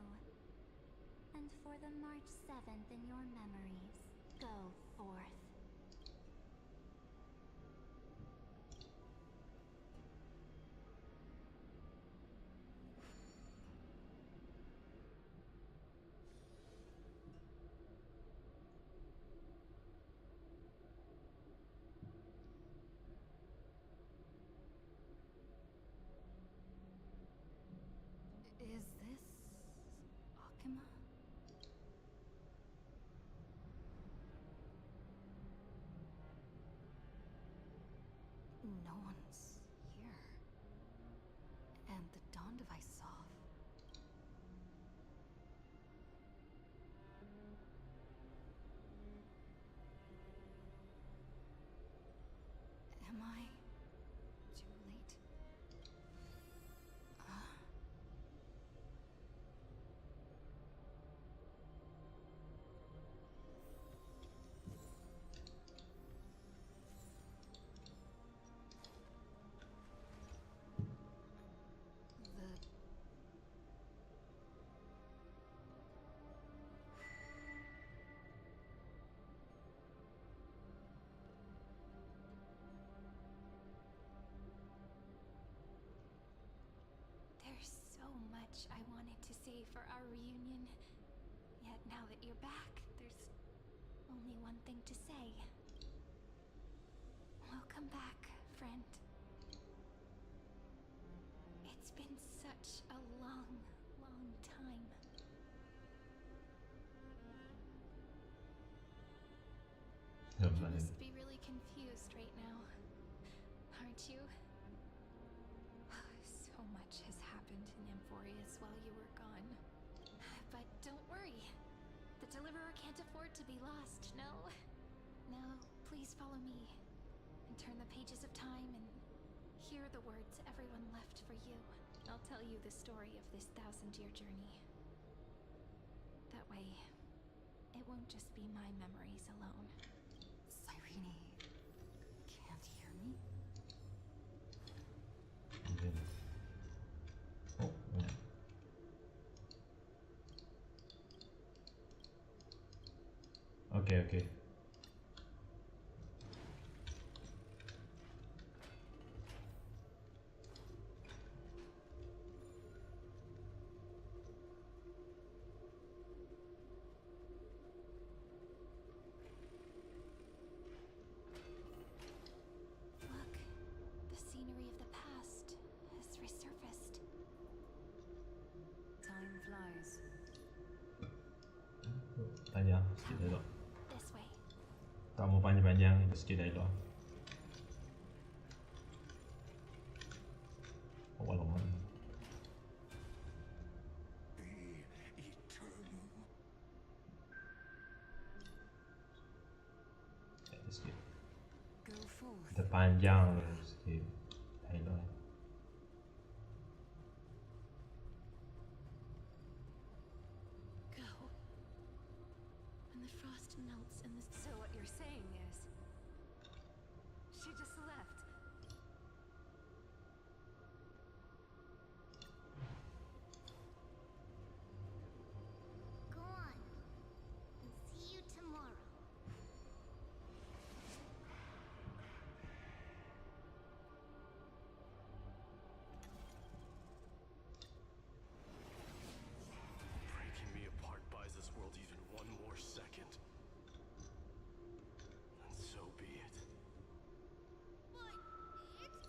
And for the March 7th in your memories. Go forth. Is this Akima? No one's here. And the dawn device is off. Am I too late? There's so much I wanted to say for our reunion. Yet now that you're back, there's only one thing to say. Welcome back, friend. It's been such a long, long time. You must be really confused right now, aren't you? So much has happened in Amphoreus while you were gone. But don't worry. The Deliverer can't afford to be lost, no? Now, please follow me and turn the pages of time and hear the words everyone left for you. I'll tell you the story of this 1000-year journey. That way, it won't just be my memories alone. Cyrene can't hear me? Oh, yeah. Okay. Look, the scenery of the past has resurfaced. Time flies. Panjang sikit dialog. This way. Tak mau panjang-panjang, sikit dialog. Oh, alamak. Be eternal. Sikit. Go forth. Kita panjang sikit dialog. Go. When the frost melts in the... So what you're saying is, she just left. Go on. And see you tomorrow. Breaking me apart buys this world even one more second. And so be it. But it's...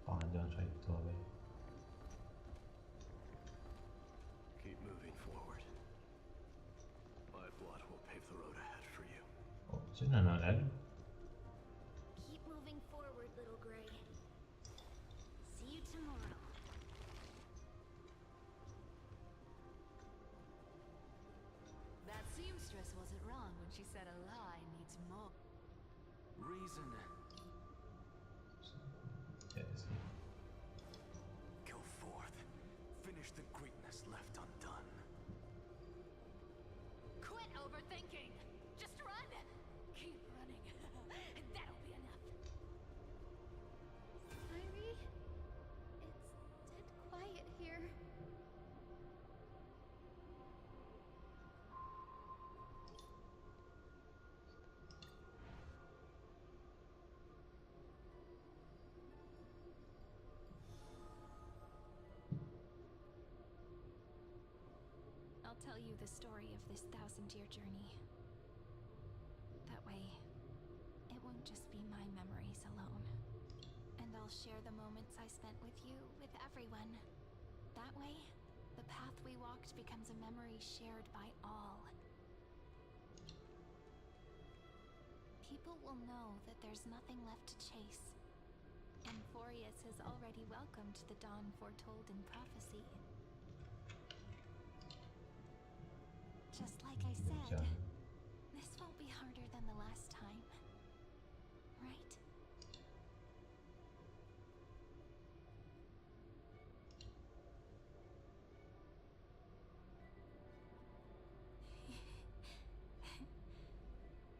Panjang saya tu apa? Keep moving forward. My blood will pave the road ahead for you. Oh, macam mana nak lalu? Keep moving forward, little Gray. tomorrow. That seamstress wasn't wrong when she said a lie needs more. Reason. Yes. Go forth. Finish the greatness left undone. Quit overthinking! Just run! Keep running. That'll be enough. Irie, it's dead quiet here. I'll tell you the story of this 1,000-year journey. That way, it won't just be my memories alone. And I'll share the moments I spent with you, with everyone. That way, the path we walked becomes a memory shared by all. People will know that there's nothing left to chase. Amphoreus has already welcomed the dawn foretold in prophecy. Just like I said, this won't be harder than the last time. Right?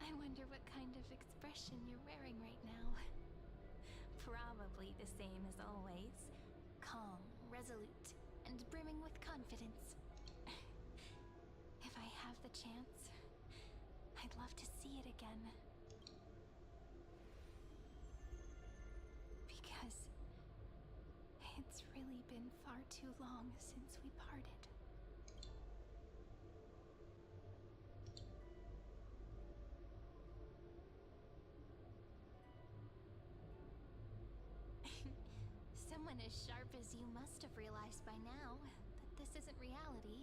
I wonder what kind of expression you're wearing right now. Probably the same as always. Calm, resolute, and brimming with confidence. If I have the chance, I'd love to see it again. Because it's really been far too long since we parted. Someone as sharp as you must have realized by now that this isn't reality,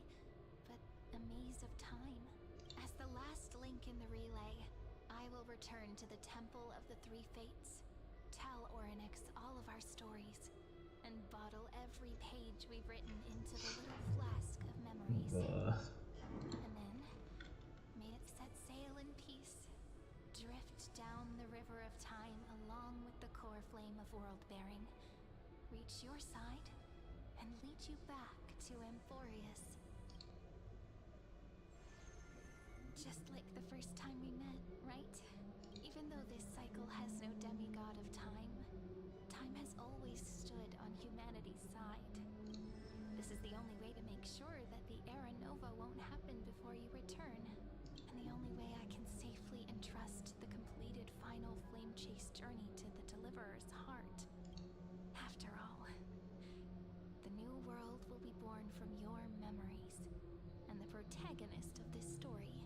but a maze of time. As the last link in the relay, I will return to the Temple of the Three Fates, tell Orynyx all of our stories, and bottle every page we've written into the little flask of memories. And then, may it set sail in peace, drift down the river of time along with the core flame of world-bearing, reach your side, and lead you back to Amphoreus. Just like the first time we met, right? Even though this cycle has no demigod of time, time has always stood on humanity's side. This is the only way to make sure that the Era Nova won't happen before you return, and the only way I can safely entrust the completed final flame chase journey to the Deliverer's heart. After all, the new world will be born from your memories, and the protagonist of this story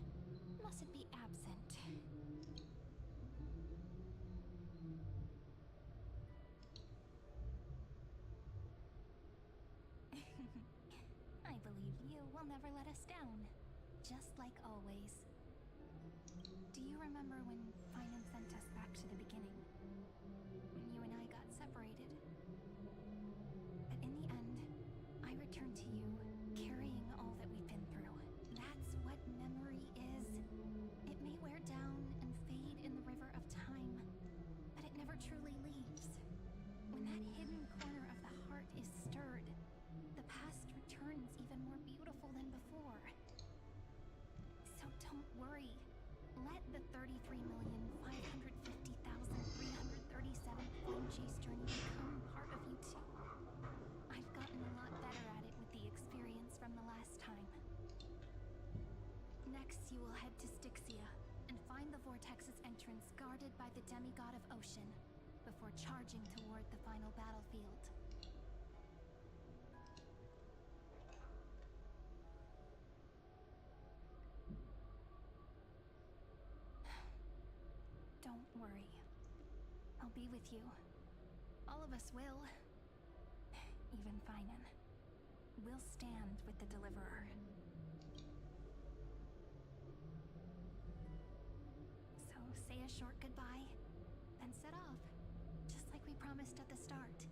mustn't be absent. I believe you will never let us down, just like always. Do you remember when Finan sent us back to the beginning? When you and I got separated? But in the end, I returned to you, carrying all that we've been through. That's what memory is. It may wear down and fade in the river of time, but it never truly leaves. When that hidden corner of the heart is stirred, the past returns even more beautiful than before. So don't worry. Let the 33,550,337 flame chase journey become part of you too. I've gotten a lot better at it with the experience from the last time. Next, you will head to Styxia and find the Vortex's entrance guarded by the demigod of ocean before charging toward the final battlefield. Don't worry. I'll be with you. All of us will. Even Finan. We'll stand with the Deliverer. So say a short goodbye, then set off. Just like we promised at the start.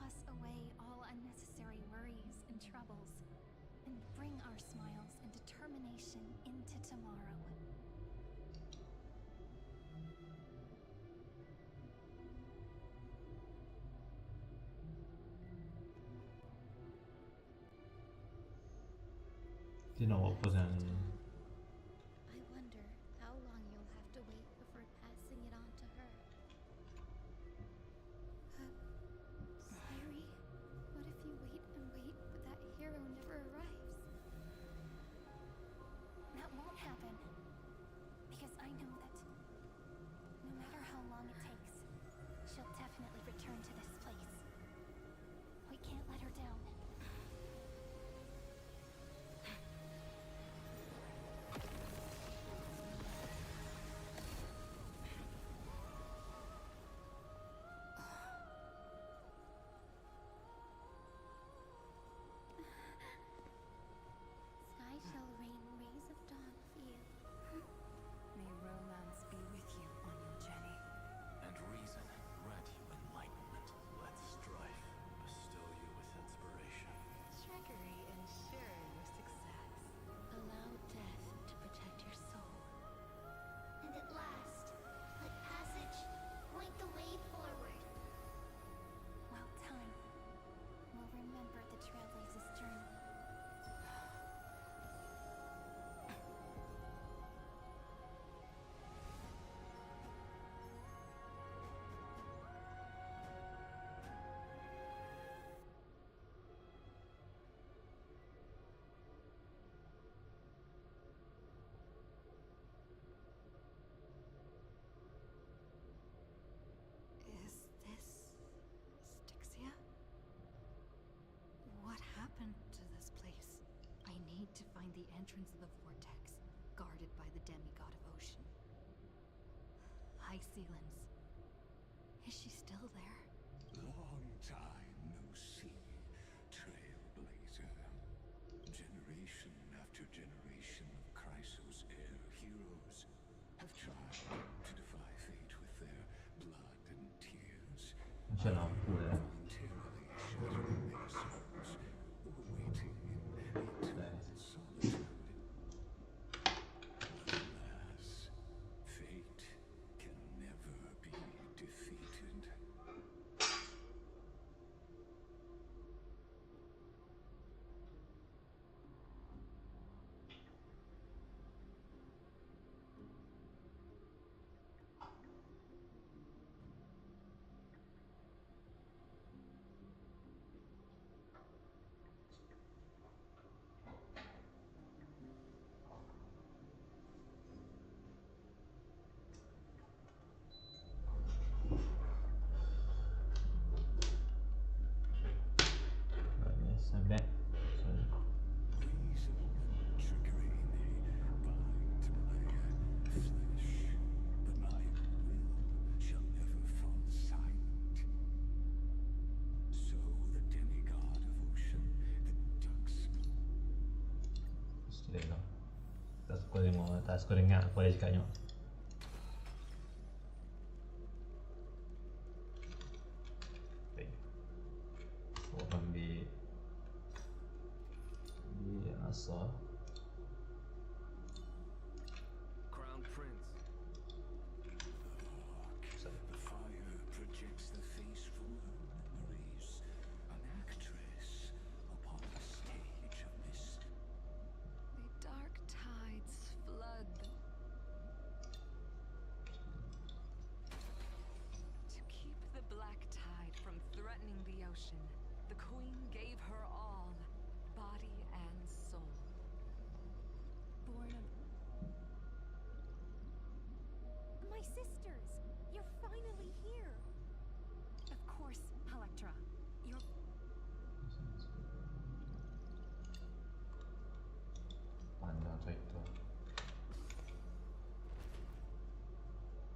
toss away all unnecessary worries and troubles, and bring our smiles and determination into tomorrow. Do you know what was in? I wonder how long you'll have to wait before passing it on to her. Sairi, what if you wait and wait, but that hero never arrives? That won't happen. Because I know that no matter how long it takes, she'll definitely return to this place. We can't let her down. Sky shall rain rays of dawn for you. May romance be with you on your journey. And reason grant you enlightenment. Let strife bestow you with inspiration. Trickery ensure your success. Allow death to protect your soul. And at last, let passage point the way forward. While time will remember the Trailblazer's journey. Is this Styxia? What happened to this place? I need to find the entrance of the vortex, guarded by the demigod of ocean. Hi, Sealans. Is she still there? Long time no see, Trailblazer. Generation after generation of Chrysos heir heroes have tried to defy fate with their blood and tears, Ce n-am pure. voluntarily shattering their souls, or waiting in eternal solitude. Alas, fate can never be defeated. Sampai. Reason and trickery may bind my flesh, but my will shall never fall silent. So the demigod of ocean, the ducks. Straight lah. Tak suka dengar apa dia cakapnya. Baik. Aku akan ambil asal. Crown Prince. The fire projects the face full of memories. An actress upon a stage of mist. The dark tides flood. To keep the black tide from threatening the ocean, the queen gave her all, body and soul. Born of... My sisters! You're finally here! Of course, Electra. You're... Panjang cerita.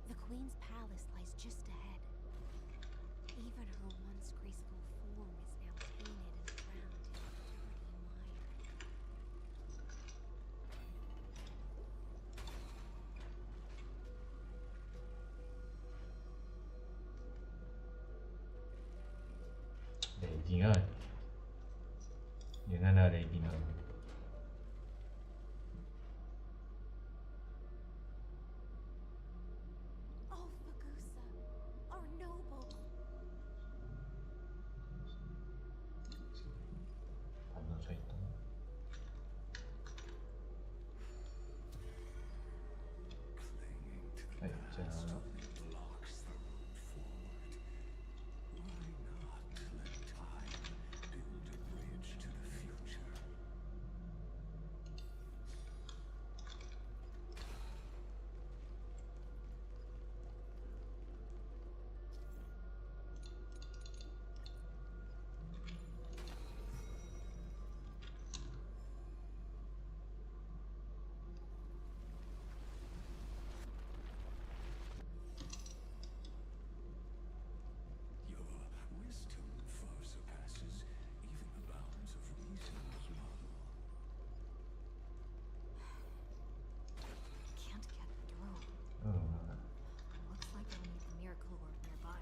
The Queen's palace lies just ahead. Even her once graceful form is now tainted and drowned in dirty mire. jริงๆเลยอย่างนั้นอะไรจริงๆ Oh, Fagusa, our noble. 反応ちょいとはいじゃあ blocks the road forward. Why not let time build a bridge to the future? Your wisdom far surpasses even the bounds of reason, model. Can't get through. うん Looks like I'll need the miracle orb nearby.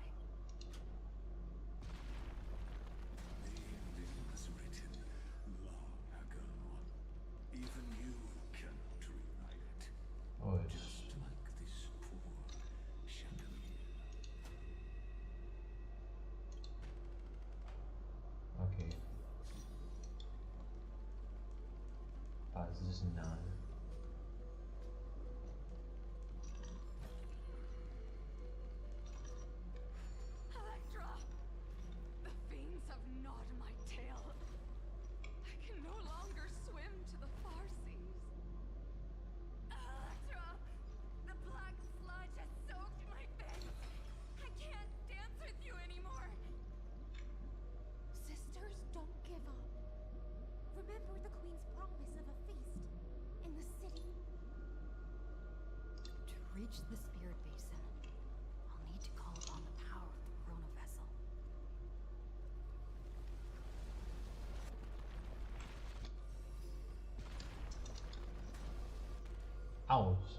The ending was written long ago. Even you cannot rewrite it. おい Just like this poor chandelier. Okay. Basis 9. Electra! The fiends have gnawed my tail. I can no longer swim to the far seas. Electra! The black sludge has soaked my veins. I can't dance with you anymore. Sisters, don't give up. Remember the queen's promise of a feast in the city. To reach the spirit basin, I'll need to call upon the power of the Corona vessel. Ouch.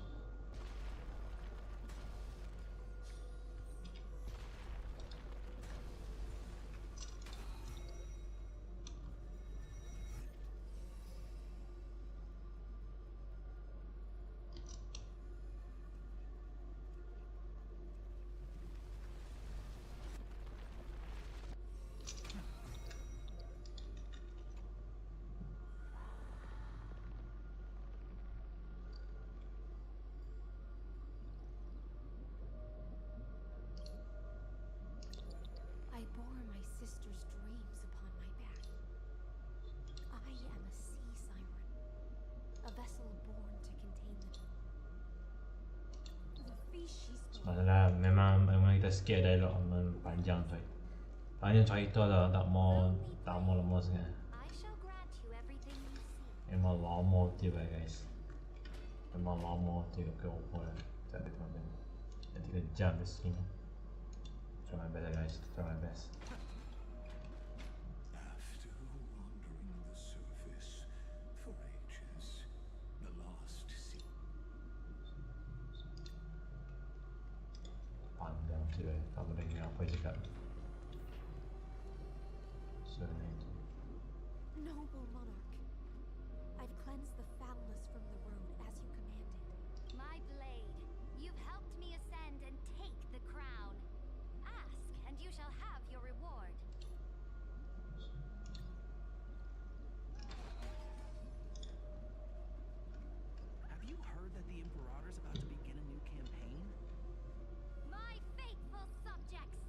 I bore my sister's dreams upon my back. I am a sea siren, a vessel born to contain them. The feast she spoke Masalah memang kita sikit dialog panjang tu. Panjang cerita dah tak mau lama sangat. I shall grant you everything you seek. Memang lama tu guys. Memang lama tu ke apa tak ada macam. Jadi 3 jam di sini. Try my best guys, try my best. After wandering the surface for ages, the lost sea. Panjang tu tak boleh dengar apa yang cakap. Serenade. Noble monarch, I've cleansed the foulness from the road as you commanded. My blade, you've helped me ascend and take the crown. Ask, and you shall have your reward. Have you heard that the Imperator's about to begin a new campaign? My faithful subjects,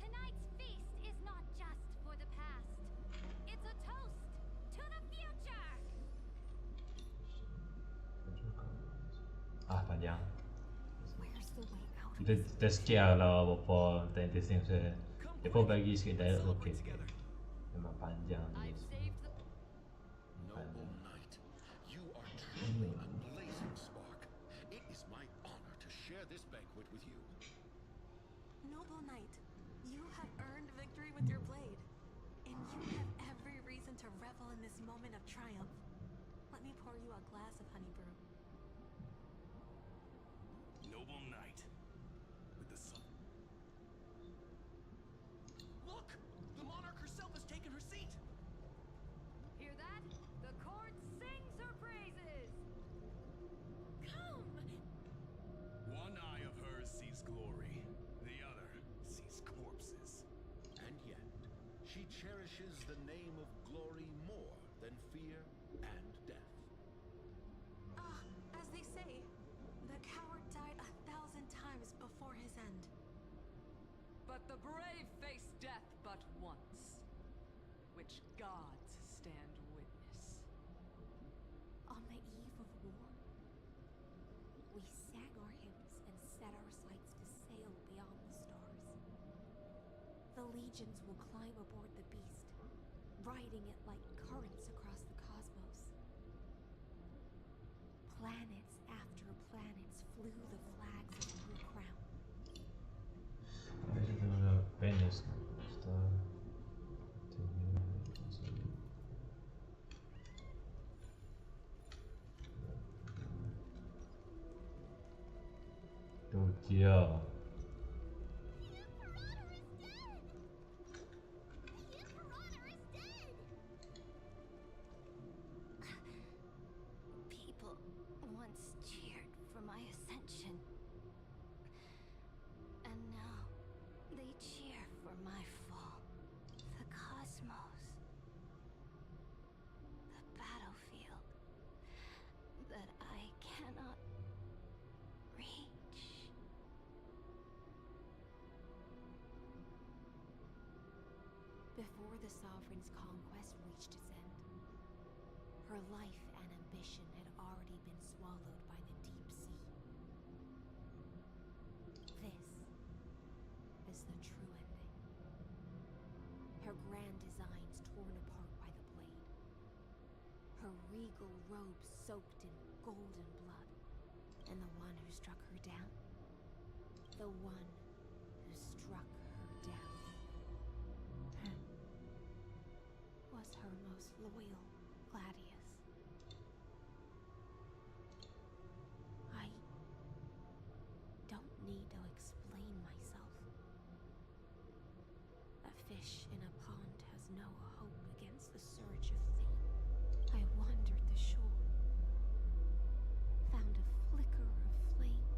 tonight's feast is not just for the past. It's a toast to the future. Panjang. Where's the way out of Kita this? kita sikit lah apa testing saya. Depa bagi sikit dialog okey. Memang panjang ni. I've saved the Noble knight, you are truly a blazing spark. It is my honor to share this banquet with you. Noble knight, you have earned victory with your blade, and you have every reason to revel in this moment of triumph. Let me pour you a glass of honey brew. Noble knight. With the sun. Look! The monarch herself has taken sees glory, the other sees corpses. And yet, she cherishes the name of glory more than fear and death. As they say, the coward died 1,000 times before his end. But the brave face death but once, which gods stand witness. On the eve of war, we sang our hymns and set our sights to sail beyond the stars. The legions will climb aboard the beast, riding it like currents across the cosmos. Planets after planets flew the flags of her crown. Weet je dat er een pen is? Tokyo. People once cheered for my ascension. And now they cheer for my fall. The cosmos. The battlefield that I cannot reach. Before the Sovereign's conquest reached its end, her life and ambition had already been swallowed by the deep sea. This is the true ending. Her grand designs torn apart by the blade. Her regal robes soaked in golden blood. And the one who struck her down? The one who struck her down was her most loyal Gladius. I don't need to explain myself. A fish in a pond has no hope against the surge of fate. I wandered the shore, found a flicker of flame,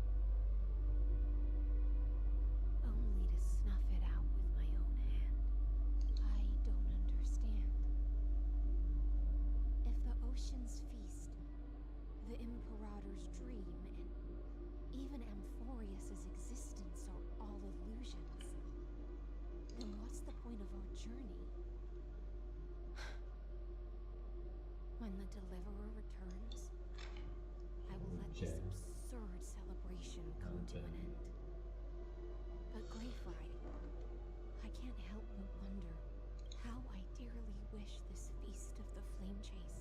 only to snuff it out with my own hand. I don't understand. If the oceans feast, the Imperator's dream, and even Amphoreus's existence are all illusions, then what's the point of our journey? When the Deliverer returns, I will let this absurd celebration come to an end. But Greyfry, I can't help but wonder how I dearly wish this feast of the flame chase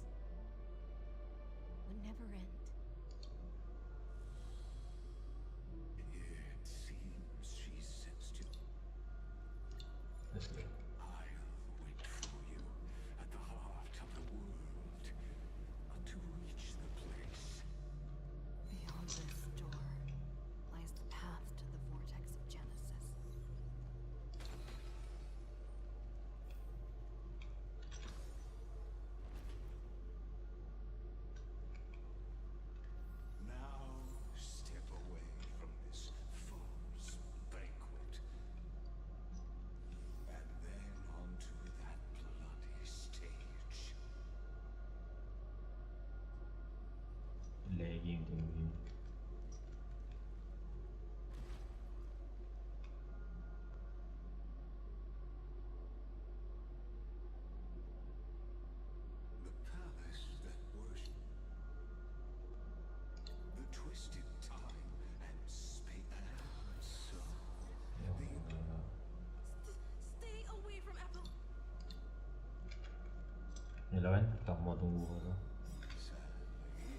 would never end. It seems she sensed you. Let's go. I'll wait for you at the heart of the world to reach the place. Beyond this door lies the path to the vortex of Genesis. Now step away from this fool's banquet. And then onto that bloody stage. Legging thingy. The palace that worshipped. The twisted time and space and so. Stay away from Apple. Yalah kan, tak mau tunggu apa. Sadly,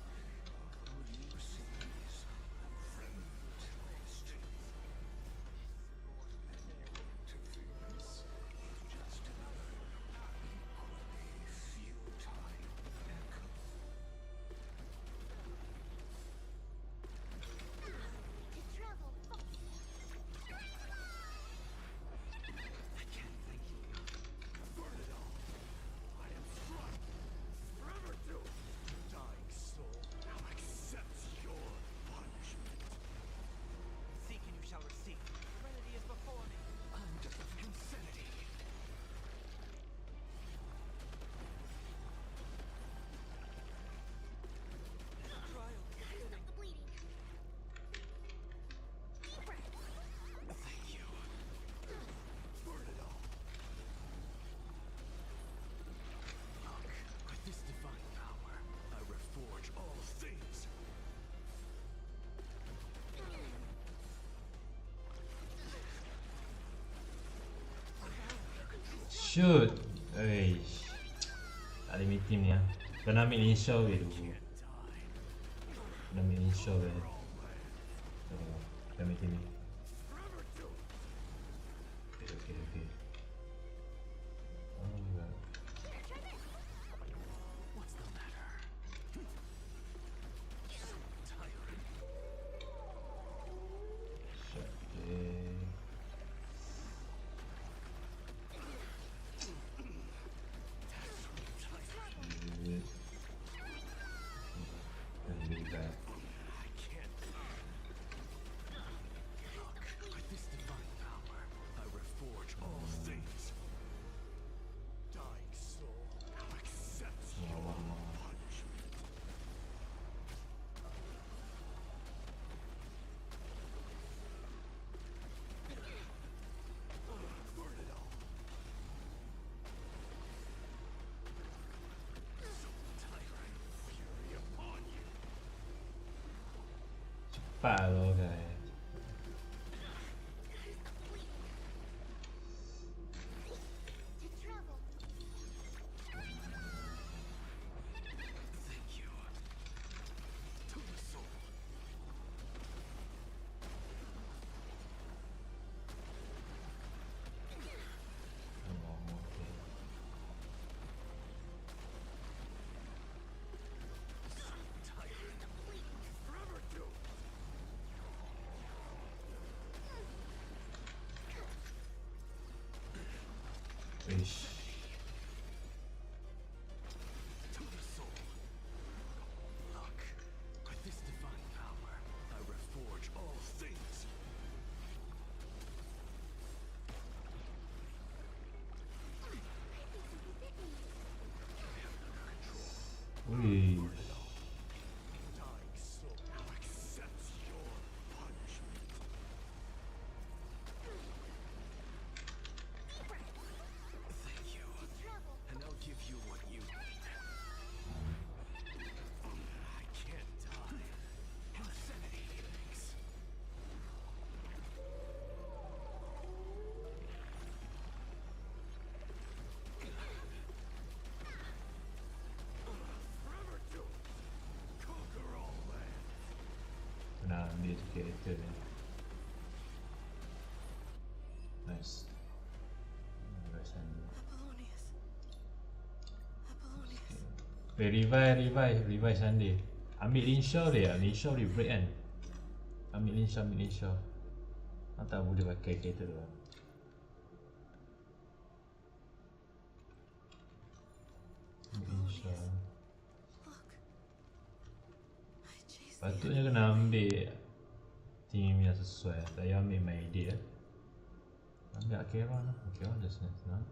all you see is a friend lost. And your interference is just another equally futile echo. To travel I can't thank you enough. Burn it all. I am strong. Forever to. Shoot. Eish. Tak ada meeting ni lah. Kena ambil insure je dulu. Kena ambil insure je. Kena meeting ni. Okay. Alright. Cepat loh guys. Ish. Wih. Kena ambil kereta ni. Nice. Revive Sunday. Ambil insure dia, insure dia break kan. Ambil insure. Atau boleh pakai kereta tu. Insure. Patutnya kena ambil team yang sesuai. Tak payah ambil my idea. Ambil Akira lah. Akira just nice lah.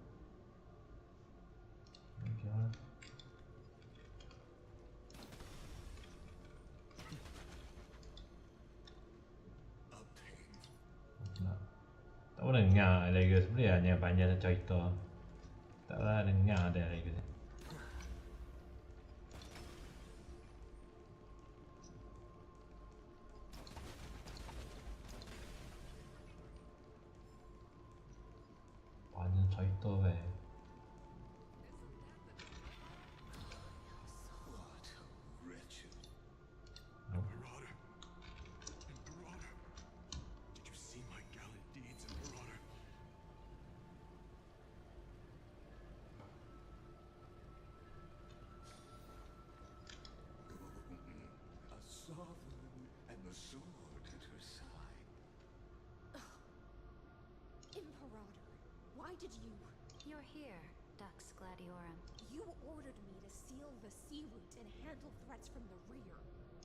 Akira. Tak pernah dengar Legas. Boleh hanya panjang cerita. Tak pernah dengar ada Legas. Panjang cerita weh. And the sword at her side. Imperator, why did you... You're here, Dux Gladiorum. You ordered me to seal the sea route and handle threats from the rear.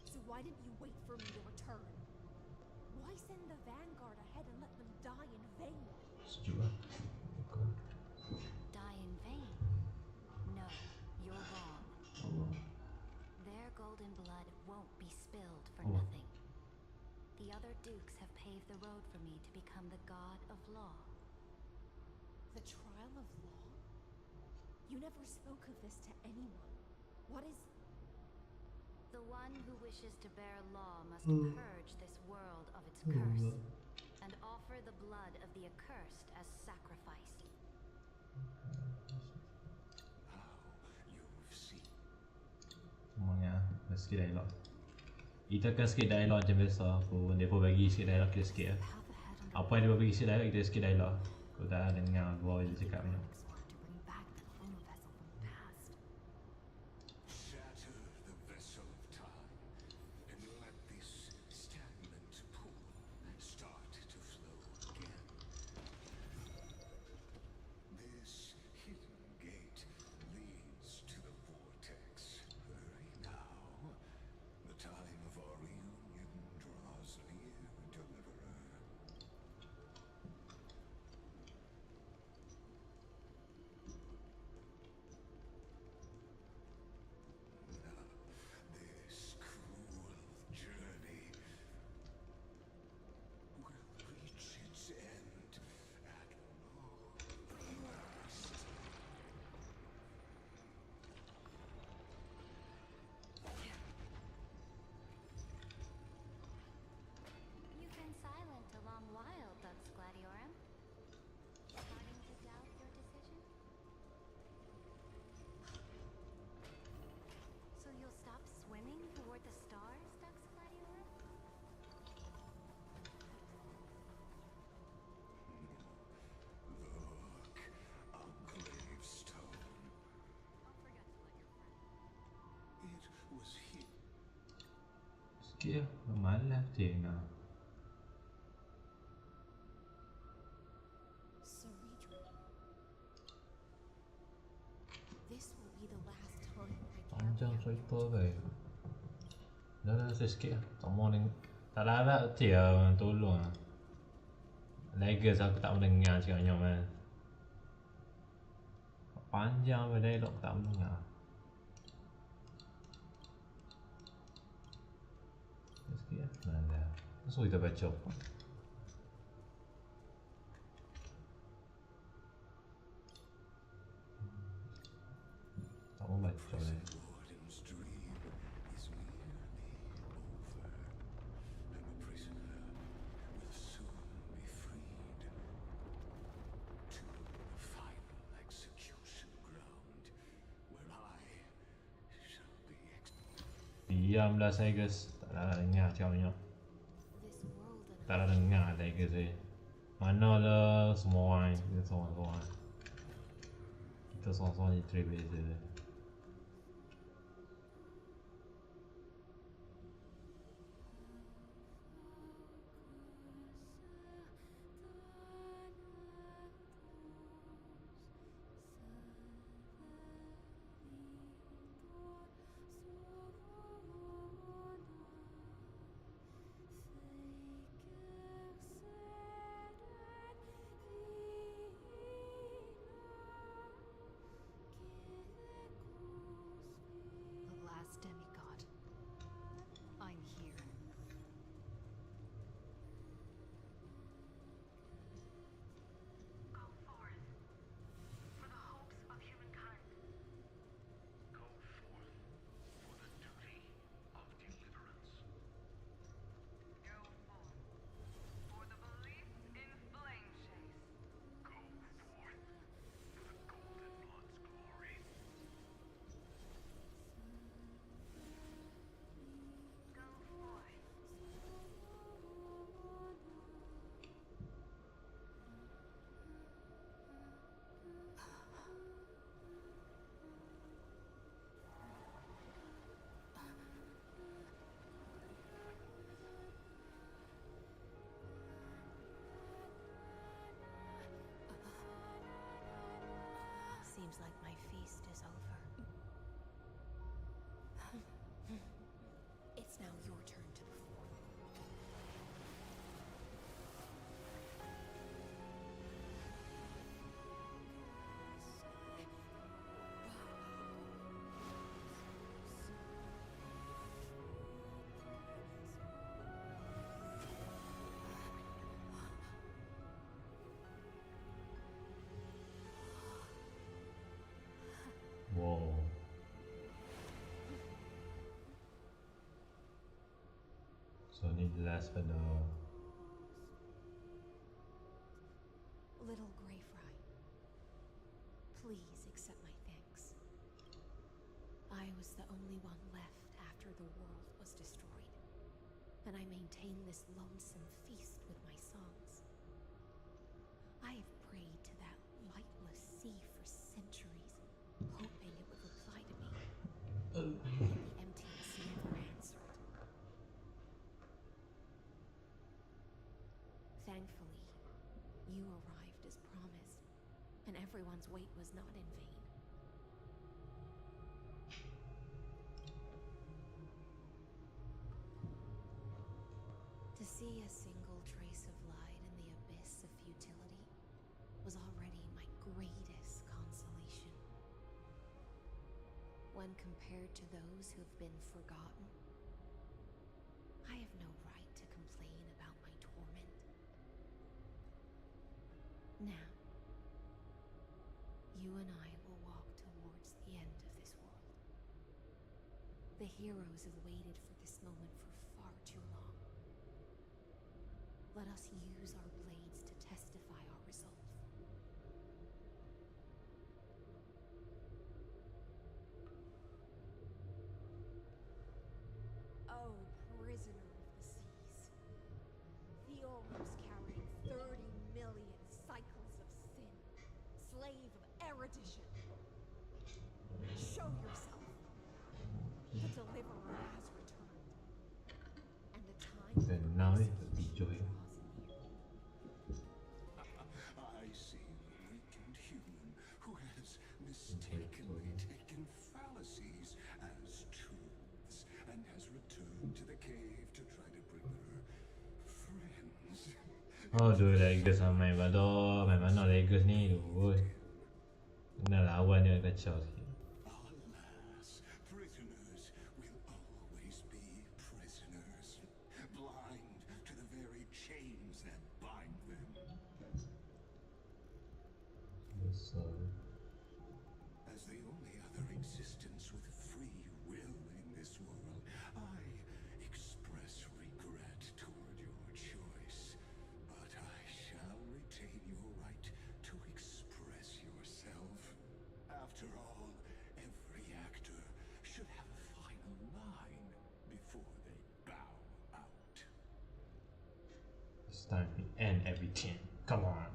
So why didn't you wait for me to return? Why send the vanguard ahead and let them die in vain? Die in vain? No, you're wrong. Their golden blood won't be spilled for nothing. The other dukes have paved the road for me to become the god of law. The trial of law? You never spoke of this to anyone. What is... The one who wishes to bear law must purge this world of its curse, and offer the blood of the accursed as sacrifice. sikit dialog. Kita akan sikit dialog macam biasa. Dia pun bagi sikit dialog kita sikit lah. Apa yang dia bagi sikit dialog, kita sikit dialog. Kau tak dengar gua je cakap ni. Shatter the vessel of time and let this stagnant pool start to flow again. This hidden gate leads to the vortex. Hurry now. The time of our reunion draws near, Deliverer. This cruel journey will reach its end at long last. You've been silent a long while, Dux Gladiorum. Starting to doubt your decision? So you'll stop swimming toward the stars, Dux Gladiorum? Look, a gravestone. Don't forget to let your friend. It was hidden. Sikit lah. Malas je nak. Cerebral. This will be the last time I Panjang carry out cerita baik. Dah sikit lah. Tak mau dengar. Tak larat je lah orang tolong lah. Legas aku tak mendengar cakapnya man. Panjang apa dialog tak mendengar. Sikit lah. Malah. So kita baca apa? Tak mau baca lah. Warden's dream is nearly over, and the prisoner will soon be freed to the final execution ground, where I shall be Diamlah saya guys. Tak nak dengar cakapnya. this world and Tak nak dengar saya guys eh. Mana lah semua orang. Kita seorang-seorang. Kita seorang-seorang je trailblazer je. The last demigod. I'm here. Go forth for the hopes of humankind. Go forth for the duty of deliverance. Go forth for the belief in flame chase. Go forth for the golden blood's glory. Go forth. Seems like my feast is over. It's now your turn to perform. Wow. So ni last pada Little Grey Fry, please accept my thanks. I was the only one left after after the world was destroyed, and I maintain this lonesome feast with my songs. I have prayed to that lightless sea for centuries, hoping it would reply to me. But the emptiness never answered. Thankfully, you arrived as promised, and everyone's wait was not in vain. To see a single trace of light in the abyss of futility was already my greatest consolation. When compared to those who have been forgotten, I have no right to complain about my torment. Now, you and I will walk towards the end of this world. The heroes have waited for this moment for far too long. Let us use our blades to testify our resolve. Oh, prisoner of the seas, the orbs carrying 30 million cycles of sin, slave of erudition. Show yourself. The deliverer has returned, and the time Then for now execution enjoy. I see a weakened human who has mistakenly taken fallacies as truths and has returned to the cave to try to bring her friends. Aduh, Lakers main badoh, main mana Lakers ni tu. Kena lawan dia kacau sikit. Alas, prisoners will always be prisoners, blind to the very chains that bind them. So, As the only other existence with free will in this world, I express regret toward your choice, but I shall retain your right to express yourself. After all, every actor should have a final line before they bow out. it's time to end everything. Come on.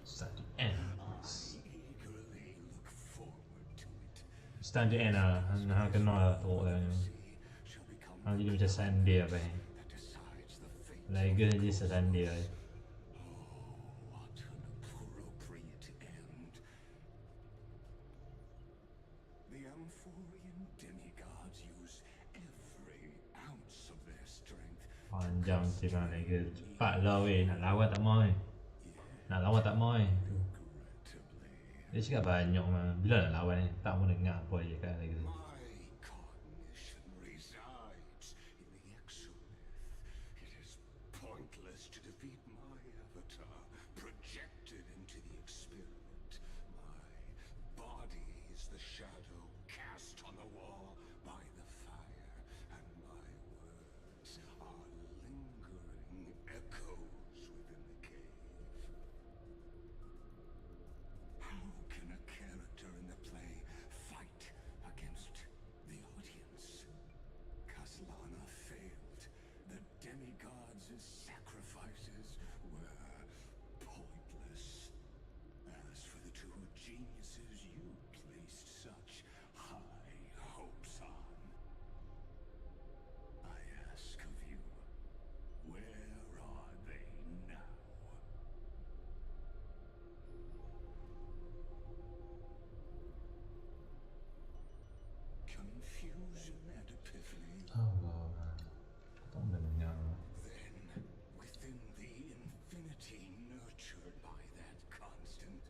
It's time to end this. I eagerly look forward to it. It's time to end lah. Hang kena lah teruk lah ni. Shall become Hang jadi macam Sunday apa ni. that decides the fate. Lakers je Sunday lah. What an appropriate end. The Amphorian demigods use every ounce of their strength. Panjang cerita Lakers. Cepat lah weh. Nak lawan tak mau. Nak lawan tak mau. Dia cakap banyak mah. Bila nak lawan ni? Tak mau dengar apa je kat Lakers. My cognition resides in the exolith. It is pointless to defeat my avatar, projected into the experiment. My body is the shadow cast on the wall by the fire, and my words are lingering echoes within the cave. How can a character in the play fight against the audience? Kaslana failed. The demigods' sacrifices were pointless. As for the two geniuses you placed such high hopes on, I ask of you, where are they now? Confusion and epiphany. Allah. Tak boleh dengar. Then, within the infinity nurtured by that constant,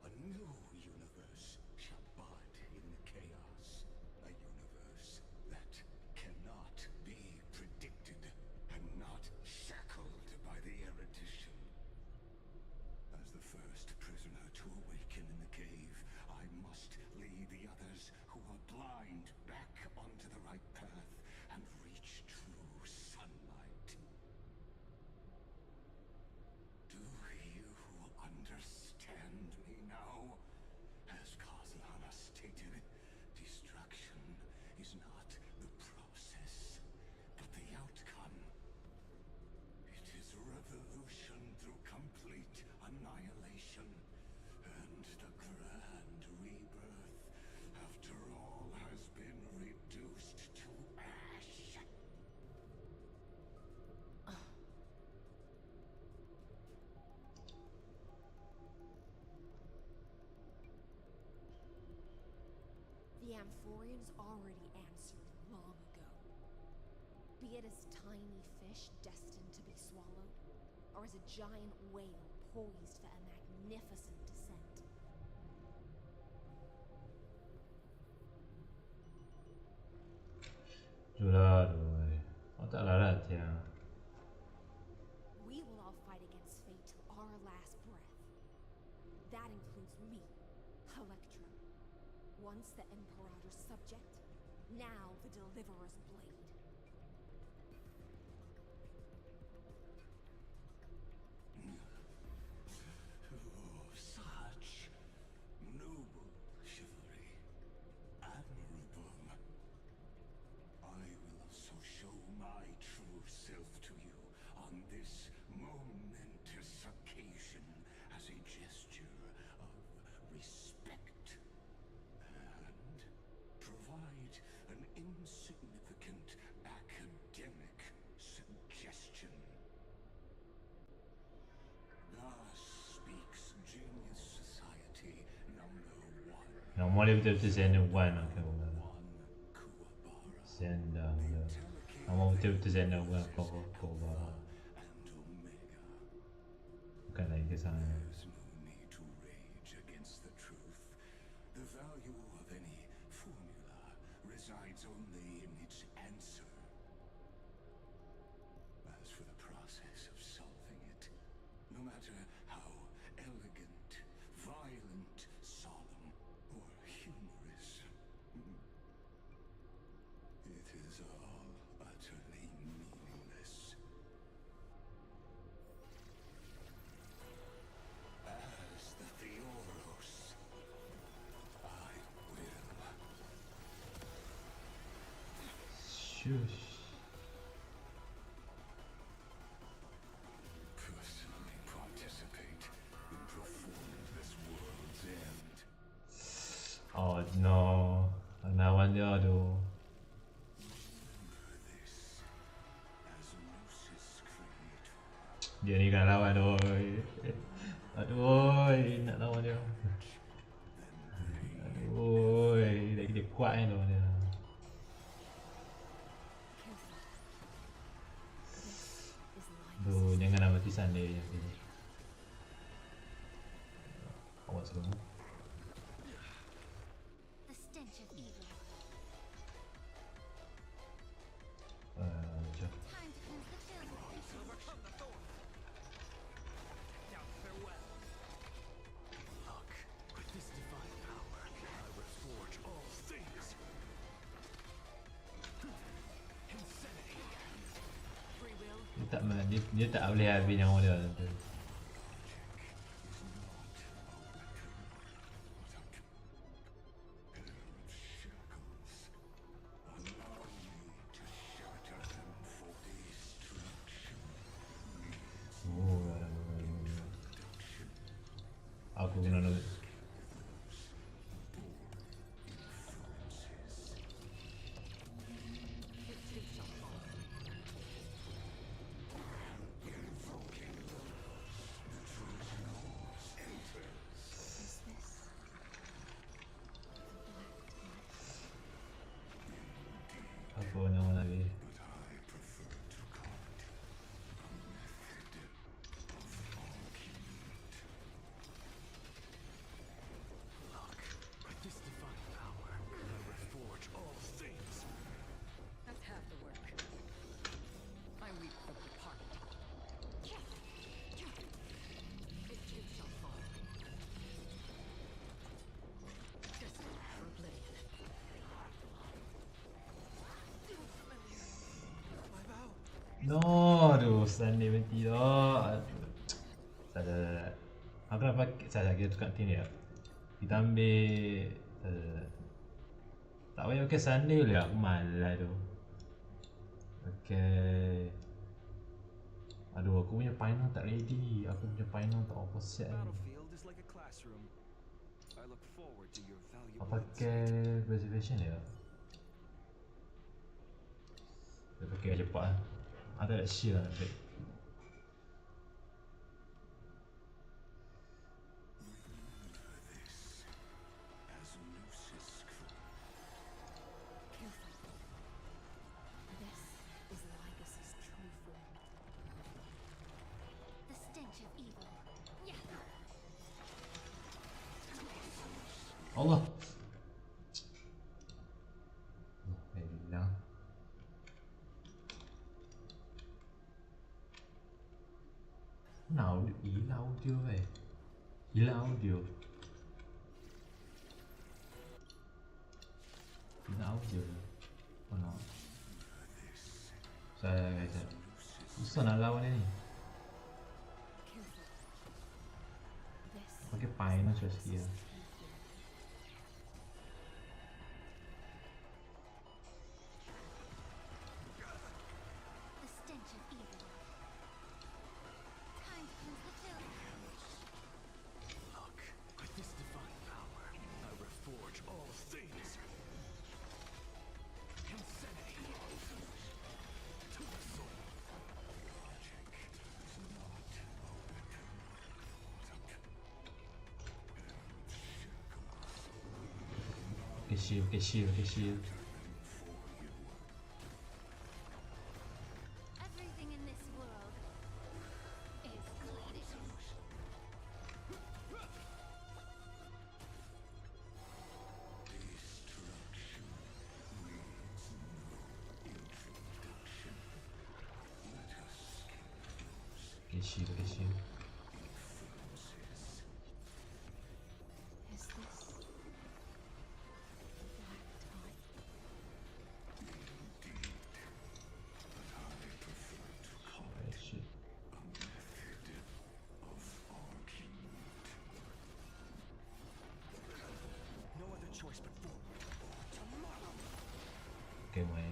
a new universe shall bud in the chaos. A universe that cannot be predicted and not shackled by the erudition. As the first prisoner to awaken in the cave, I must lead the others who are blind back onto the right path and reach true sunlight. Do you understand me now? As Kaslana stated, destruction is not the process Amphorians already answered long ago. Be it as tiny fish destined to be swallowed, or as a giant whale poised for a magnificent descent. Rồi rồi, tak larat ya. We will all fight against fate till our last breath. That includes me, Electra. Once the Imperator's subject, now the Deliverer's blade. Oh, such noble chivalry. Admirable. I will also show my true self to you on this momentous occasion as a gesture of respect and provide an insignificant academic suggestion. Thus speaks Genius Society #1. Yang mau betul-betul Zenda 1 okay. Zenda. Yang mau betul-betul Zenda 1 kau. Bukan lagi ke sana. There's no need to rage against the truth. The value of any formula resides only in its answer. As for the process of solving it, no matter how elegant, violent, solemn, or humorous, it is all utterly meaningless. As the Theoros, I will Shush. personally participate in performing this world's end. Oh no. Lawan dia aduh. This as Lucis Creator. Dia ni kan lawan oi. Aduh, nak lawan dia. Aduh, dia kuat kan lawan dia. Aduh, jangan nak mati sandai nanti. Awas dulu. The stench of evil. Jom. Time to cleanse the film. Overcome the thorn. Now farewell. Look, with this divine power, I reforge all things. Insanity. Free will. Dia tak boleh habis nyawa dia. Aku kena nak. Aku nak lagi. Look, with this divine power, I reforge all things. That's half the work. I weep for the departed. It too shall fall. Destined for oblivion. My vow. No, aduh, Sunday mati dah. Salah. Aku nak pakai salah kita tukar tin ya. Kita ambil tak payah pakai Sunday boleh aku malas tu. Okay. Aduh, aku punya final tak ready. Aku punya final tak apa siap ni. Battlefield is like a classroom. I look forward to your valuable Apa pakai reservation ya? Dia pakai cepat lah. Ada tak share lah. As Lucis Creator. Allah. Alhamdulillah. Nào gila audio vậy. Gila audio. Gila audio. Mana? Saya kata. Susah nak lawan ni. Pakai paina sikit. The stench of evil. Time to cleanse the filth. Look, with this divine power, I reforge all things. Insanity. To the soul. Okay, shield. Everything in this world is bleeding. Okay, shield. Is this Alright, shit. No other choice but forward. Tomorrow. Okay, my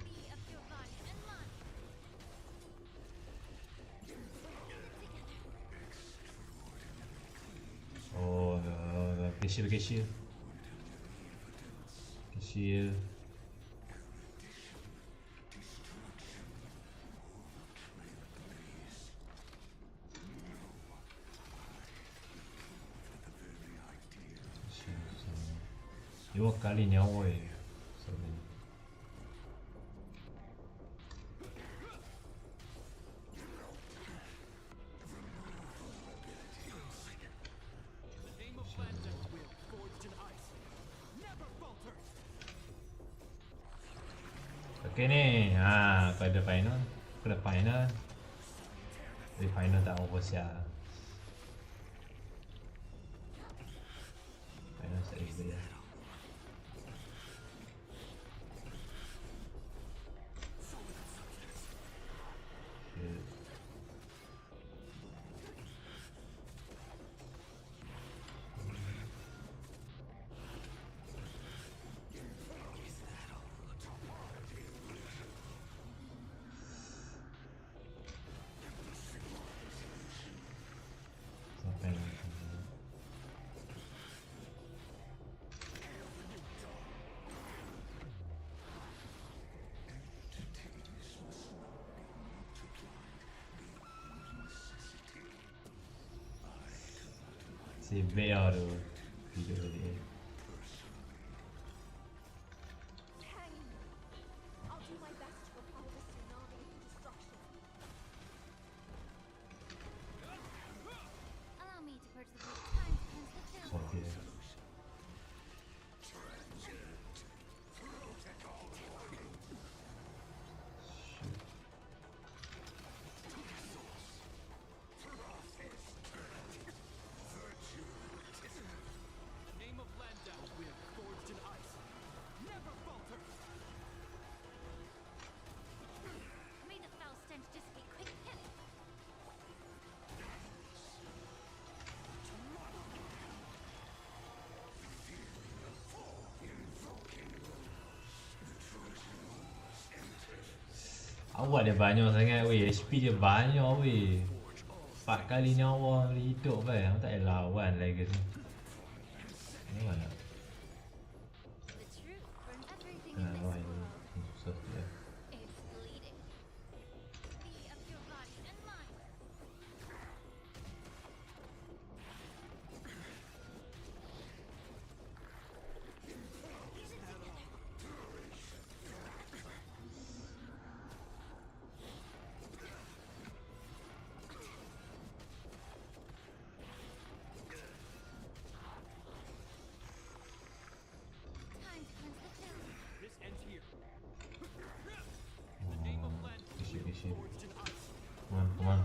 Be of your body and mind. oh, okay, shield. Dua kali nyawa je. Sorry. The name of Land's will, forged in ice, never falters. Okay ni, kau ada final. Kau ada final. Tapi final tak over siap. Final tak easy lah. Shit. Sampai lah. Si Bea tu video dia. I'll do my best to propel this tsunami into destruction. Allow me to purge the blood. Time to cleanse the filth. So dia. The name of Land's will, forged in ice, never falters. May the foul stench dissipate quick. Hit it. Awak dia banyak sangat weh. HP dia banyak weh. 4 kali nyawa hidup weh. Aku tak payah lawan lagi ni. Ni mana? The truth from everything in Kena this lawan ni. world So dia. is bleeding. Be of your body and mind. shit. Come on.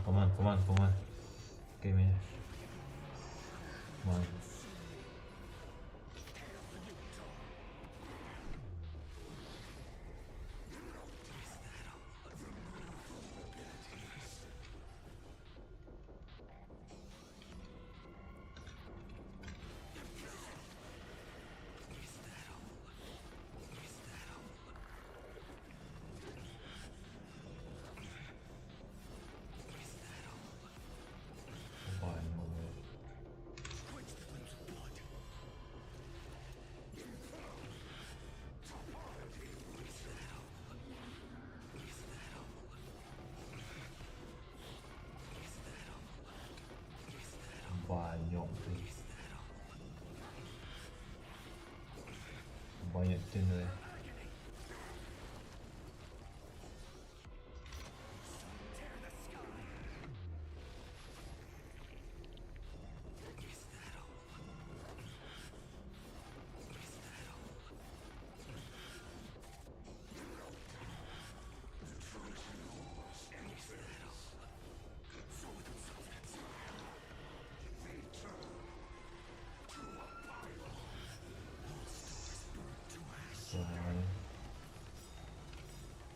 Okay, man. Come on. Banyak turn tu.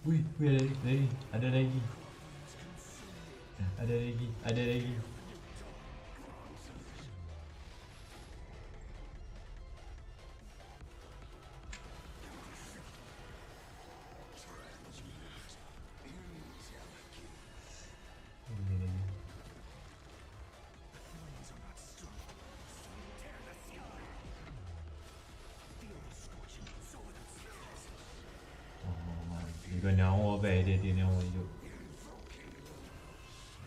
Wih, ada lagi. Tiga nyawa baik dia nyawa hidup.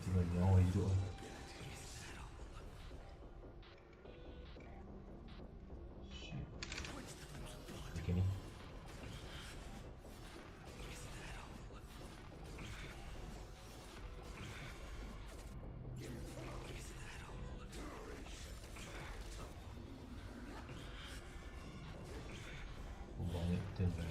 Tiga nyawa hidup. Okay ni. Banyak turn dah.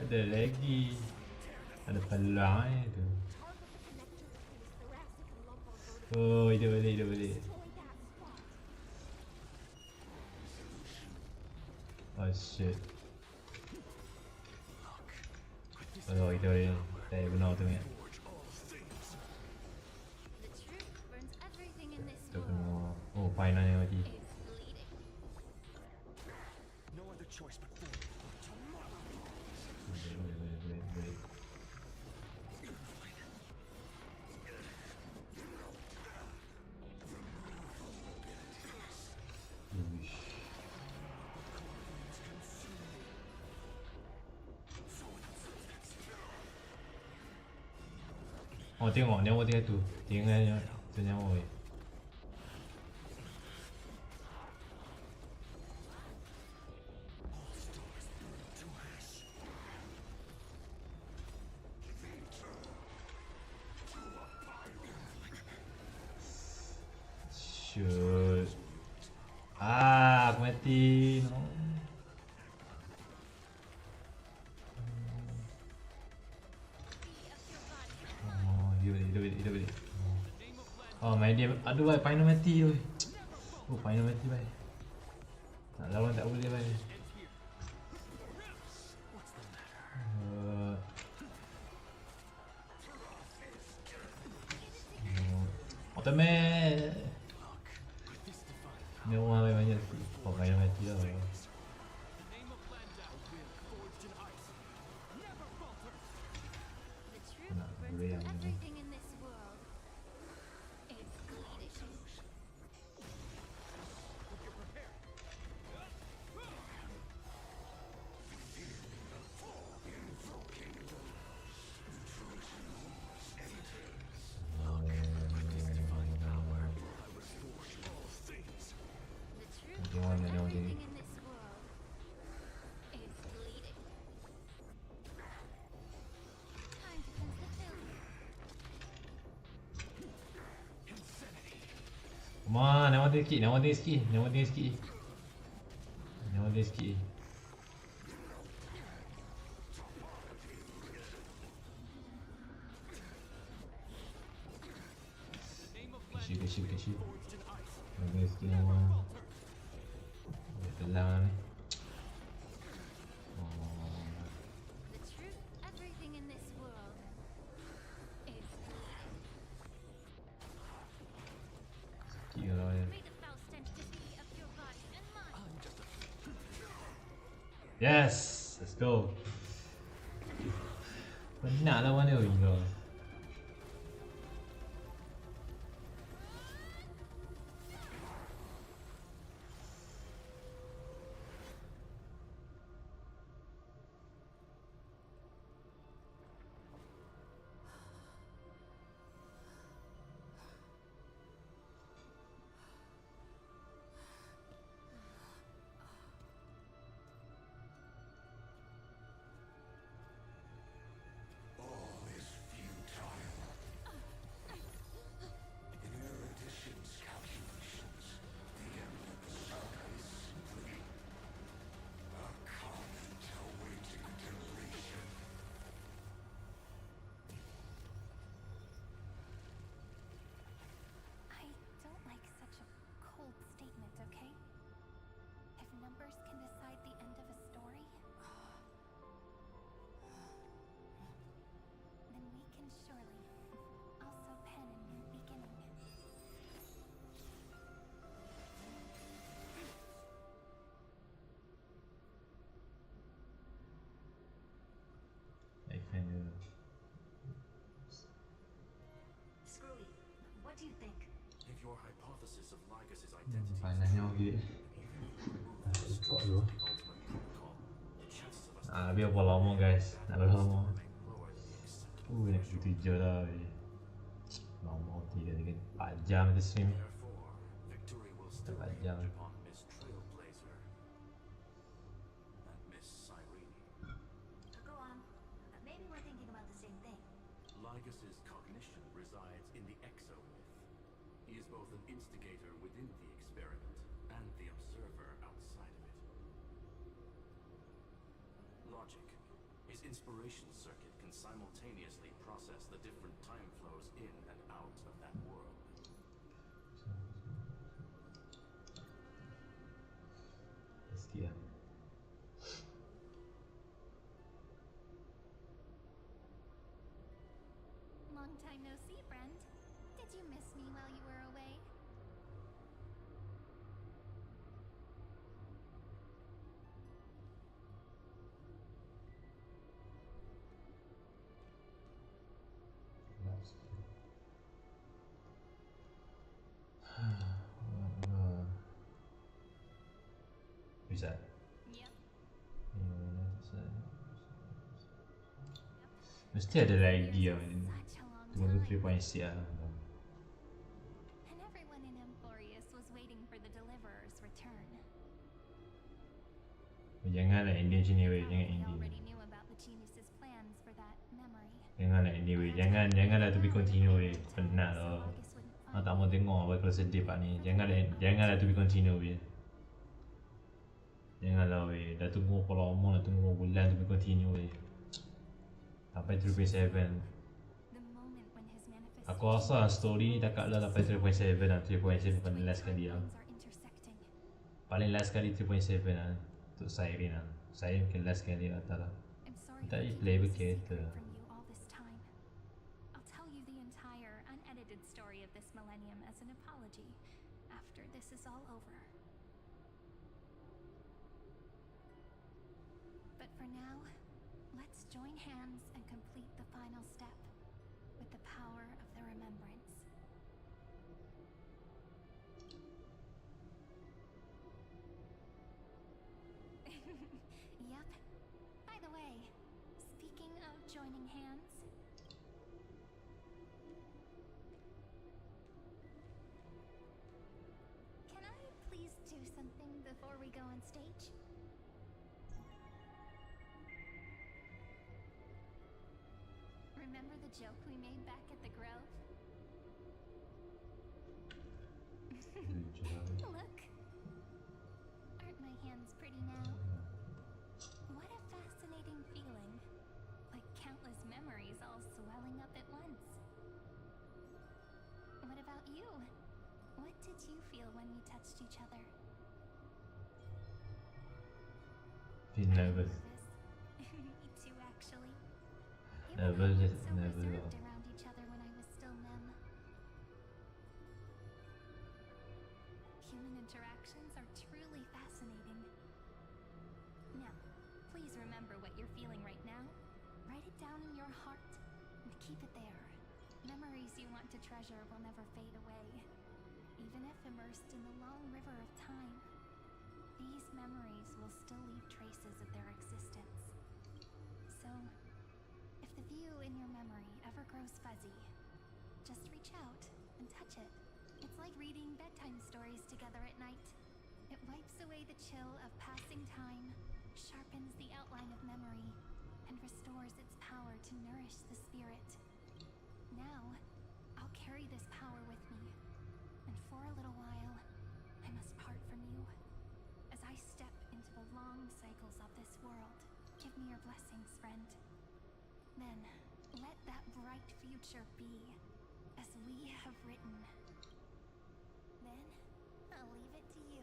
Ada lagi. Ada peluang tu. Oh, hidup balik. Oh shit. Oh, hidup balik. Dah benar tu ni. Tu kena. Oh, finalnya lagi. Boleh. Oh, tengok nyawa dia tu. Tinggal nyawa ni. Shoot. Aku mati. No. Oh, hidup balik. Oh, main dia. Aduh, baik. Final mati. Oh, final mati, baik. Nak lawan tak boleh, baik. Ultimate. Ni orang banyak tu. Oh, banyak mati lah. Nak boleh yang ni. mati sikit, nak mati sikit, nak mati sikit. Nak mati sikit. Kecil. Mati sikit nama. Telang ni. The truth, everything in this world is Sikit lah ya. May the foul stench defeat of your body and mine. Yes, let's go. Penat lawan dia gila. All is futile. In erudition's calculations, the Emperor Saga is simply a comment awaiting deletion. I don't like such a cold statement, okay? If numbers can decide the end of a story, then we can surely also pen a new beginning. I kind of. Screwy, what do you think? If your hypothesis of Lycus's identity Panahnya okey. Cepat tu. Biar buat lama guys. Nak buat lama. Nak pergi 7 dah. Lama 3-4 jam kita stream. victory will still 4 jam. hinge upon Miss Trailblazer and Miss Cyrene. Go on. Maybe we're thinking about the same thing. Lycus's cognition resides in the exomyth. He is both an instigator within the experiment and the observer outside of it. Logic, his inspiration circuit can simultaneously process the different time flows in and out of that world. Sikit lah. Long time no see, friend. Did you miss me while you were away? Bisa. Yep. Mesti ada lagi lah. Such a long Tunggu time. 3.6 lah. And everyone in Amphoreus was waiting for the Deliverer's return. Janganlah ending macam ni weh. Jangan Probably ending. already knew about the genius's plans for that memory. Janganlah ending weh. Janganlah to be continue weh. Penat lah. August wouldn't Tak mau tengok apa kalau sedih part ni. Janganlah to be continue weh. Janganlah weh. Dah tunggu berapa lama, dah tunggu bulan to be continue weh. Sampai 3.7. The moment when his manifestation Aku rasa story ni takkanlah sampai 3.7 lah. 3.7 paling last sekali lah. timelines are intersecting. Paling last sekali 3.7 lah. Untuk Siren lah. Siren mungkin last sekali lah. Tak lah. I'm sorry Tak for ada keeping playable this a secret character. from you all this time. I'll tell you the entire unedited story of this millennium as an apology after this is all over. But for now, let's join hands and complete the final step with the power of the remembrance. Yep. By the way, speaking of joining hands, can I please do something before we go on stage? Remember the joke we made back at the Grove? Look. Aren't my hands pretty now? What a fascinating feeling. Like countless memories all swelling up at once. What about you? What did you feel when we touched each other? Feel nervous. Me too, actually. You Nervous, and I were so nervous. reserved around each other when I was still Mem. Human interactions are truly fascinating. Now, please remember what you're feeling right now. Write it down in your heart and keep it there. Memories you want to treasure will never fade away. Even if immersed in the long river of time, these memories will still leave traces of their existence. So, if the view in your memory ever grows fuzzy, just reach out and touch it. It's like reading bedtime stories together at night. It wipes away the chill of passing time, sharpens the outline of memory, and restores its power to nourish the spirit. Now, I'll carry this power with me, and for a little while, I must part from you. As I step into the long cycles of this world, give me your blessings, friend. Then, let that bright future be, as we have written. Then, I'll leave it to you.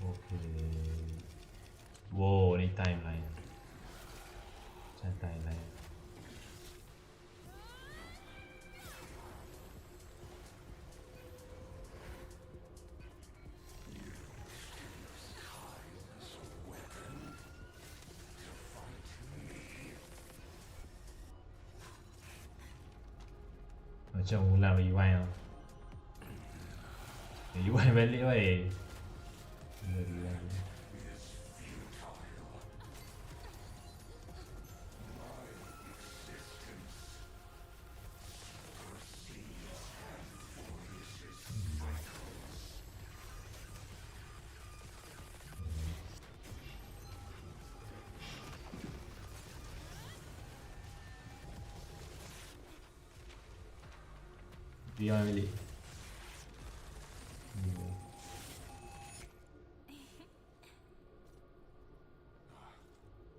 Okay. Wow, ni timeline. Macam timeline. Macam ulang rewind lah. Rewind balik weh. Rewind. Rewind balik.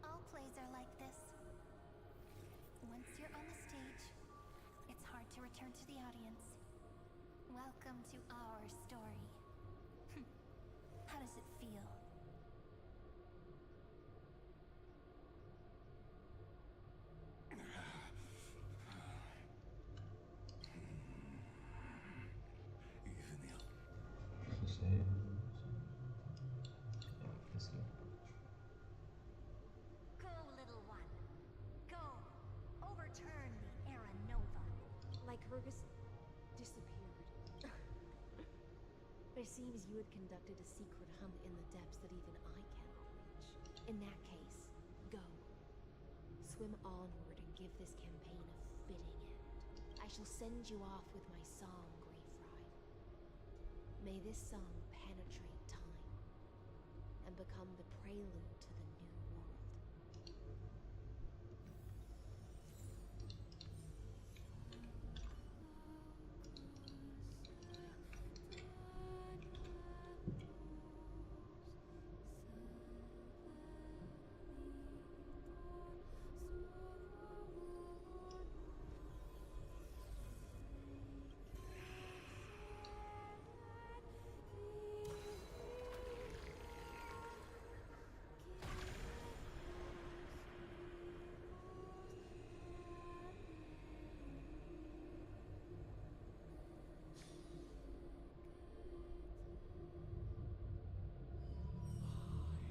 All plays are like this. Once you're on the stage, it's hard to return to the audience. Welcome to our story. How does it feel? Go, little one. Go. Overturn the Era Nova. Lycurgus disappeared. But it seems you had conducted a secret hunt in the depths that even I cannot reach. In that case, go. Swim onward and give this campaign a fitting end. I shall send you off with my song, Greyfry. May this song penetrate time and become the prelude to the new world.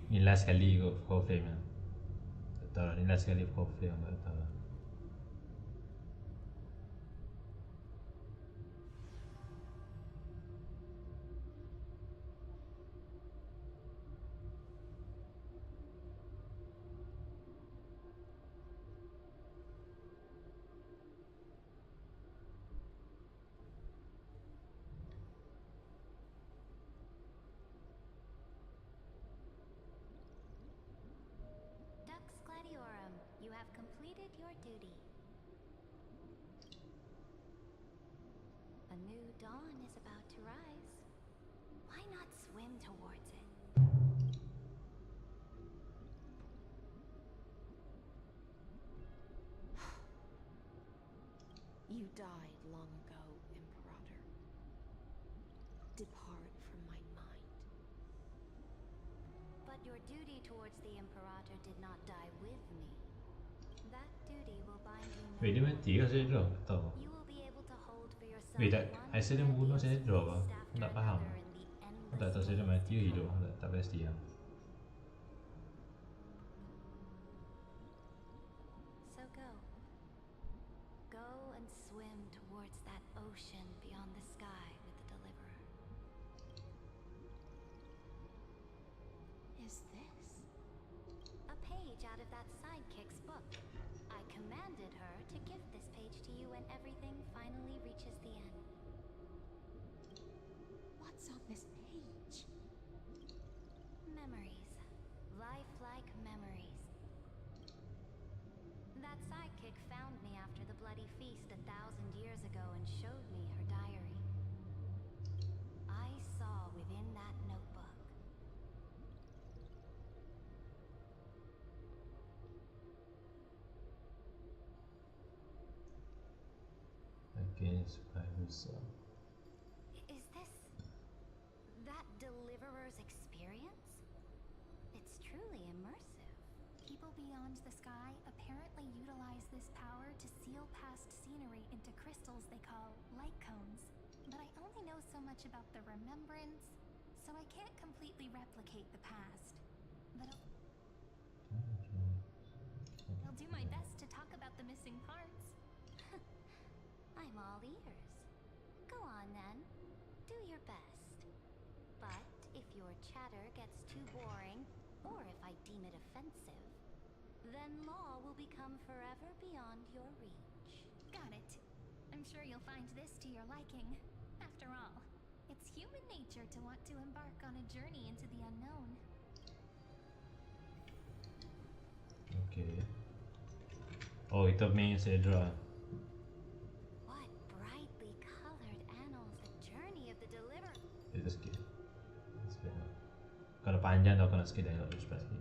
Ni last kali kot full frame lah. Tak tahu lah, ni last kali full frame tak tahu lah. have completed your duty. A new dawn is about to rise. Why not swim towards it? You died long ago, Imperator. Depart from my mind. But your duty towards the Imperator did not die with me. That duty will bind you no Vậy đi mấy tí ở trên rồi tàu. You will be able to hold for yourself Vì tại one ai sẽ đem muốn nó sẽ grandiose rồi feast không đã after paham. another in the Tại endless tao sẽ đem mấy tí days gì to rồi come. tại best dia. So go. Go and swim towards that ocean beyond the sky with the Deliverer. Is this? A page out of that sidekick's book. I commanded her to gift this page to you when everything finally reaches the end. What's on this page? Memories. Lifelike memories. That sidekick found me after the bloody feast 1,000 years ago and showed me her diary. I saw within that notebook. Against Pahusa. Is this that Deliverer's experience? It's truly immersive. People beyond the sky apparently utilize this power to seal past scenery into crystals they call light cones. But I only know so much about the remembrance, so I can't completely replicate the past. But I'll do my best to talk about the missing parts. I'm all ears. Go on then. Do your best. But if your chatter gets too boring, or if I deem it offensive, then law will become forever beyond your reach. Got it. I'm sure you'll find this to your liking. After all, it's human nature to want to embark on a journey into the unknown. Okay. Oh, it means Edra. What brightly colored annals, the journey of the Deliverer. Itu skip. Kalau panjang tau kena skip dialog terus pasti.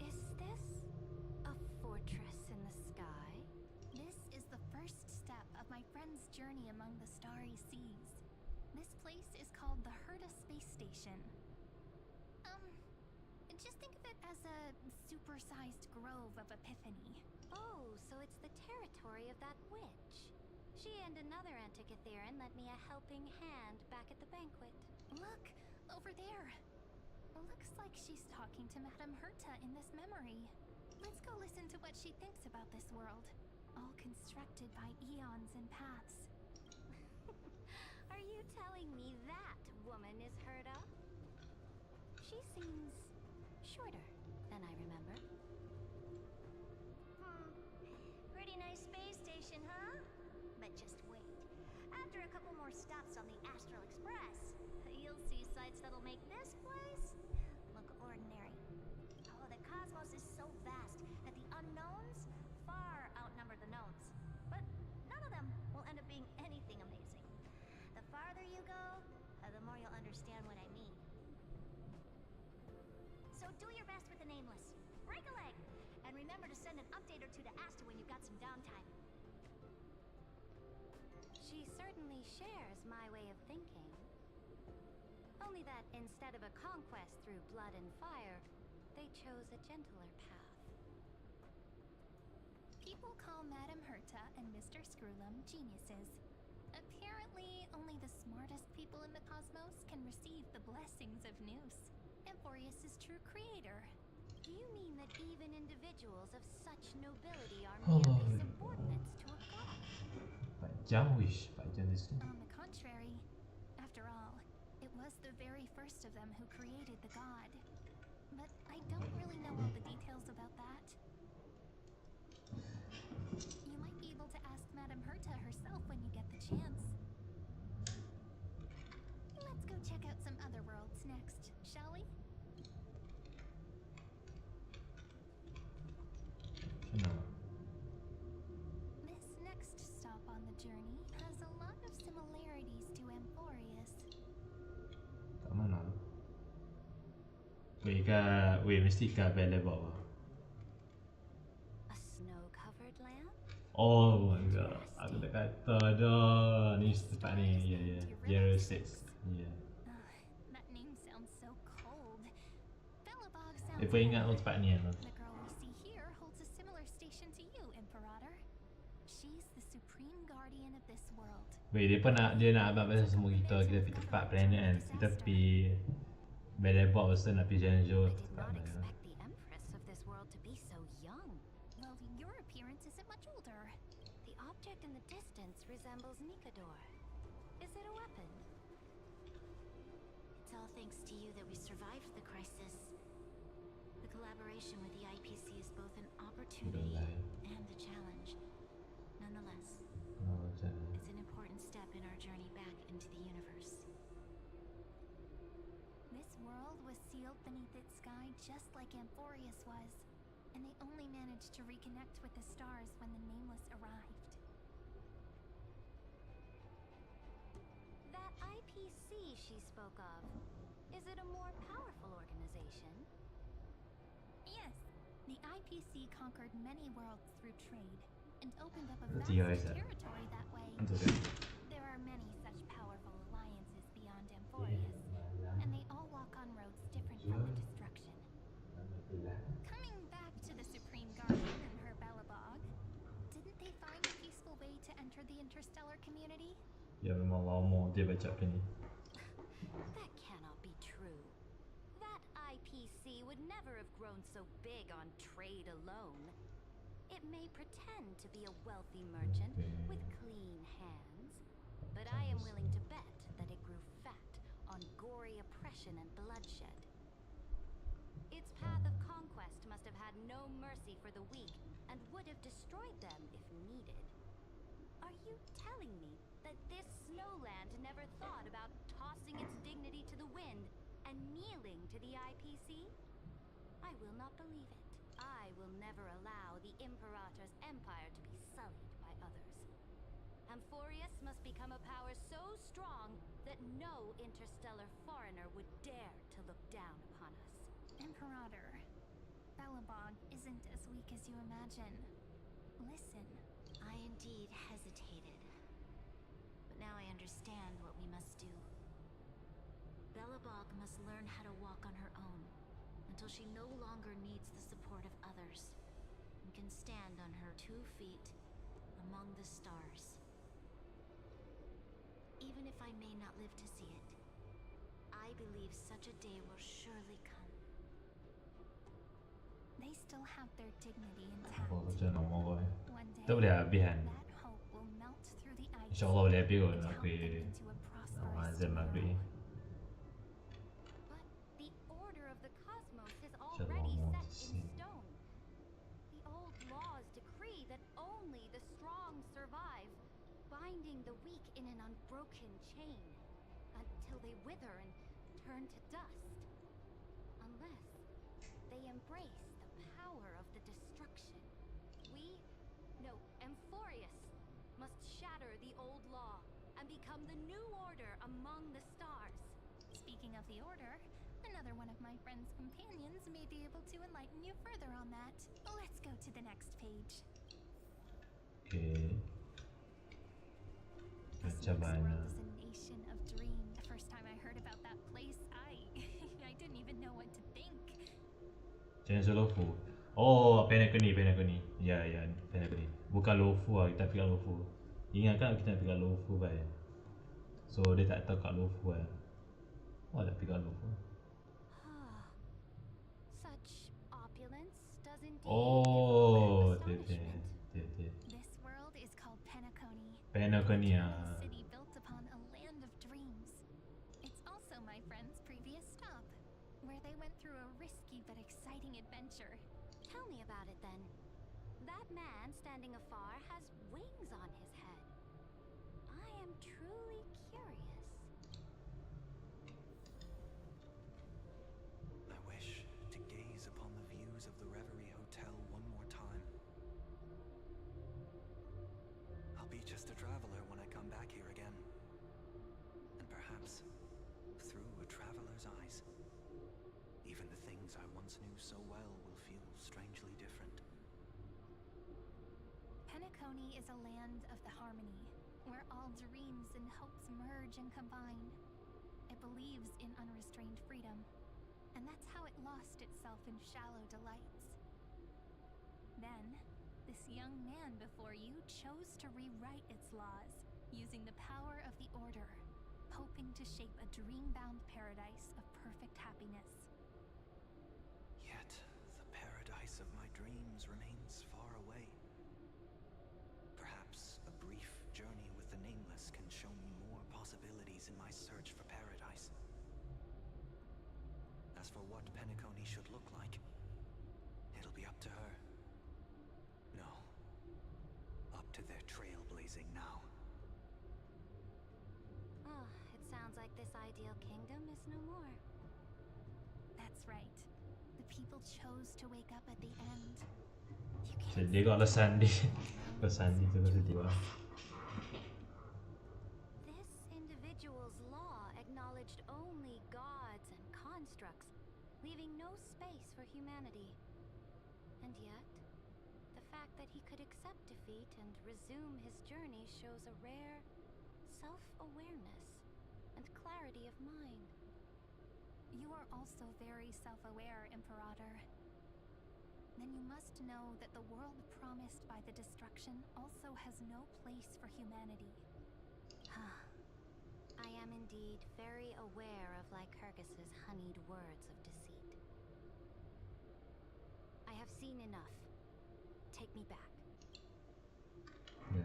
Is this a fortress in the sky? This is the first step of my friend's journey among the starry seas. This place is called the Herta Space Station. Just think of it as a supersized grove of Epiphany. Oh, so it's the territory of that witch. She and another Antikytherian lent me a helping hand back at the banquet. Look, over there. Looks like she's talking to Madame Herta in this memory. Let's go listen to what she thinks about this world, all constructed by eons and paths. Are you telling me that woman is Herta? She seems shorter than I remember. Pretty nice space station, huh? But just wait. After a couple more stops on the Astral Express, you'll see sights that'll make this place look ordinary. Oh, the cosmos is so vast that the unknowns far outnumber the knowns. But none of them will end up being anything amazing. The farther you go, the more you'll understand what I mean. So do your best with the nameless. Break a leg! And remember to send an update or two to Asta when you've got some downtime. She certainly shares my way of thinking. Only that instead of a conquest through blood and fire, they chose a gentler path. People call Madame Herta and Mr. Screwlum geniuses. Apparently, only the smartest people in the cosmos can receive the blessings of Nous, Amphoreu's true creator. Do you mean that even individuals of such nobility are merely subordinates to a god? Panjang wish, panjang di sini. On the contrary, after all, it was the very first of them who created the god. But I don't really know all the details about that. You might be able to ask Madame Herta herself when you get the chance. Let's go check out some other worlds next, shall we? No. This next stop on the journey has a lot of similarities to Amphoreus. Kat mana? Mesti kat Belle bawah. A snow-covered land? Oh my god, aku tak kata dah. Ni tempat ni, ya. General 6, ya. That name sounds so cold. Belobog sounds Dia pun ingat better. tempat ni kan. The girl we see here holds a similar station to you, Imperator. She's the supreme guardian of this world. Dia nak abang pasal semua kita pergi tempat planet kan. Kita pergi Belle bawah, lepas tu nak pergi Zhengzhou. I did not expect the Empress of this world to be so young. Well, your appearance isn't much older. The object in the distance resembles Nikador. Is it a weapon? It's all thanks to you that we survived the crisis. The collaboration with the IPC is both an opportunity and a challenge. Nonetheless, it's an important step in our journey back into the universe. This world was sealed beneath its sky just like Amphoreus was, and they only managed to reconnect with the stars when the Nameless arrived. That IPC she spoke of, is it a more powerful organization? Yes, the IPC conquered many worlds through trade and opened up a Nanti guys, vast territory that way. There are many such powerful alliances beyond Amphoreus, and they all walk on roads different from the destruction. Coming back to the Supreme Guardian and her Belobog, didn't they find a peaceful way to enter the interstellar community? Ya memang lama dia baca ni. That cannot be true. That IPC would never have grown so big on trade alone. It may pretend to be a wealthy merchant with clean hands, but I am willing to bet that it grew fat on gory oppression and bloodshed. Its path of conquest must have had no mercy for the weak and would have destroyed them if needed. Are you telling me that this snowland never thought about tossing its dignity to the wind and kneeling to the IPC? I will not believe it. I will never allow the Imperator's empire to be sullied by others. Amphoreus must become a power so strong that no interstellar foreigner would dare to look down upon us. Imperator, Belobog isn't as weak as you imagine. Listen. I indeed hesitated. But now I understand what we must do. Belobog must learn how to walk on her own until she no longer needs the support of others and can stand on her 2 feet among the stars. Even if I may not live to see it, I believe such a day will surely come. They still have their dignity intact. Oh, macam nama kau. One day, Kita boleh habis kan? that hope will melt through the ice InsyaAllah boleh habis kot and nak help pergi them into a prosperous azan maghrib ni. But the order of the cosmos is Macam already lama set sini. in stone. The old laws decree that only the strong survive, binding the weak in an unbroken chain until they wither and turn to dust. Unless they embrace the power of the destruction. Amphoreus must shatter the old law and become the new order among the stars. Speaking of the Order, another one of my friend's companions may be able to enlighten you further on that. Let's go to the next page. Okay. This Macam next mana? world is a nation of dream. The first time I heard about that place, I didn't even know what to think. Chainsaw Lofu. Oh, Pinnacle ni. Ya, Pinnacle ni. Bukan Lofu lah, kita pergi kat Lofu. Ingat kan kita nak pergi kat Lofu kan? So, dia tak tahu kat Lofu kan? Oh, tak pergi kat Lofu. Such opulence does indeed Oh, evoke astonishment. This world is called Penacony. Penacony A ah. city built upon a land of dreams. It's also my friend's previous stop, where they went through a risky but exciting adventure. Tell me about it then. That man standing afar has wings on his head. I am truly curious. I wish to gaze upon the views of the Reverie Hotel one more time. once knew so well will feel strangely different. Penacony is a land of the harmony, where all dreams and hopes merge and combine. It believes in unrestrained freedom, and that's how it lost itself in shallow delights. Then, this young man before you chose to rewrite its laws, using the power of the Order, hoping to shape a dream-bound paradise of perfect happiness. Yet, the paradise of my dreams remains far away. Perhaps a brief journey with the Nameless can show me more possibilities in my search for paradise. As for what Penacony should look like, it'll be up to her. No, up to their trailblazing now. Oh, it sounds like this ideal kingdom is no more. That's right. The people chose to wake up at the end. Sedih kok alasan di alasan itu sedih banget. This individual's law acknowledged only gods and constructs, leaving no space for humanity. And yet, the fact that he could accept defeat and resume his journey shows a rare self-awareness and clarity of mind. You are also very self-aware, Imperator. Then you must know that the world promised by the destruction also has no place for humanity. I am indeed very aware of Lycurgus's honeyed words of deceit. I have seen enough. Take me back. Ya.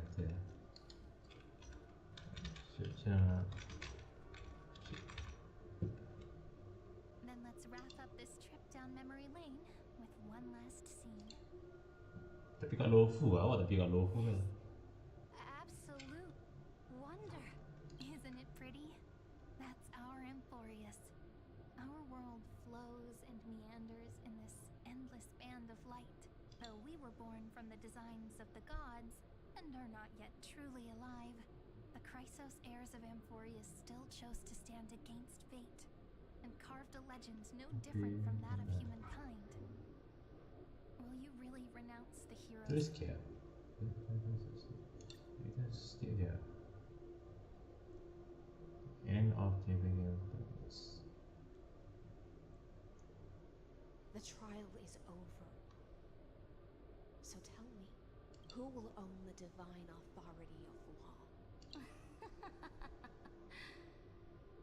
Then let's wrap up this trip down memory lane with one last scene. Tapi kat Lofu awak tapi kat Lofu kan. Absolute wonder. Isn't it pretty? That's our Amphoreuus. Our world flows and meanders in this endless band of light. Though we were born from the designs of the gods and are not yet truly alive, the Chrysos heirs of Amphoreuus still chose to stand against fate and carved a legend no different from that of humankind. Will you really renounce the heroes? Tulis kayak. Itu still dia. End of the video. The trial is over. So tell me, who will own the divine authority of law?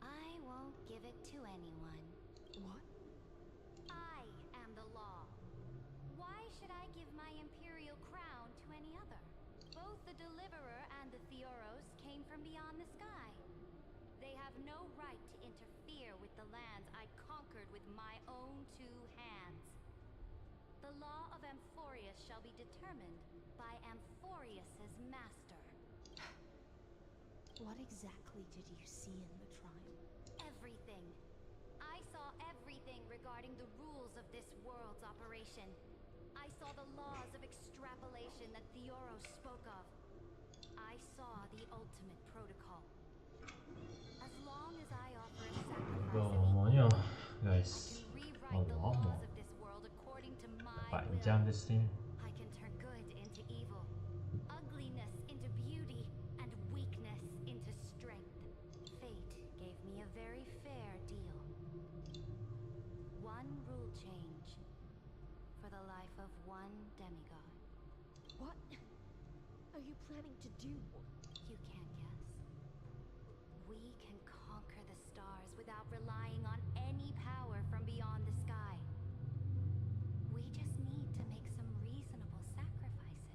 I won't give it to anyone. What? I am the law. Why should I give my imperial crown to any other? Both the Deliverer and the Theoros came from beyond the sky. They have no right to interfere with the lands I conquered with my own two hands. The law of Amphoreuus shall be determined by Amphoreuus's master. What exactly did you see in the trial? Everything. I saw everything regarding the rules of this world's operation. I saw the laws of extrapolation that Theoros spoke of. I saw the ultimate protocol. As long as I offer a sacrifice Lamanya guys. rewrite the laws of this world according to my will. 4 jam di stream. I can turn good into evil, ugliness into beauty, and weakness into strength. Fate gave me a very fair deal. One rule change for the life of one demigod. What are you planning to do? You can't guess. We can conquer the stars without relying on any power from beyond the sky. We just need to make some reasonable sacrifices.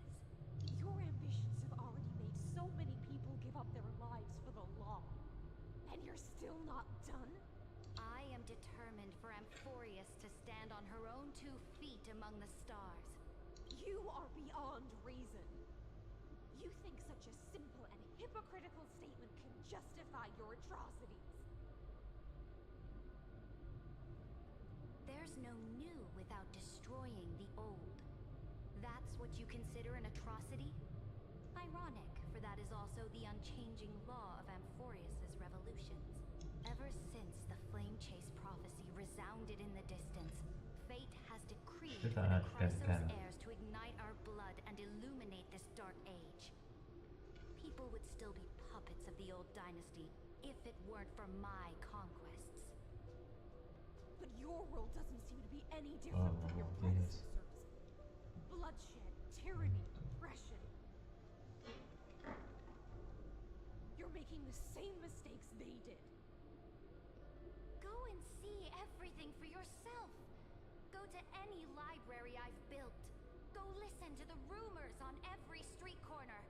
Your ambitions have already made so many people give up their lives for the law. And you're still not done? I am determined for Amphoreuus to stand on her own 2 feet among the stars. You are beyond reason. You think such a simple and hypocritical statement can justify your atrocities. There's no new without destroying the old. That's what you consider an atrocity? Ironic, for that is also the unchanging law of Amphoreuus's revolutions. Ever since the Flame Chase prophecy resounded in the distance, fate plead Kita for the tekan Chrysos heirs to ignite our blood and illuminate this dark age. People would still be puppets of the old dynasty if it weren't for my conquests. But your world doesn't seem to be any different from your yes. predecessors. Bloodshed, tyranny, oppression. You're making the same mistakes they did. Go and see everything for yourself. Go to any library I've built. Go listen to the rumors on every street corner.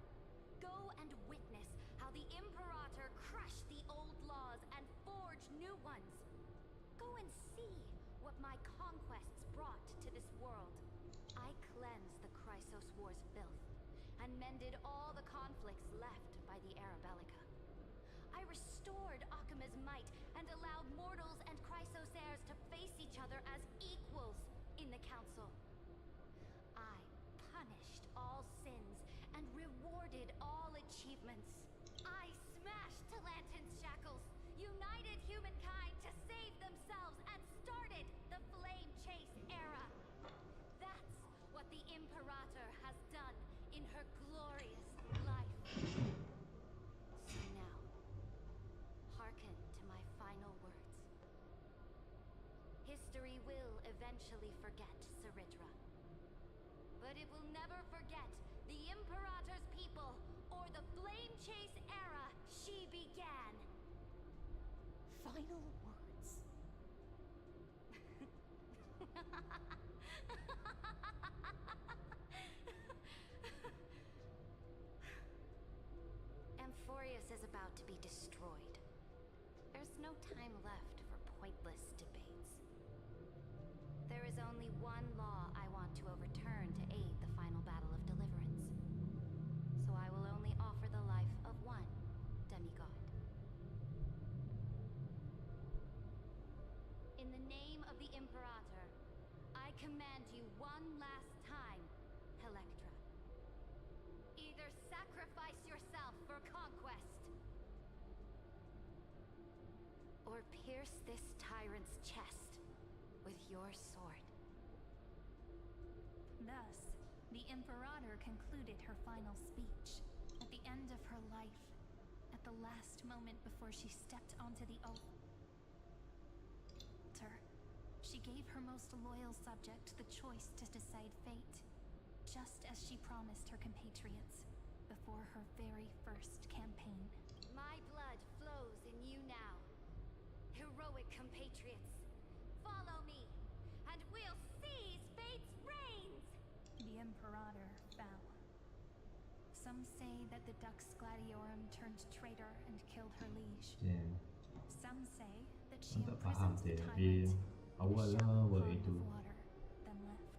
Go and witness how the Imperator crushed the old laws and forged new ones. Go and see what my conquests brought to this world. I cleansed the Chrysos War's filth and mended all the conflicts left by the Arabellica. I restored Akima's might and allowed mortals and Chrysos heirs to face each other as equals in the council. I punished all sins and rewarded all achievements. I smashed Talantin's shackles, united humankind to save themselves, and started the Flame Chase era. That's what the Imperator has done in her glorious life. So now, hearken to my final words. History will eventually forget Saridra, but it will never forget the Imperator's people or the Flame Chase era she began. Final words. Amphoreus is about to be destroyed. There's no time left for pointless debates. There is only one law I want to overturn to aid the final battle of deliverance. So I will only offer the life of one demigod. In the name of the Imperator, I command you one last time, Electra. Either sacrifice yourself for conquest, or pierce this tyrant's chest with your sword. Thus, the Imperator concluded her final speech at the end of her life, at the last moment before she stepped onto the altar. She gave her most loyal subject the choice to decide fate, just as she promised her compatriots before her very first campaign. My blood flows in you now. Heroic compatriots, follow me, and we'll seize fate's reins! The Imperator fell. Some say that the Dux Gladiorum turned traitor and killed her liege. Damn. Some say that she Tak faham imprisoned the dia. tyrant Awal in a lah shallow buat pond itu. of water, then left.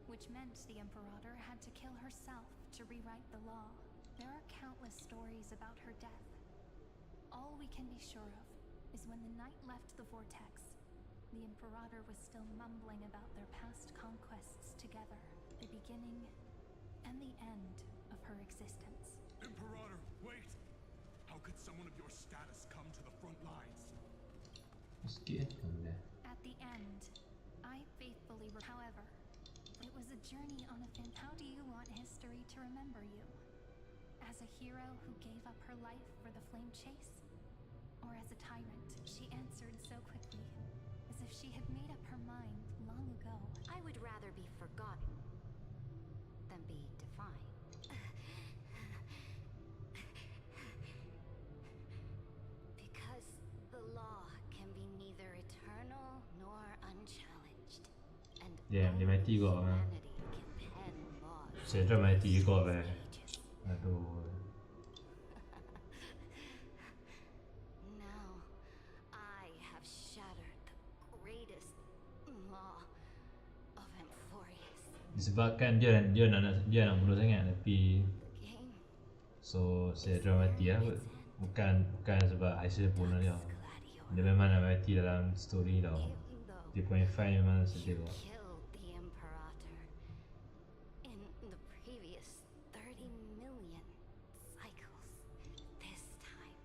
Which meant the Imperator had to kill herself to rewrite the law. There are countless stories about her death. All we can be sure of is when the knight left the vortex, the Imperator was still mumbling about their past conquests together, the beginning and the end of her existence. Imperator, wait! How could someone of your status come to the front lines? Sikit kan dia. At the end, I faithfully however, it was a journey on a how do you want history to remember you? As a hero who gave up her life for the flame chase? Or as a tyrant? She answered so quickly, as if she had made up her mind long ago. I would rather be forgotten than be defined. Because the law can be neither eternal nor unchallenged. And Dia mati kau. humanity can pen laws Saya mati kau for be. ages. Aduh. Now, I have shattered the greatest law of Amphoreus. Disebabkan dia nak bunuh sangat tapi so saya mati lah. Bukan sebab Aisyah bunuh dia. Dia memang nak mati dalam story tau. 3.5 memang sedih kau. Killed the Imperator in the previous 30 million cycles. This time,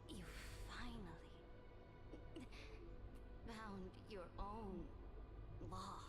you finally found your own law.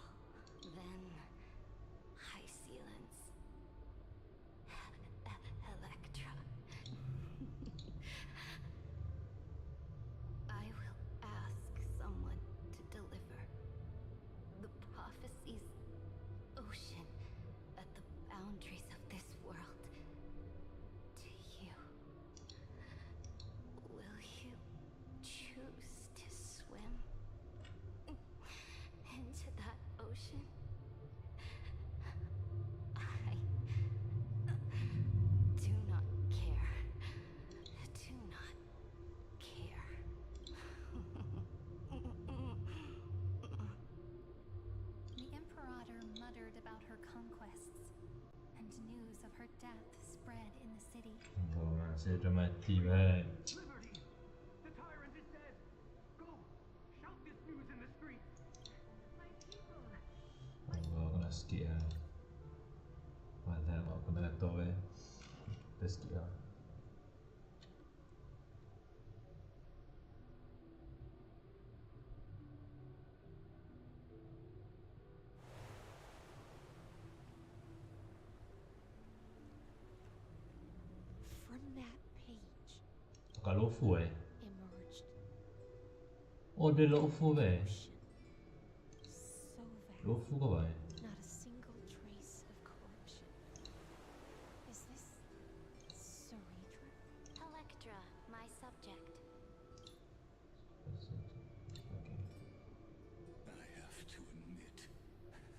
of her death spread in the city. Oh, masih dramatic banget. Liberty! The tyrant is dead! Go! Shout this news in the streets! My people! Oh, aku nak skip lah. Padahal aku nak tahu kita skip lah. From that page Kat Lofu emerged Oh, dia Lofu so vast, Lofu ke apa not a single trace of corruption. Is this Saritra? Electra, my subject. I have to admit,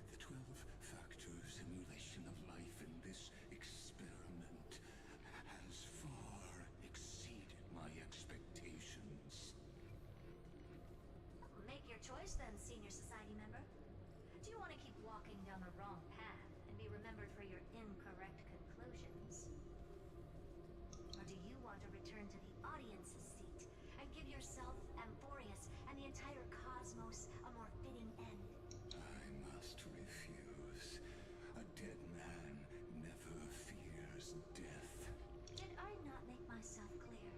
the 12-factor simulation of life in this experiment has far exceeded my expectations. Make your choice then, senior society member. Do you want to keep walking down the wrong path and be remembered for your incorrect conclusions? Or do you want to return to the audience's seat and give yourself, Amphoreuus, and the entire cosmos a more fitting end? I must refuse. A dead man never fears death. Did I not make myself clear?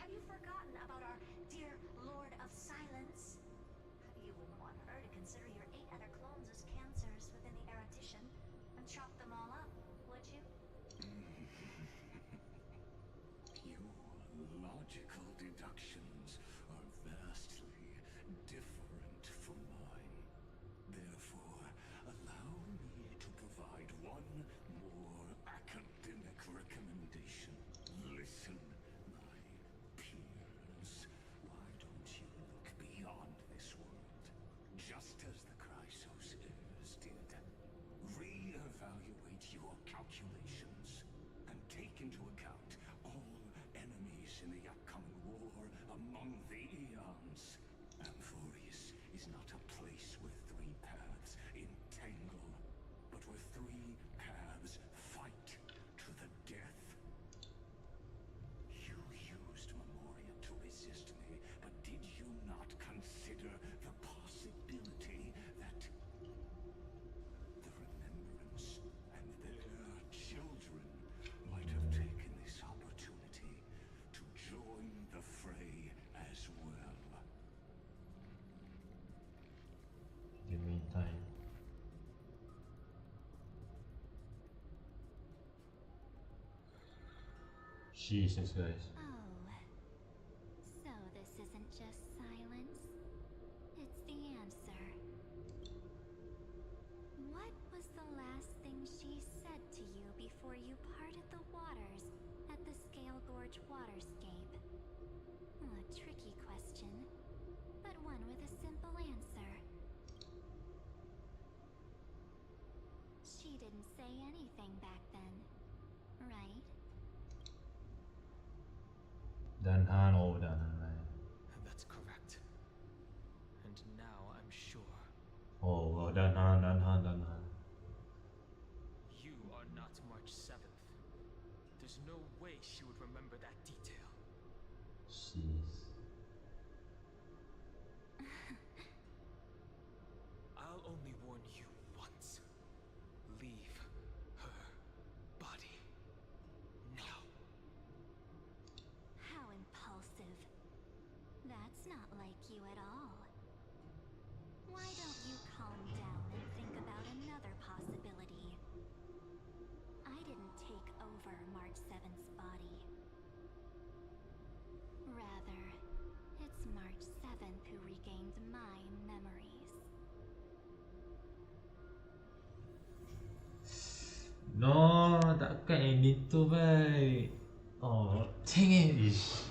Have you forgotten about our dear Lord of Silence? You wouldn't want her to consider your 8 other clones as cancers within the erudition and chop them all up, would you? Your logical deductions are vastly different from mine. Therefore, allow me to provide one more academic recommendation. Listen, my peers. Why don't you look beyond this world, just as the Chrysos heirs did? Re-evaluate your calculations and take into account all enemies in the upcoming war among the eons. Amphoreuus is not a place where 3 paths entangle, but where 3 paths fight to the death. You used Memoria to resist me, but did you not consider the possibility that the Remembrance and their children might have taken this opportunity to join the fray as well? Give me time. Jesus Christ. Oh. So this isn't just silence. It's the answer. What was the last thing she said to you before you parted the waters at the Scale Gorge waterscape? A tricky question, but one with a simple answer. She didn't say anything back then, right? Danhan, oh Danhan. That's correct. And now I'm sure Oh, Danhan. you are not March 7th. There's no way she would remember that detail. Jeez. I'll only warn you once. Leave her body. Now. How impulsive. That's not like you at all. Why don't you calm down and think about another possibility? I didn't take over March 7th's body. Rather, it's March 7th who regained my memories. No, takkan ini tu baik. Oh, dang it. Ish.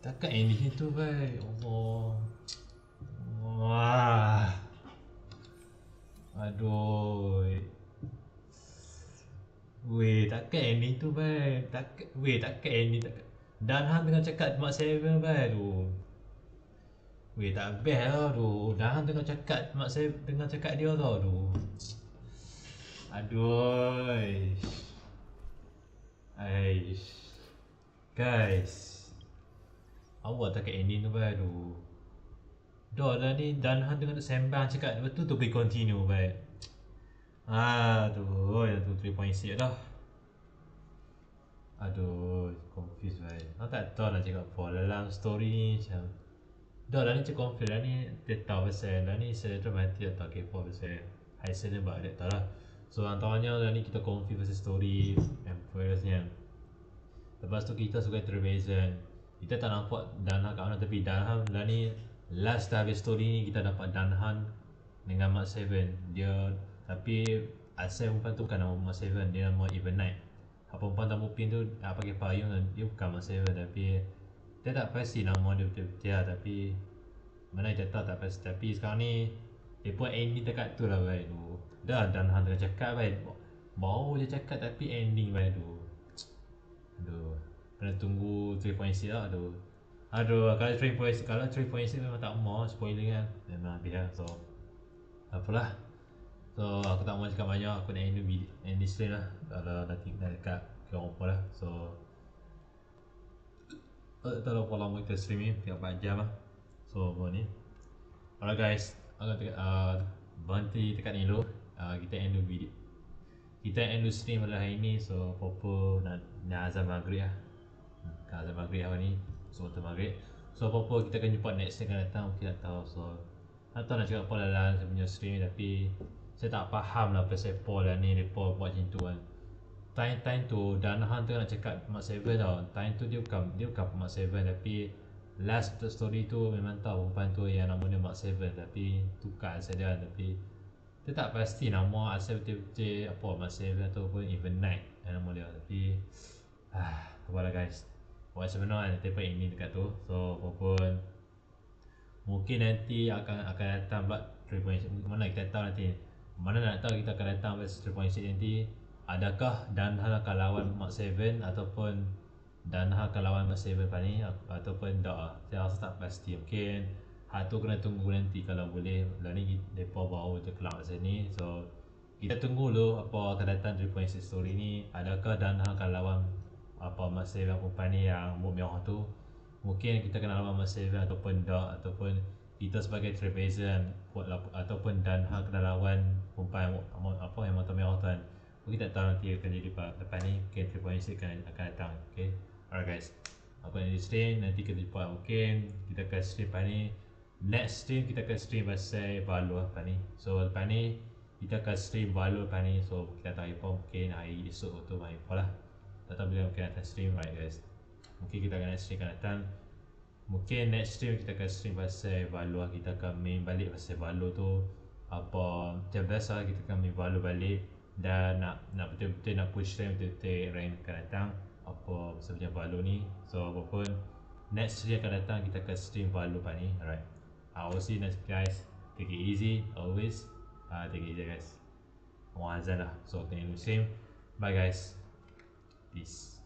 Takkan ini tu baik. Allah. Wah. Aduh. Weh, takkan ini tu baik. Takkan ini takkan. Dan hang tengah cakap Mark 7 baik tu. Weh, tak best tau tu. Dan hang tengah cakap Mark 7 tengah cakap dia tau tu. Aduh. Aish. Guys. Awak tak kat ending tu baik aduh. Dah lah ni Danhan dengan sembang cakap betul tu boleh continue baik. Aduh, tu 3.6 dah. Aduh, confused baik. Aku tak tahu nak cakap apa dalam story ni macam. Dah lah ni cakap confused lah ni dia tahu pasal lah ni saya dramatik atau kepo pasal hasil dia buat dia tahu lah. So antaranya lah ni kita confused pasal story AMPHOREUS ni. Lepas tu kita suka Trevisan. Kita tak nampak Danhan kat mana tapi Danhan lah ni last dah habis story ni kita dapat Danhan dengan Mark 7. Dia tapi asal perempuan tu bukan nama Mark 7, dia nama Even Night. Perempuan tamu pin tu pakai payung dia bukan Mark 7 tapi dia tak pasti nama dia betul-betul lah, tapi mana kita tahu tak pasti. Tapi sekarang ni dia pun ending dekat tu lah baik tu. Dah Danhan tengah cakap baik. Baru je cakap tapi ending baik tu. Aduh, kena tunggu 3.6 lah aduh. Aduh, kalau 3.6 memang tak mau spoiler kan. Memang habis lah. So apalah. So aku tak mau cakap banyak, aku nak end this stream lah. Kalau nanti nak dekat kira apa lah. So tak tahu berapa lama kita stream ni, 3-4 jam lah. So apa ni. Alright guys, aku berhenti dekat ni dulu. Kita end dulu video. Kita end dulu stream pada hari ni. So apa-apa nak azan maghrib lah. Azan maghrib hari ni. So waktu maghrib. So apa-apa kita akan jumpa next stream akan datang. Mungkin tak tahu. So tak tahu nak cakap apa dalam saya punya stream ni. Tapi saya tak faham lah pasal apa lah ni. Mereka buat macam tu kan. Time tu Danhan tu nak cakap Mark 7 tau. Time tu dia bukan Mark 7 tapi last story tu memang tahu perempuan tu yang nama dia Mark 7 tapi tukar asal dia. Tapi dia tak pasti nama asal betul-betul apa Mark 7 ataupun Even Night nama dia. Tapi apalah guys, buat sebenar nanti pun ini dekat tu. So apapun mungkin nanti akan datang pula 3.6. Mana kita tahu nanti. Mana nak tahu kita akan datang pada 3.6 nanti. Adakah Danhan akan lawan Mark 7 ataupun Danhan akan lawan Mark 7 pada ni ataupun tak. Saya rasa tak pasti. Mungkin hal tu kena tunggu nanti kalau boleh. Lah ni mereka baru je keluar kat sini. So kita tunggu dulu apa akan datang 3.6 story ni. Adakah Danhan akan lawan apa Mark 7 perempuan ni yang rambut merah tu. Mungkin kita kena lawan Mark 7 ataupun tak. Ataupun kita sebagai Trevisan ataupun Danhan kena lawan perempuan apa yang mata merah tu kan. Kita tak tahu nanti akan jadi depan ni. Mungkin 3.6 akan datang. Okay. Alright guys, aku nak stream. Nanti kita jumpa. Mungkin kita akan stream lepas ni. Next stream kita akan stream pasal Valor lepas ni. So lepas ni kita akan stream Valor lepas ni. So kita tak tahu apa. Mungkin hari esok tu main apa lah. Tak tahu bila mungkin akan stream. Alright guys, mungkin kita akan next stream akan datang. Mungkin next stream kita akan stream pasal Valor. Kita akan main balik pasal Valor tu. Apa macam biasa kita akan main Valor balik. Dan nak betul-betul nak push rank betul-betul rank akan datang apa sebenarnya Valor ni. So apapun next stream akan datang kita akan stream Valor lepas ni. Alright, I will see you next guys. Take it easy always. Take it easy guys. Mau azan lah. So tengok stream. Bye guys. Peace.